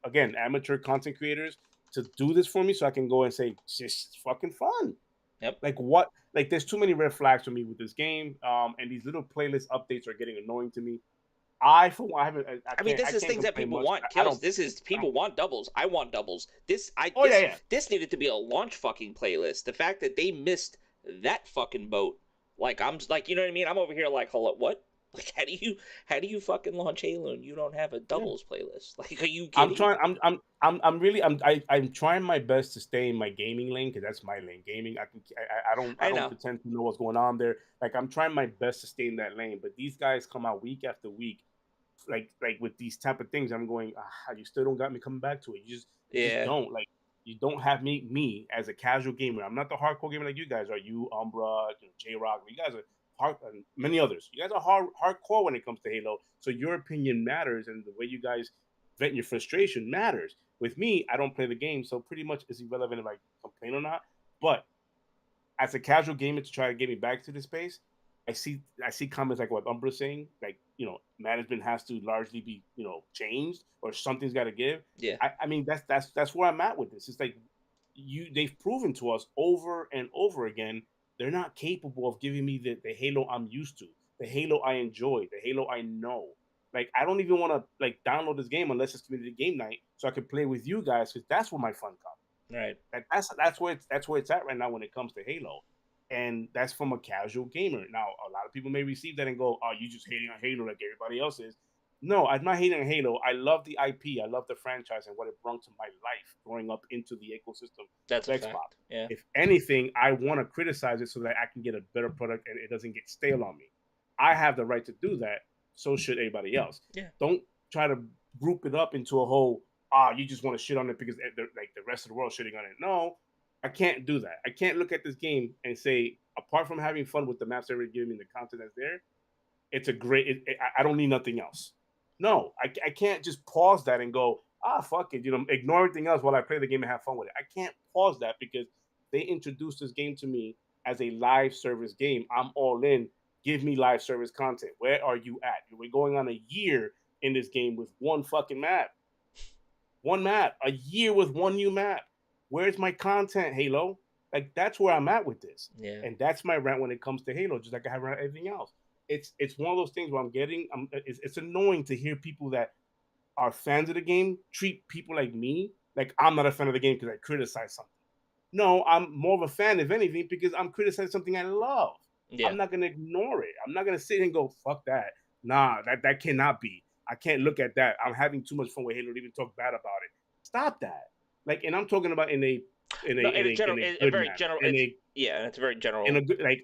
again, amateur content creators to do this for me so I can go and say, it's just fucking fun. Yep. Like, what? Like, there's too many red flags for me with this game. And these little playlist updates are getting annoying to me. I mean, this is things that people want. This is people want doubles. I want doubles. This needed to be a launch fucking playlist. The fact that they missed that fucking boat. Like, I'm just like, you know what I mean? I'm over here like, hold up, what? Like, how do you fucking launch Halo and you don't have a doubles playlist? Like, are you kidding? I'm trying my best to stay in my gaming lane, because that's my lane. Gaming, I don't pretend to know what's going on there. Like, I'm trying my best to stay in that lane, but these guys come out week after week, like with these type of things. I'm going, you still don't got me coming back to it. You just don't. Like, you don't have me as a casual gamer. I'm not the hardcore gamer like you guys are. You, Umbra, J-Rock, you guys are hard, and many others. You guys are hardcore when it comes to Halo. So your opinion matters, and the way you guys vent your frustration matters. With me, I don't play the game, so pretty much it's irrelevant if I complain or not. But as a casual gamer to try to get me back to this space, I see comments like what Umbra's saying, like, management has to largely be, changed, or something's got to give. Yeah. I mean, that's where I'm at with this. It's like they've proven to us over and over again they're not capable of giving me the Halo I'm used to, the Halo I enjoy, the Halo I know. Like, I don't even want to download this game unless it's community game night so I can play with you guys, because that's where my fun comes. Right. That's where it's at right now when it comes to Halo, and that's from a casual gamer. Now, a lot of people may receive that and go, "Oh, you just hating on Halo like everybody else is." No, I'm not hating on Halo. I love the IP. I love the franchise and what it brought to my life growing up into the ecosystem That's of a Xbox. fact. Yeah. If anything, I want to criticize it so that I can get a better product and it doesn't get stale on me. I have the right to do that. So should anybody else. Yeah. Don't try to group it up into a whole, you just want to shit on it because like the rest of the world shitting on it. No, I can't do that. I can't look at this game and say, apart from having fun with the maps they're giving me, the content that's there, it's a great. I don't need nothing else. No, I can't just pause that and go, fuck it, ignore everything else while I play the game and have fun with it. I can't pause that because they introduced this game to me as a live service game. I'm all in. Give me live service content. Where are you at? We're going on a year in this game with one fucking map. One map. A year with one new map. Where's my content, Halo? Like, that's where I'm at with this. Yeah. And that's my rant when it comes to Halo, just like I have around everything else. It's one of those things where it's annoying to hear people that are fans of the game treat people like me like I'm not a fan of the game because I criticize something. No, I'm more of a fan, if anything, because I'm criticizing something I love. Yeah. I'm not gonna ignore it. I'm not gonna sit and go, fuck that. Nah, that cannot be. I can't look at that. I'm having too much fun with Halo to even talk bad about it. Stop that. Like, and I'm talking about in a very general, yeah, it's a very general. In a good, like,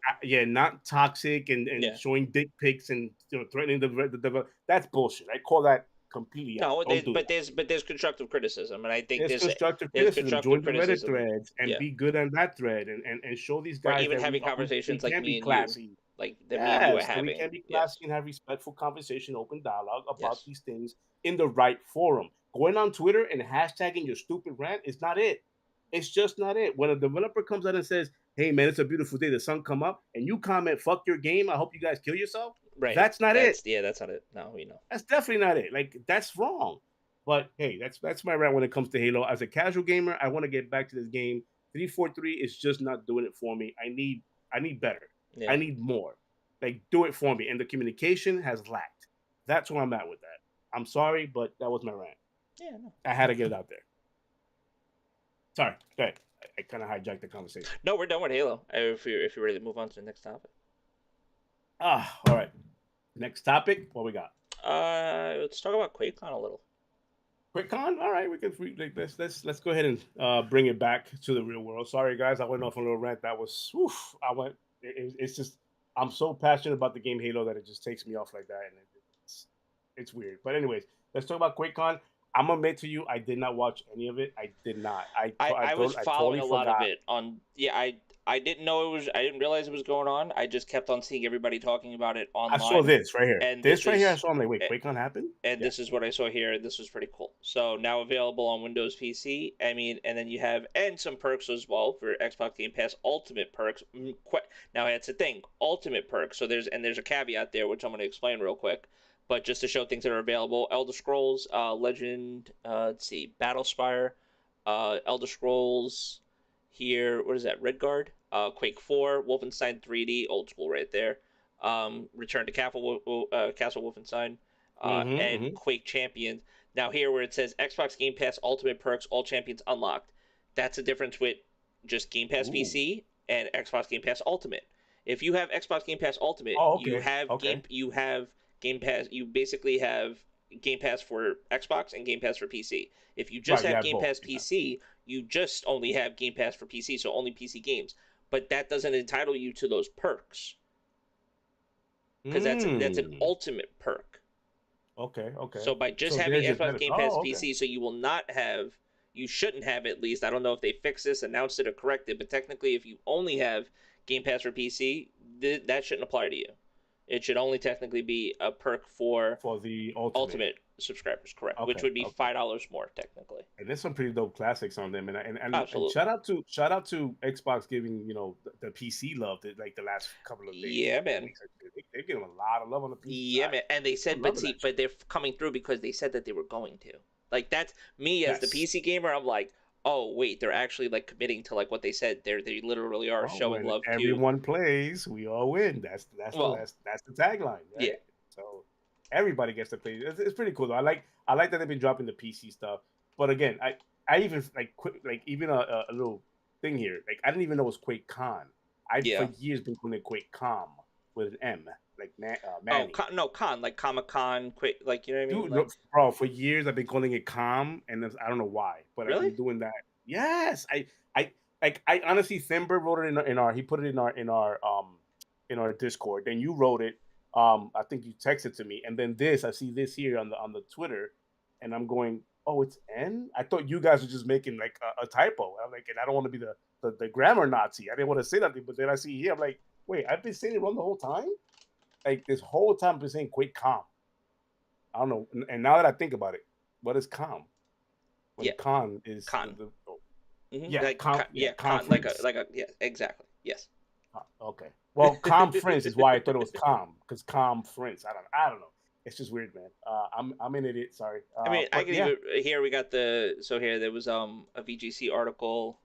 not toxic and showing dick pics and threatening the that's bullshit. I call that completely no. Out. There's constructive criticism, and I think there's constructive criticism. Join the Reddit threads and be good on that thread and show these guys. Or even having conversations like me and classy. You, like the me and you are having. We can be classy and have respectful conversation, open dialogue about these things in the right forum. Going on Twitter and hashtagging your stupid rant is not it. It's just not it. When a developer comes out and says, "Hey man, it's a beautiful day, the sun come up," and you comment, "Fuck your game, I hope you guys kill yourself." Right. That's not it. Yeah, that's not it. No, we know. That's definitely not it. Like, that's wrong. But hey, that's my rant when it comes to Halo. As a casual gamer, I want to get back to this game. 343 is just not doing it for me. I need better. Yeah. I need more. Like, do it for me. And the communication has lacked. That's where I'm at with that. I'm sorry, but that was my rant. Yeah, no. I had to get it out there. Sorry, go ahead. I kind of hijacked the conversation. No, we're done with Halo. If you're ready to move on to the next topic. All right. Next topic. What we got? Let's talk about Quakecon a little. Quakecon. All right, let's go ahead and bring it back to the real world. Sorry, guys, I went off on a little rant. That was It's just I'm so passionate about the game Halo that it just takes me off like that, and it's weird. But anyways, let's talk about Quakecon. I'm gonna admit to you, I did not watch any of it. I did not. I was following a lot of it on. Yeah, I didn't know it was. I didn't realize it was going on. I just kept on seeing everybody talking about it online. I saw this right here. And this right here, I saw. I'm like, wait, Quakecon happened? And this is what I saw here. This was pretty cool. So now available on Windows PC. I mean, and then you have some perks as well for Xbox Game Pass Ultimate perks. Now that's the thing, Ultimate perks. So there's a caveat there, which I'm going to explain real quick. But just to show things that are available, Elder Scrolls, Legend, let's see, Battlespire, Elder Scrolls, here, what is that, Redguard, Quake 4, Wolfenstein 3D, old school right there, Return to Castle Wolfenstein, and Quake Champions. Now here where it says Xbox Game Pass Ultimate Perks, all champions unlocked, that's the difference with just Game Pass PC and Xbox Game Pass Ultimate. If you have Xbox Game Pass Ultimate, you have Game Pass. You basically have Game Pass for Xbox and Game Pass for PC. If you just have Game Pass PC, you just only have Game Pass for PC, so only PC games. But that doesn't entitle you to those perks because that's an ultimate perk. Okay. So by just having Xbox Game Pass PC, so you shouldn't have at least. I don't know if they fixed this, announced it, or corrected, but technically, if you only have Game Pass for PC, that shouldn't apply to you. It should only technically be a perk for the ultimate subscribers, correct? Which would be $5 more technically. And there's some pretty dope classics on them, and Absolutely. And shout out to Xbox giving the PC love like the last couple of days. Yeah, man. They're giving a lot of love on the PC. Yeah, side. Man. And they said, but they're coming through because they said that they were going to. Like that's me as the PC gamer. I'm like, oh wait, they're actually like committing to like what they said. They literally are showing love. Everyone plays, we all win. That's the tagline. Right? Yeah. So everybody gets to play. It's pretty cool though. I like that they've been dropping the PC stuff. But again, I even even a little thing here. Like I didn't even know it was Quakecon. I Yeah. for years been calling it Quakecom with an M, like Oh, Manny. no, con, like Comic-Con, like, you know what I mean? Dude, Like, no, bro, for years I've been calling it calm, and I don't know why, but I've really? been doing that. Yes, I honestly, Thimber wrote it in our he put it in our Discord. Then you wrote it. I think you texted to me, and then I see this here on the Twitter, and I'm going, oh, it's N. I thought you guys were just making like a typo. I'm like, and I don't want to be the grammar Nazi. I didn't want to say nothing, but then I see here, I'm like, wait, I've been saying it wrong the whole time. Like this whole time, I've been saying Quake calm. I don't know. And now that I think about it, what is calm? When Yeah, con is con. yeah, Like, yeah, con, like conference. yeah, exactly. Yes. Okay. Well, conference is why I thought it was calm because conference. I don't know. It's just weird, man. I'm an idiot. Sorry. I mean, I But can yeah, even here we got here there was a VGC article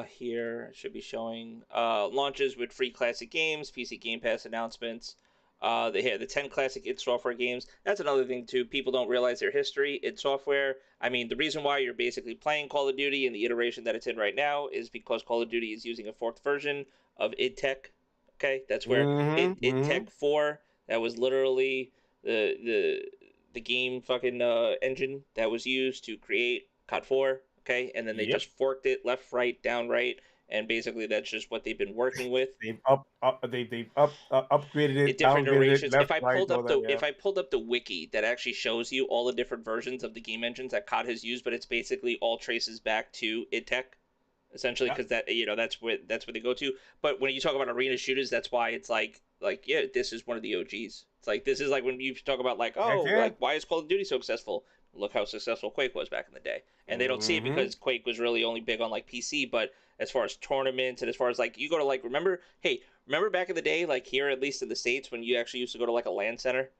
here it should be showing launches with free classic games, PC Game Pass announcements. The 10 classic id Software games. That's another thing too. People don't realize their history. id Software. I mean, the reason why you're basically playing Call of Duty in the iteration that it's in right now is because Call of Duty is using a fourth version of id Tech. Okay, that's where id Tech 4. That was literally the game fucking engine that was used to create COD 4. Okay, and then they yep. just forked it left, right, down, right, and basically that's just what they've been working with. They've upgraded it, Different downgraded it, iterations. left, right, all that. Yeah. If I pulled up the wiki that actually shows you all the different versions of the game engines that COD has used, but it's basically all traces back to id Tech, essentially, because that that's where they go to. But when you talk about arena shooters, that's why it's like yeah, this is one of the OGs. It's like this is like when you talk about like like why is Call of Duty so successful? Look how successful Quake was back in the day, and they don't see it because Quake was really only big on like PC. But as far as tournaments and as far as like you go to like remember back in the day, like here at least in the States, when you actually used to go to like a LAN center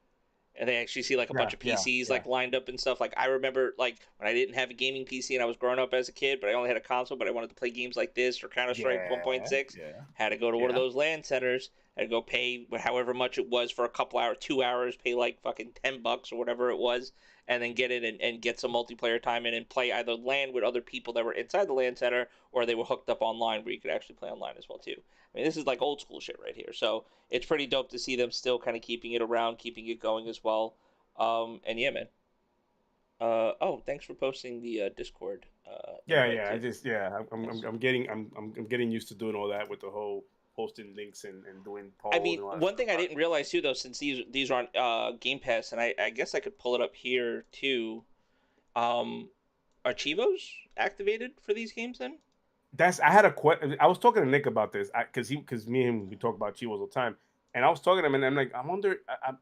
and they actually see like a bunch of PCs like lined up and stuff. Like I remember like when I didn't have a gaming PC and I was growing up as a kid, but I only had a console, but I wanted to play games like this or Counter Strike 1.6. Had to go to one of those LAN centers. Had to go pay however much it was for a couple hours, 2 hours, pay like fucking $10 or whatever it was, and then get it and get some multiplayer time in and play either LAN with other people that were inside the LAN center or they were hooked up online where you could actually play online as well too. I mean, this is like old school shit right here. So it's pretty dope to see them still kind of keeping it around, keeping it going as well. And yeah, man. Oh, thanks for posting the Discord. I just I'm getting used to doing all that with the whole posting links and doing polls. I mean, and all that one thing stuff. I didn't realize too, though, since these are on Game Pass, and I guess I could pull it up here too. Are Chivos activated for these games then? I had a question. I was talking to Nick about this because me and him we talk about Chivos all the time, and I was talking to him and I'm like, I wonder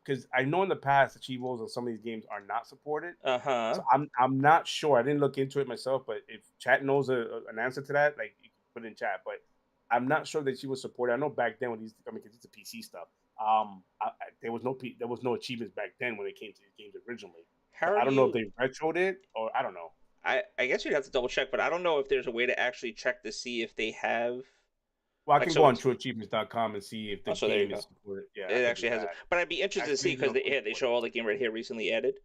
because I know in the past the Chivos on some of these games are not supported. So I'm not sure. I didn't look into it myself, but if chat knows an answer to that, like you can put it in chat. But I'm not sure that she was supported. I know back then when these, I mean, because it's a PC stuff. There was no achievements back then when it came to these games originally. So I don't know if they retroed it or I don't know. I guess you'd have to double check, but I don't know if there's a way to actually check to see if they have. Well, I can go on trueachievements.com and see if the game is supported. Yeah, it actually has it. But I'd be interested to see because they show all the game right here recently added.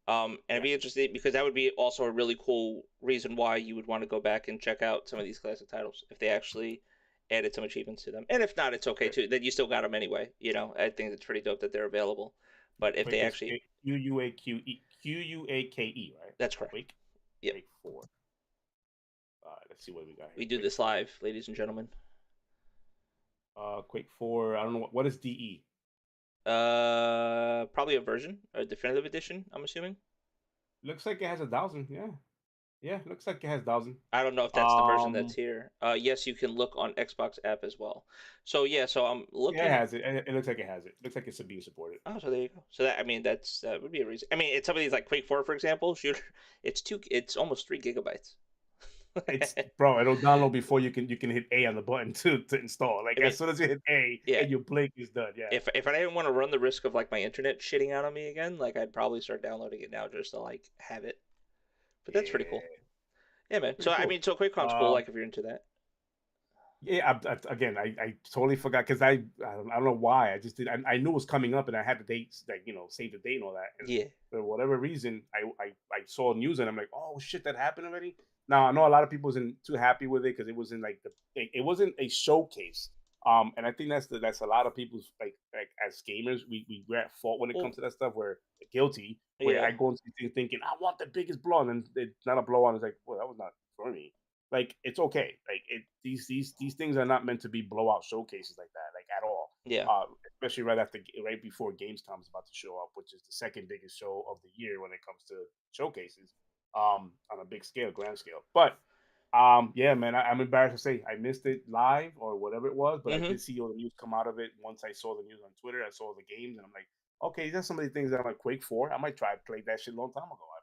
And I'd be interested because that would be also a really cool reason why you would want to go back and check out some of these classic titles if they actually added some achievements to them. And if not, it's okay too. Then you still got them anyway. You know, I think it's pretty dope that they're available. But if they actually Quakeke, right? That's correct. Yep. Quake 4. All right, let's see what we got here. We do this live, ladies and gentlemen. Quake 4. I don't know what is DE. Probably a version, a definitive edition. I'm assuming. Looks like it has 1,000. Yeah. Looks like it has 1,000. I don't know if that's the version that's here. Yes, you can look on Xbox app as well. So yeah, so I'm looking. Yeah, it has it. It looks like it has it. Looks like it's being supported. Oh, so there you go. So that that would be a reason. I mean, it's some of these like Quake 4, for example. Shooter, it's almost 3 gigabytes. It's bro, it'll download before you can hit A on the button to install. Like as soon as you hit A and you blink, it's done. Yeah. If I didn't want to run the risk of like my internet shitting out on me again, like I'd probably start downloading it now just to like have it. But that's pretty cool. Yeah, man. So cool. I mean, so QuakeCon's cool. Like if you're into that. Yeah. I totally forgot because I don't know why I just did. I knew it was coming up and I had the dates, like save the date and all that. And for whatever reason, I saw news and I'm like, oh shit, that happened already. Now I know a lot of people wasn't too happy with it because it wasn't like it wasn't a showcase. And I think that's a lot of people's like as gamers, we're at fault when it Well, comes to that stuff. We're guilty. Where I yeah. go into these things thinking I want the biggest blow, and then it's not a blow on. It's like, well, that was not for me. Like it's okay. Like these things are not meant to be blowout showcases like that, like at all. Yeah. Especially right before Gamescom is about to show up, which is the second biggest show of the year when it comes to showcases. On a big scale, grand scale. But yeah, man, I'm embarrassed to say I missed it live or whatever it was, but I Mm-hmm. did see all the news come out of it. Once I saw the news on Twitter, I saw the games, and I'm like, okay, there's some of the things that I'm like Quake 4. I might try to play that shit a long time ago. I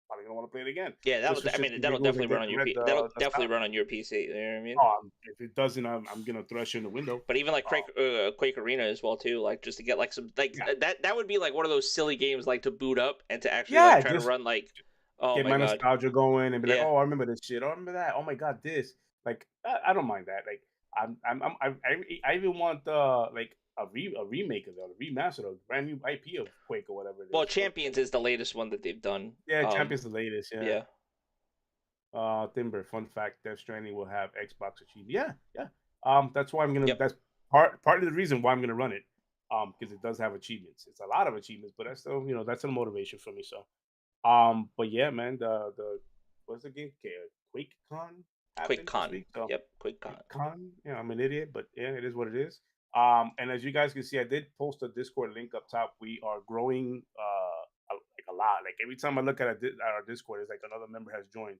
probably gonna want to play it again. Yeah, Just for I shits mean, and that'll giggles and definitely get run on the your red that'll the definitely style. run on your PC. You know what I mean? If it doesn't, I'm gonna throw you in the window. But even like Um, Quake Arena as well too, like just to get like some like yeah, that would be like one of those silly games like to boot up and to actually like yeah, try to just run like, oh get my my god, nostalgia going and be like, yeah. oh, I remember this shit. Oh, I remember that. Oh my god, this. Like, I don't mind that. Like, I even want like a remake of it, a remaster of a brand new IP of Quake or whatever it Well, is. But Champions is the latest one that they've done. yeah, Champions the latest. Yeah. Yeah. Timber. Fun fact: Death Stranding will have Xbox achievement. Yeah, yeah. That's why I'm gonna. Yep. That's part of the reason why I'm gonna run it. Because it does have achievements. It's a lot of achievements, but that's still, that's a motivation for me. So, but yeah, man, the what's the game? Okay, QuakeCon happened this QuakeCon. week. So Yep. QuakeCon. QuakeCon, yeah, I'm an idiot, but yeah, it is what it is. And as you guys can see, I did post a Discord link up top. We are growing like a lot. Like every time I look at our Discord, it's like another member has joined.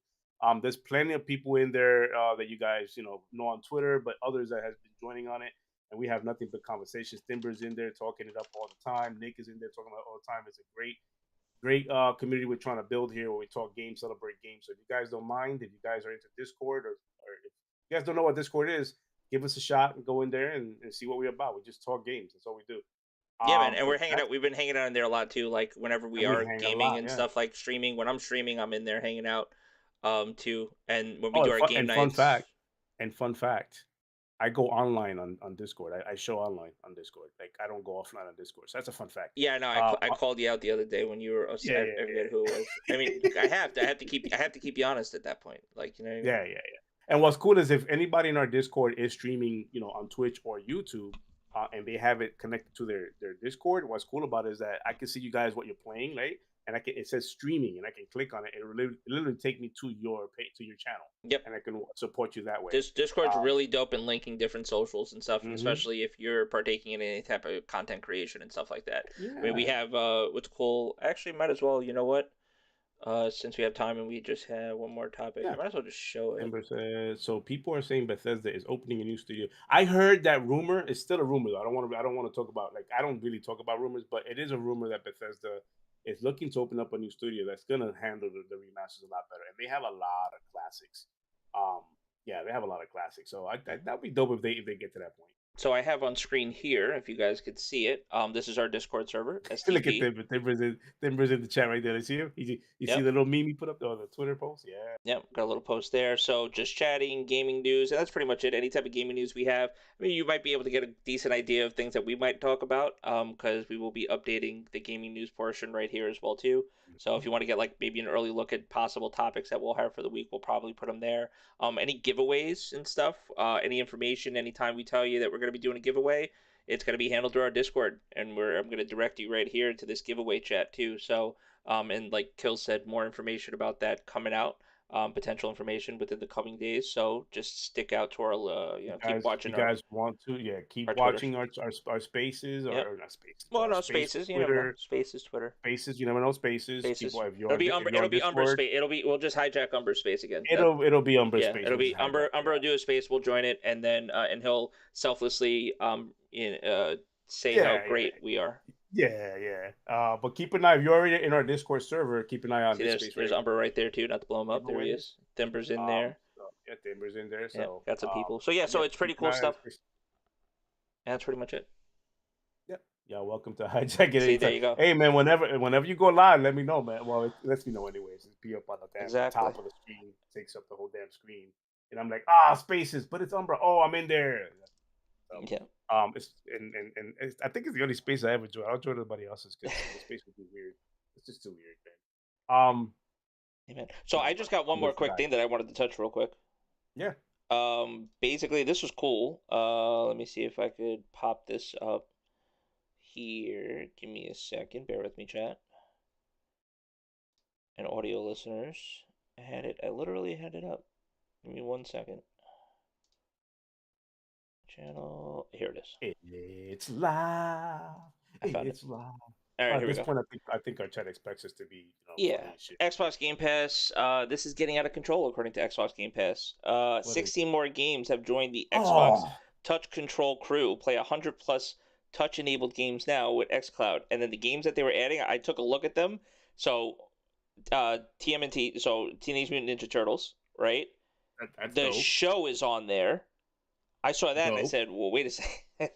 There's plenty of people in there that you guys know on Twitter, but others that has been joining on it, and we have nothing but conversations. Timber's in there talking it up all the time. Nick is in there talking about it all the time. It's a great community we're trying to build here where we talk games, celebrate games. So if you guys don't mind, if you guys are into Discord or if you guys don't know what Discord is, give us a shot and go in there and see what we're about. We just talk games. That's all we do. Yeah, man, and But we're hanging out. We've been hanging out in there a lot too. Like whenever we and we are hang a gaming lot, and yeah. stuff, like streaming. When I'm streaming, I'm in there hanging out, too. And when we Oh, do our game nights, fun fact, I go online on Discord. I show online on Discord. Like I don't go offline on Discord. So that's a fun fact. yeah, no, I called you out the other day when you were. Yeah, I forget who it was. I mean, I have to keep you honest at that point. Like, you know what I mean? yeah. And what's cool is if anybody in our Discord is streaming, on Twitch or YouTube, and they have it connected to their Discord, what's cool about it is that I can see you guys what you're playing, right? And it says streaming, and I can click on it, and it literally take me to your channel, Yep. and I can support you that way. Discord's really dope in linking different socials and stuff, Mhm. especially if you're partaking in any type of content creation and stuff like that. Yeah. I mean, we have what's cool. Actually, might as well. You know what? Since we have time and we just have one more topic, Yeah. I might as well just show it. Ember says, so people are saying Bethesda is opening a new studio. I heard that rumor. It's still a rumor though. I don't want to talk about, like, I don't really talk about rumors, but it is a rumor that Bethesda is looking to open up a new studio that's gonna handle the remasters a lot better. And they have a lot of classics. Yeah, they have a lot of classics. So that'd be dope if they get to that point. So I have on screen here, if you guys could see it. This is our Discord server. Look at STP. Timber's in the chat right there. You see him? You Yep. see the little meme he put up there, the Twitter post? Yeah. Yep, got a little post there. So just chatting, gaming news, and that's pretty much it. Any type of gaming news we have. I mean, you might be able to get a decent idea of things that we might talk about, because we will be updating the gaming news portion right here as well too. So if you want to get like maybe an early look at possible topics that we'll have for the week, we'll probably put them there. Any giveaways and stuff, any information, anytime we tell you that we're going to be doing a giveaway, it's going to be handled through our Discord, and I'm going to direct you right here to this giveaway chat too. So, and like Kill said, more information about that coming out. Potential information within the coming days. So just stick out to our, keep watching. You guys want to, keep our watching our spaces Yep. or not spaces. Well, no, space, spaces. You Twitter, never know. Spaces, Twitter. Spaces. You never know spaces. Spaces. People, It'll be Umber. It'll be Umber space. We'll just hijack Umber space again. It'll be Umber yeah, space. it'll be Umber. Umber will do a space. We'll join it, and then and he'll selflessly say how great we are. Yeah. But keep an eye. If you're already in our Discord server, keep an eye on this space. There's Umber right there too. Not to blow him up. There he is. Timber's in there. Yeah, Timber's in there. So got some people. So so it's pretty cool stuff. Yeah, that's pretty much it. Yep. Yeah, welcome to hijack it. See, there you go. Hey man, whenever you go live, let me know, man. Well, it lets me know anyways. It's be up on the damn top of the screen, takes up the whole damn screen, and I'm like, spaces, but it's Umber. Oh, I'm in there. So, yeah. It's and it's, I think it's the only space I ever joined. I'll join everybody else's because the space would be weird. It's just too weird, man. Amen. So I just got one more quick thing that I wanted to touch real quick. Yeah. Basically, this was cool. Let me see if I could pop this up here. Give me a second. Bear with me, chat. And audio listeners, I literally had it up. Give me 1 second. Channel, here it is. It's live. It's live. All right, At here we this go. point, I think our chat expects us to be, Yeah, funny and shit. Xbox Game Pass. This is getting out of control according to Xbox Game Pass. 16 more games have joined the Xbox Touch Control crew. Play 100 plus touch-enabled games now with xCloud. And then the games that they were adding, I took a look at them. So, TMNT, so Teenage Mutant Ninja Turtles, right? That's the dope. show is on there. I saw that and I said, "Well, wait a second."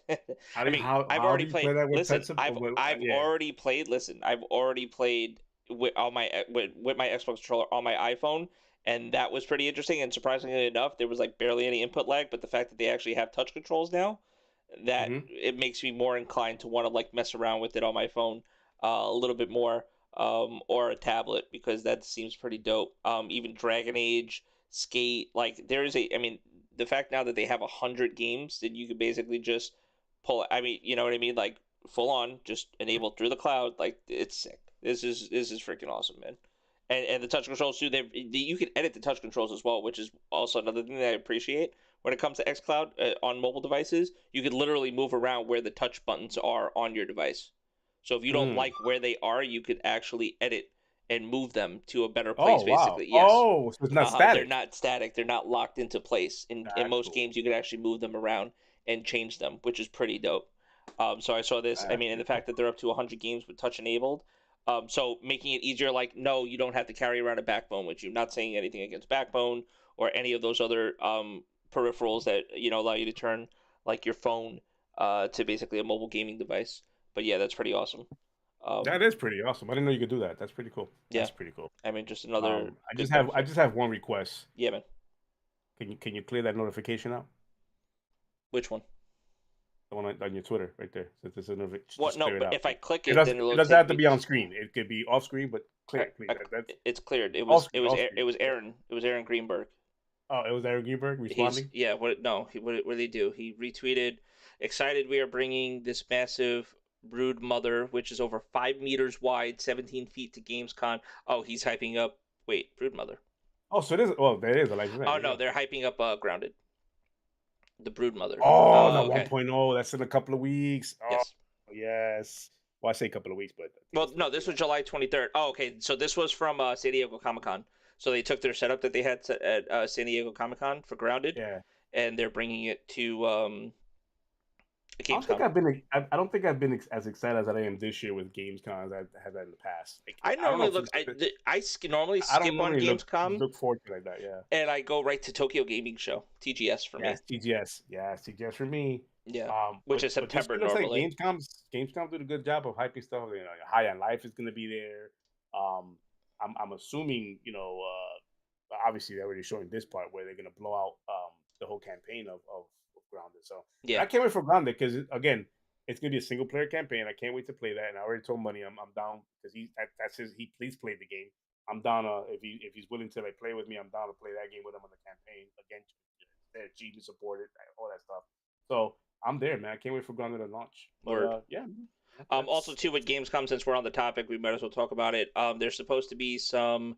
I've already played. Listen, I've already played. Listen, I've already played with with my Xbox controller on my iPhone, and that was pretty interesting. And surprisingly enough, there was like barely any input lag. But the fact that they actually have touch controls now, that it makes me more inclined to want to like mess around with it on my phone a little bit more, or a tablet, because that seems pretty dope. Even Dragon Age, Skate, like the fact now that they have 100 games that you could basically just pull. You know what I mean? Like full on, just enabled through the cloud. Like it's sick. This is freaking awesome, man. And the touch controls too. You can edit the touch controls as well, which is also another thing that I appreciate. When it comes to xCloud on mobile devices, you could literally move around where the touch buttons are on your device. So if you don't like where they are, you could actually edit and move them to a better place, basically. Yes. Oh, so it's not static. They're not static. They're not locked into place. In most games, you could actually move them around and change them, which is pretty dope. So I saw this. And the fact that they're up to 100 games with touch enabled. So making it easier, like, no, you don't have to carry around a backbone with you. Not saying anything against backbone or any of those other peripherals that allow you to turn like your phone to basically a mobile gaming device. But yeah, that's pretty awesome. That is pretty awesome. I didn't know you could do that. That's pretty cool. Yeah. That's pretty cool. Just another. I just have one request. Yeah, man. Can you clear that notification out? Which one? The one on your Twitter, right there. So there's a notification. What? No, but if I click it, doesn't, then it doesn't have to be on screen. It could be off screen, but clear. It's cleared. It was Aaron. It was Aaron Greenberg. Oh, it was Aaron Greenberg responding. What did he do? He retweeted, "Excited we are bringing this massive brood mother, which is over 5 meters wide, 17 feet to Gamescom." Oh, he's hyping up. Wait, brood mother. Oh, so it is. Well, there is a live event. Oh no, they're hyping up Grounded. The brood mother. Oh, no, okay. 1.0. That's in a couple of weeks. Oh, yes. Yes. Well, I say a couple of weeks, but no, this was July 23rd. Oh, okay. So this was from San Diego Comic-Con. So they took their setup that they had at San Diego Comic-Con for Grounded. Yeah. And they're bringing it to Gamescom. I don't think I've been as excited as I am this year with Gamescom as I have in the past. Like, I normally normally skip on Gamescom. Look forward to like that, yeah. And I go right to Tokyo Gaming Show, TGS for me. TGS for me. Yeah, which is September normally. Gamescom did a good job of hyping stuff. High on Life is going to be there. I'm assuming obviously they're already showing this part where they're going to blow out the whole campaign of Grounded. So yeah, I can't wait for Grounded because again, it's gonna be a single player campaign. I can't wait to play that. And I already told Money I'm down because he please play the game. I'm down if he's willing to like play with me. I'm down to play that game with him on the campaign. Again, they're GD supported, all that stuff. So I'm there, man. I can't wait for Grounded to launch. Yeah. Also too with Gamescom, since we're on the topic, we might as well talk about it. There's supposed to be some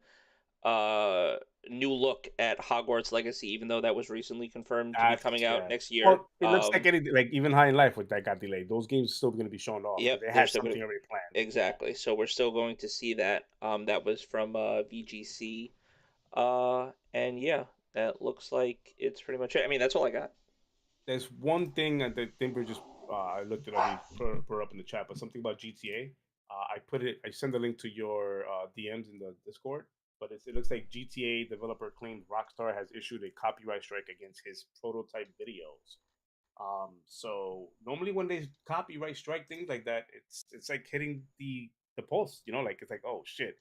new look at Hogwarts Legacy, even though that was recently confirmed to be coming out next year. Well, it looks like anything, like even High in Life with that got delayed. Those games are still going to be shown off. Yep, they had something already planned. Exactly. So we're still going to see that. That was from VGC. And yeah, that looks like it's pretty much it. That's all I got. There's one thing that I think we're just I looked it up, put up in the chat, but something about GTA. I sent the link to your DMs in the Discord. But it looks like GTA developer claims Rockstar has issued a copyright strike against his prototype videos. So normally when they copyright strike things like that, it's like hitting the pulse, like it's like, oh shit.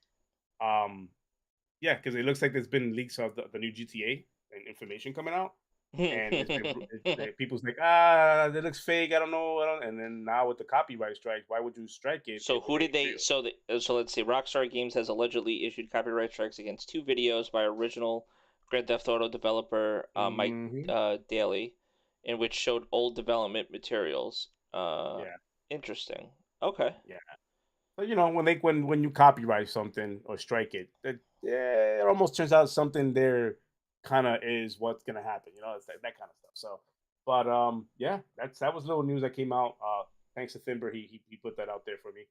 Yeah, because it looks like there's been leaks of the new GTA and information coming out. and people's like, that looks fake. I don't know. And then now with the copyright strike, why would you strike it? So if it who did ain't they? real? So let's see. Rockstar Games has allegedly issued copyright strikes against 2 videos by original Grand Theft Auto developer Mike Mhm. Daly, in which showed old development materials. Yeah, Interesting. Okay. yeah. So when you copyright something or strike it, it almost turns out something there kind of is what's gonna happen. It's that kind of stuff. So, but yeah, that was little news that came out. Thanks to Thimber, he put that out there for me.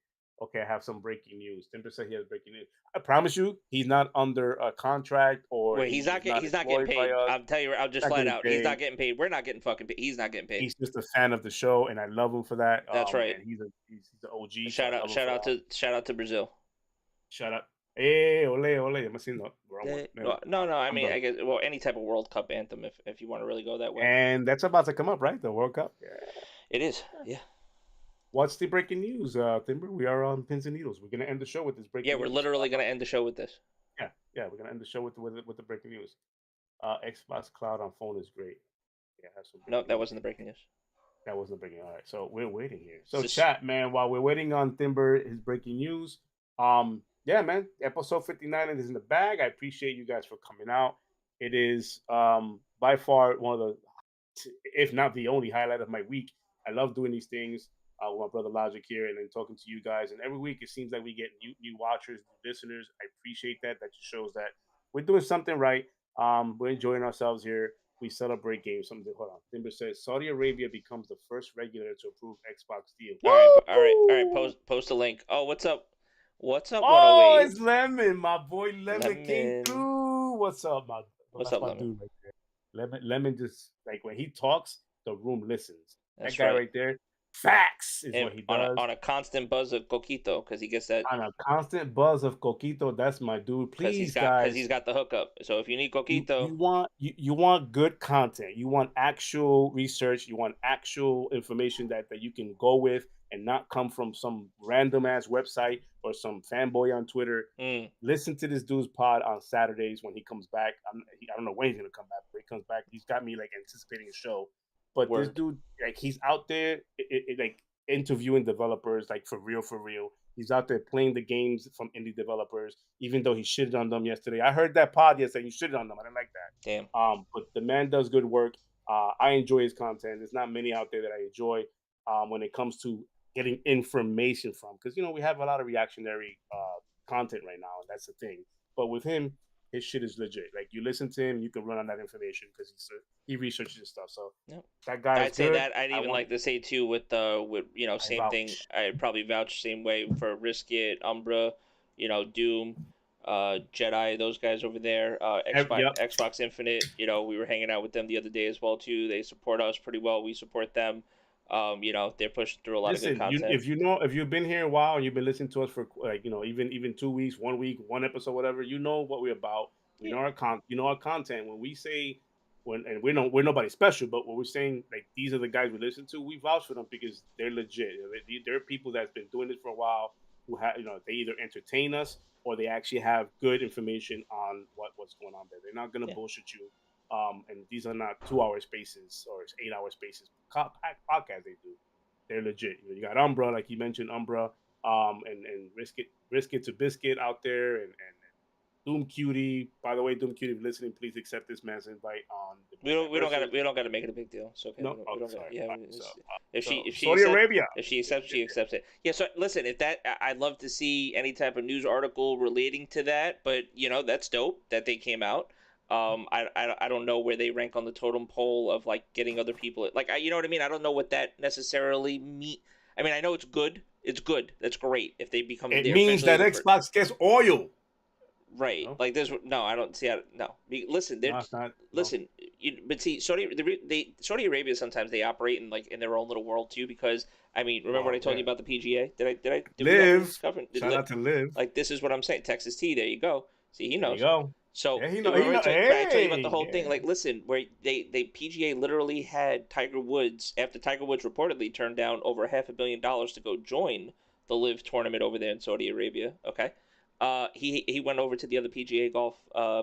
Okay, I have some breaking news. Thimber said he has breaking news. I promise you, he's not under a contract or Well, he is not he's not getting employed by paid. us. I'll tell you. I'll just Not flat getting out. He's paid. not getting paid. We're not getting fucking paid. He's not getting paid. He's just a fan of the show, and I love him for that. That's right. And he's an OG, so I love him Shout for out that. to shout out to Brazil. Shut up. Hey, ole, ole. I'm seeing the wrong one. No, no. I I'm mean, done. I guess any type of World Cup anthem, if you want to really go that way. And that's about to come up, right? The World Cup. Yeah. It is. Yeah. What's the breaking news, Timber? We are on pins and needles. We're gonna end the show with this breaking Yeah, news. we're literally gonna end the show with this. Yeah. We're gonna end the show with the breaking news. Xbox Cloud on phone is great. Yeah, has some No, breaking that news. wasn't the breaking news. That wasn't breaking. All right, so we're waiting here. So Just- chat, man, while we're waiting on Timber, his breaking news. Yeah, man, episode 59 is in the bag. I appreciate you guys for coming out. It is by far one of the, if not the only highlight of my week. I love doing these things with my brother Logic here, and then talking to you guys. And every week it seems like we get new watchers, new listeners. I appreciate that. That just shows that we're doing something right. We're enjoying ourselves here. We celebrate games. Hold on. Timber says Saudi Arabia becomes the first regulator to approve Xbox deal. all right. Post a link. Oh, what's up? What's up? Oh, 108. it's Lemon. My boy Lemon came Lemon. through. What's up, my? What's That's up, my Lemon? dude right there. Lemon just like when he talks, the room listens. That's that guy right. there, facts is And what he does. on a constant buzz of coquito because he gets that On a constant buzz of Coquito, that's my dude. Please, because guys, he's got the hookup. So if you need coquito, you want good content. You want actual research. You want actual information that you can go with and not come from some random ass website or some fanboy on Twitter. Listen to this dude's pod on Saturdays when he comes back. I don't know when he's gonna come back, but he comes back. He's got me like anticipating a show. But this dude, like, he's out there, like interviewing developers, like for real. He's out there playing the games from indie developers, even though he shitted on them yesterday. I heard that pod yesterday. You shitted on them. I didn't like that. Damn. But the man does good work. I enjoy his content. There's not many out there that I enjoy when it comes to getting information from, because we have a lot of reactionary content right now, and that's the thing. But with him, his shit is legit. Like, you listen to him, you can run on that information because he researches his stuff. So that guy. I'd say that. I'd even like to say too with same thing. I'd probably vouch same way for Risk It, Umbra, Doom, Jedi. Those guys over there. Xbox Infinite. We were hanging out with them the other day as well too. They support us pretty well. We support them. They're pushing through a lot of good content. If you've been here a while and you've been listening to us for even 2 weeks, 1 week, one episode, whatever, you know what we're about. We know our our content. When we say and we're nobody special, but when we're saying like these are the guys we listen to, we vouch for them because they're legit. They're people that's been doing this for a while who have they either entertain us or they actually have good information on what's going on there. They're not gonna bullshit you. And these are not 2-hour spaces or 8-hour spaces. Podcast they do. They're legit. You got Umbra, like you mentioned, Umbra, and Risk It to Biscuit out there, and Doom Cutie. By the way, Doom Cutie, if you're listening, please accept this man's invite on. We don't got to make it a big deal. It's okay. No, we don't sorry. If she Saudi Arabia, if she accepts, she accepts it. Yeah. So listen, if that, I'd love to see any type of news article relating to that. But that's dope that they came out. I don't know where they rank on the totem pole of like getting other people. Like, you know what I mean? I don't know what that necessarily mean. I mean, I know it's good. It's good. That's great. If they become, it means that Xbox gets oil. Right. No? Like, there's no. I don't see how. No. Listen, they're listen. But see, Saudi Arabia sometimes they operate in their own little world too. Because I mean, remember what I told you about the PGA? Did Live? Shout out to Live. Like, this is what I'm saying. Texas T. There you go. See, he knows. There you go. So yeah, I tell you about the whole thing. Like, listen, where they PGA literally had Tiger Woods, after Tiger Woods reportedly turned down over $500 million to go join the Live tournament over there in Saudi Arabia. Okay, he went over to the other PGA golf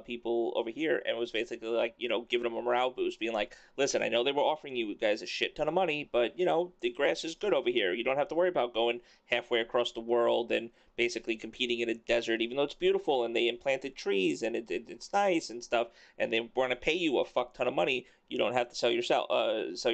people over here and was basically like, you know, giving them a morale boost, being like, listen, I know they were offering you guys a shit ton of money, but you know, the grass is good over here. You don't have to worry about going halfway across the world and basically competing in a desert, even though it's beautiful and they implanted trees and it's nice and stuff, and they want to pay you a fuck ton of money. You don't have to sell your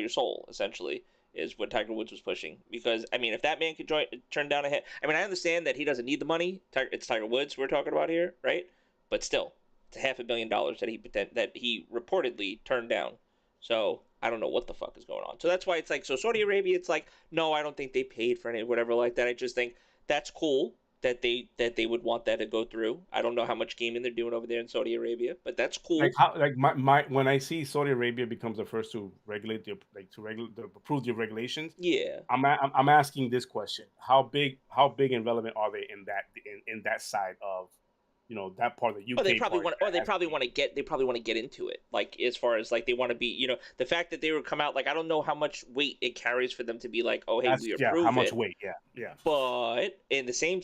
soul, essentially, is what Tiger Woods was pushing. Because, I mean, if that man could turn down a hit, I mean, I understand that he doesn't need the money. It's Tiger Woods we're talking about here, right? But still, it's $500 million that he reportedly turned down. So I don't know what the fuck is going on. So that's why it's like, so Saudi Arabia, it's like, no, I don't think they paid for any whatever like that. I just think that's cool that they would want that to go through. I don't know how much gaming they're doing over there in Saudi Arabia, but that's cool. Like my when I see Saudi Arabia becomes the first to regulate to approve the regulations. Yeah, I'm asking this question: how big and relevant are they in that side of, you know, that part of the UK? they probably want to get into it. Like, as far as like they want to be, you know, the fact that they would come out, like, I don't know how much weight it carries for them to be like, oh hey, we approve how much it. weight, yeah. But in the same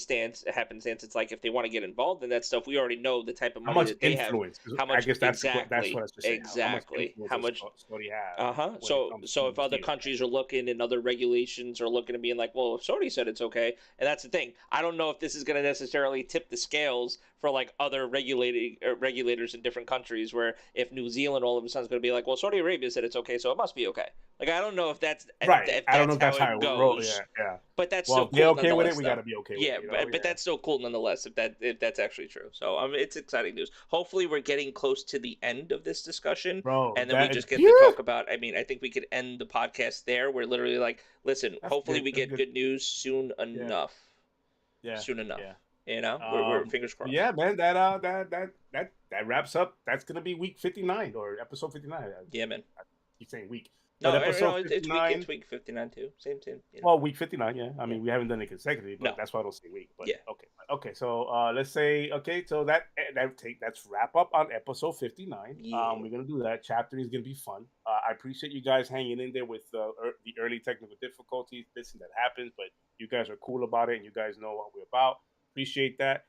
happenstance, it's like if they want to get involved in that stuff, we already know the type of money that they have. How much? I guess that's what I was just saying. Exactly. How much Saudi have? So if other countries are looking and other regulations are looking and being like, well, if Saudi said it's okay, and that's the thing. I don't know if this is going to necessarily tip the scales for like other regulators in different countries, where if New Zealand all of a sudden is going to be like, well, Saudi Arabia said it's okay, so it must be okay. Like, I don't know if that's right. I don't know if that's how it goes. Yeah. But that's well, still cool. Okay with it. We got to be okay. Yeah, with it, but that's still cool nonetheless. If that's actually true, so it's exciting news. Hopefully, we're getting close to the end of this discussion, bro, and then we just get to talk about. I mean, I think we could end the podcast there. We're literally like, listen. Hopefully, we get good news soon enough. Yeah. Soon enough. Yeah. You know, we're fingers crossed. Yeah, man. That wraps up. That's gonna be week 59 or episode 59. Yeah, man. I keep saying week. No, it's week 59 too. Same. You know. Well, week 59, yeah. I mean, we haven't done it consecutively, but that's why I don't say week. But yeah. Okay. So let's say so that's wrap up on episode 59. Yeah. We're gonna do that. Chapter is gonna be fun. I appreciate you guys hanging in there with the early technical difficulties. This and that happens, but you guys are cool about it, and you guys know what we're about. Appreciate that.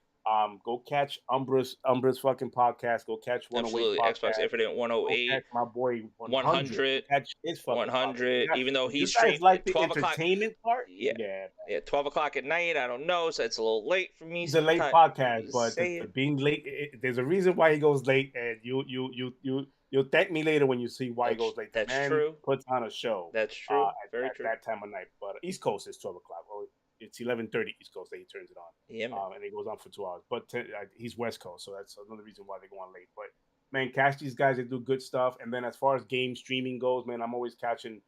Go catch Umbra's fucking podcast. Go catch 108 podcast. Xbox Infinite 108. Go catch my boy 100. Catch his fucking 100. podcast. Even though he's streaming like the 12 entertainment part. Yeah. 12 o'clock at night. I don't know, so it's a little late for me. It's a late podcast, but being late, there's a reason why he goes late, and you'll thank me later when you see why he goes late. That's man true. Puts on a show. That's true. Very true. At that time of night, but East Coast is 12 o'clock. It's 11:30 East Coast that he turns it on. Yeah, man. And it goes on for 2 hours. But he's West Coast, so that's another reason why they go on late. But man, catch these guys that do good stuff. And then as far as game streaming goes, man, I'm always catching,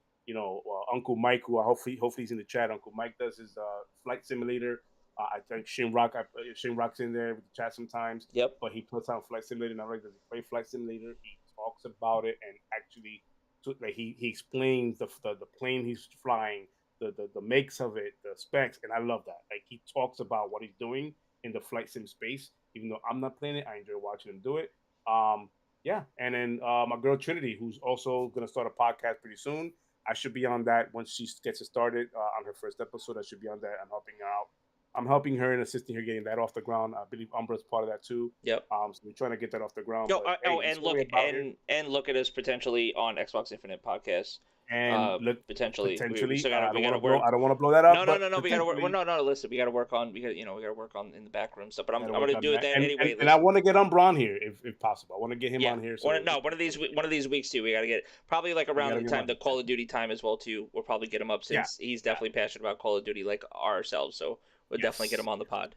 Uncle Mike, who hopefully he's in the chat. Uncle Mike does his flight simulator. I think Shinrock's in there with the chat sometimes. Yep. But he puts on Flight Simulator. Not only does he play Flight Simulator, he talks about it and actually, he explains the plane he's flying. The makes of it, the specs, and I love that. Like, he talks about what he's doing in the flight sim space. Even though I'm not playing it, I enjoy watching him do it. And then my girl Trinity, who's also gonna start a podcast pretty soon. I should be on that once she gets it started on her first episode. I should be on that. I'm helping her out. I'm helping her and assisting her getting that off the ground. I believe Umbra's part of that too. Yep. So we're trying to get that off the ground. And look at us potentially on Xbox Infinite podcast. And potentially. I don't want to blow that up. No. We gotta work. Well, no. Listen, we gotta work on. We gotta work on in the backroom stuff. But I'm gonna do that anyway. And I want to get Umbra on here if possible. I want to get him on here. One of these weeks too. We gotta get probably like around the time the Call of Duty time as well too. We'll probably get him up since he's definitely passionate about Call of Duty like ourselves. So we'll definitely get him on the pod.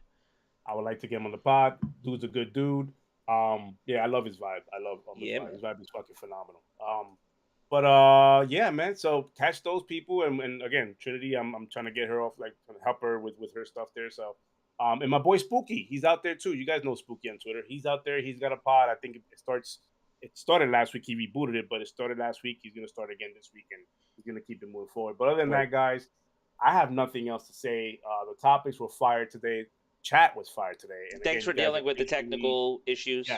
I would like to get him on the pod. Dude's a good dude. I love his vibe. I love his vibe. His vibe is fucking phenomenal. But man. So catch those people, and again, Trinity, I'm trying to get her off, like trying to help her with her stuff there. So, and my boy Spooky, he's out there too. You guys know Spooky on Twitter. He's out there. He's got a pod. I think it started last week. He rebooted it, but it started last week. He's gonna start again this week, and he's gonna keep it moving forward. But other than that, guys, I have nothing else to say. The topics were fired today. Chat was fired today. And thanks for dealing with the technical issues.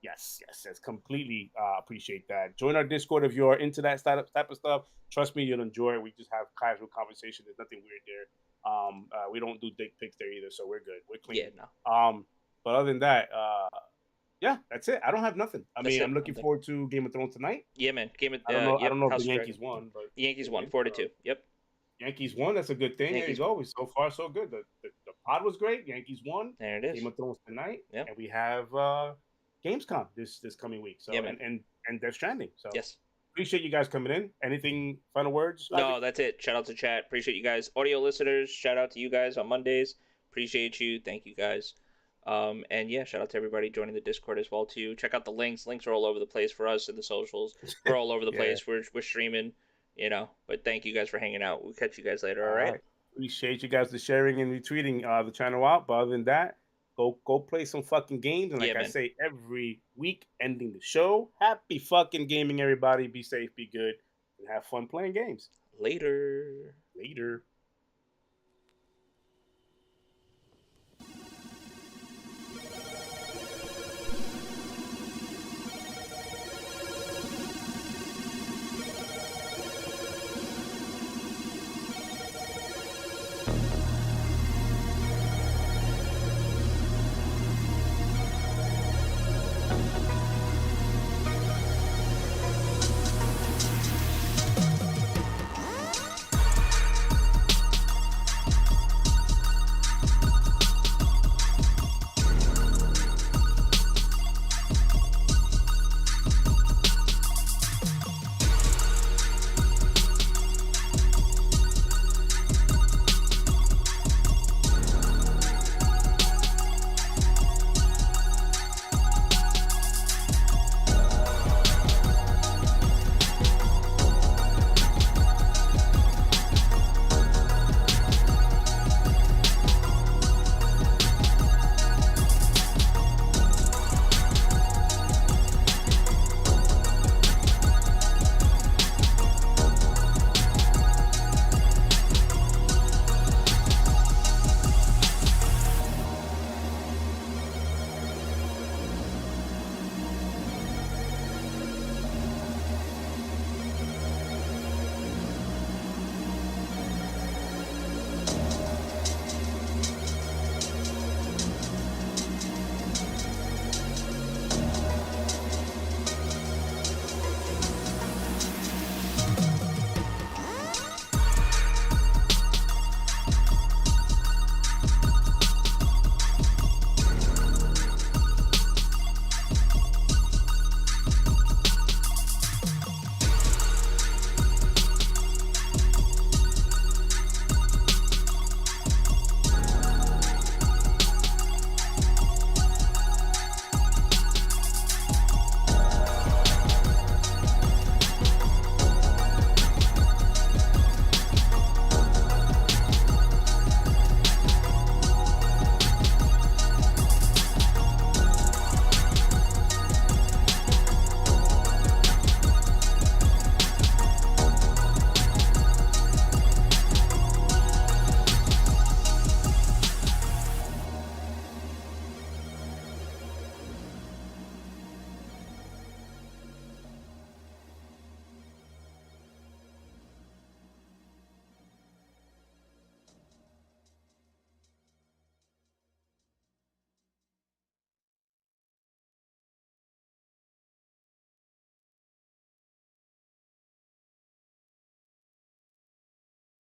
Yes. Completely appreciate that. Join our Discord if you're into that type of stuff. Trust me, you'll enjoy it. We just have casual conversation. There's nothing weird there. We don't do dick pics there either, so we're good. We're clean. Yeah, no. But other than that, yeah, that's it. I don't have nothing. I That's mean, it. I'm looking forward to Game of Thrones tonight. Yeah, man. Game of I don't know. I Yep. don't know if House the of Yankees Dragon. won, but The Yankees won 4-2. Yep. Yankees won. That's a good thing. Yankees There you go. So far, so good. The pod was great. Yankees won. There it is. Game of Thrones tonight. Yep. And we have Gamescom this coming week. So Yeah, man. and Death Stranding. So Yes. appreciate you guys coming in. Anything final words? No, that's it. Shout out to chat. Appreciate you guys. Audio listeners, shout out to you guys on Mondays. Appreciate you. Thank you guys. And yeah, shout out to everybody joining the Discord as well too. Check out the links. Links are all over the place for us and the socials. We're all over the place. We're streaming, But thank you guys for hanging out. We'll catch you guys later. All right. Appreciate you guys for sharing and retweeting the channel out. But other than that, go play some fucking games. And like I say every week, ending the show, happy fucking gaming, everybody. Be safe, be good, and have fun playing games. Later. Later.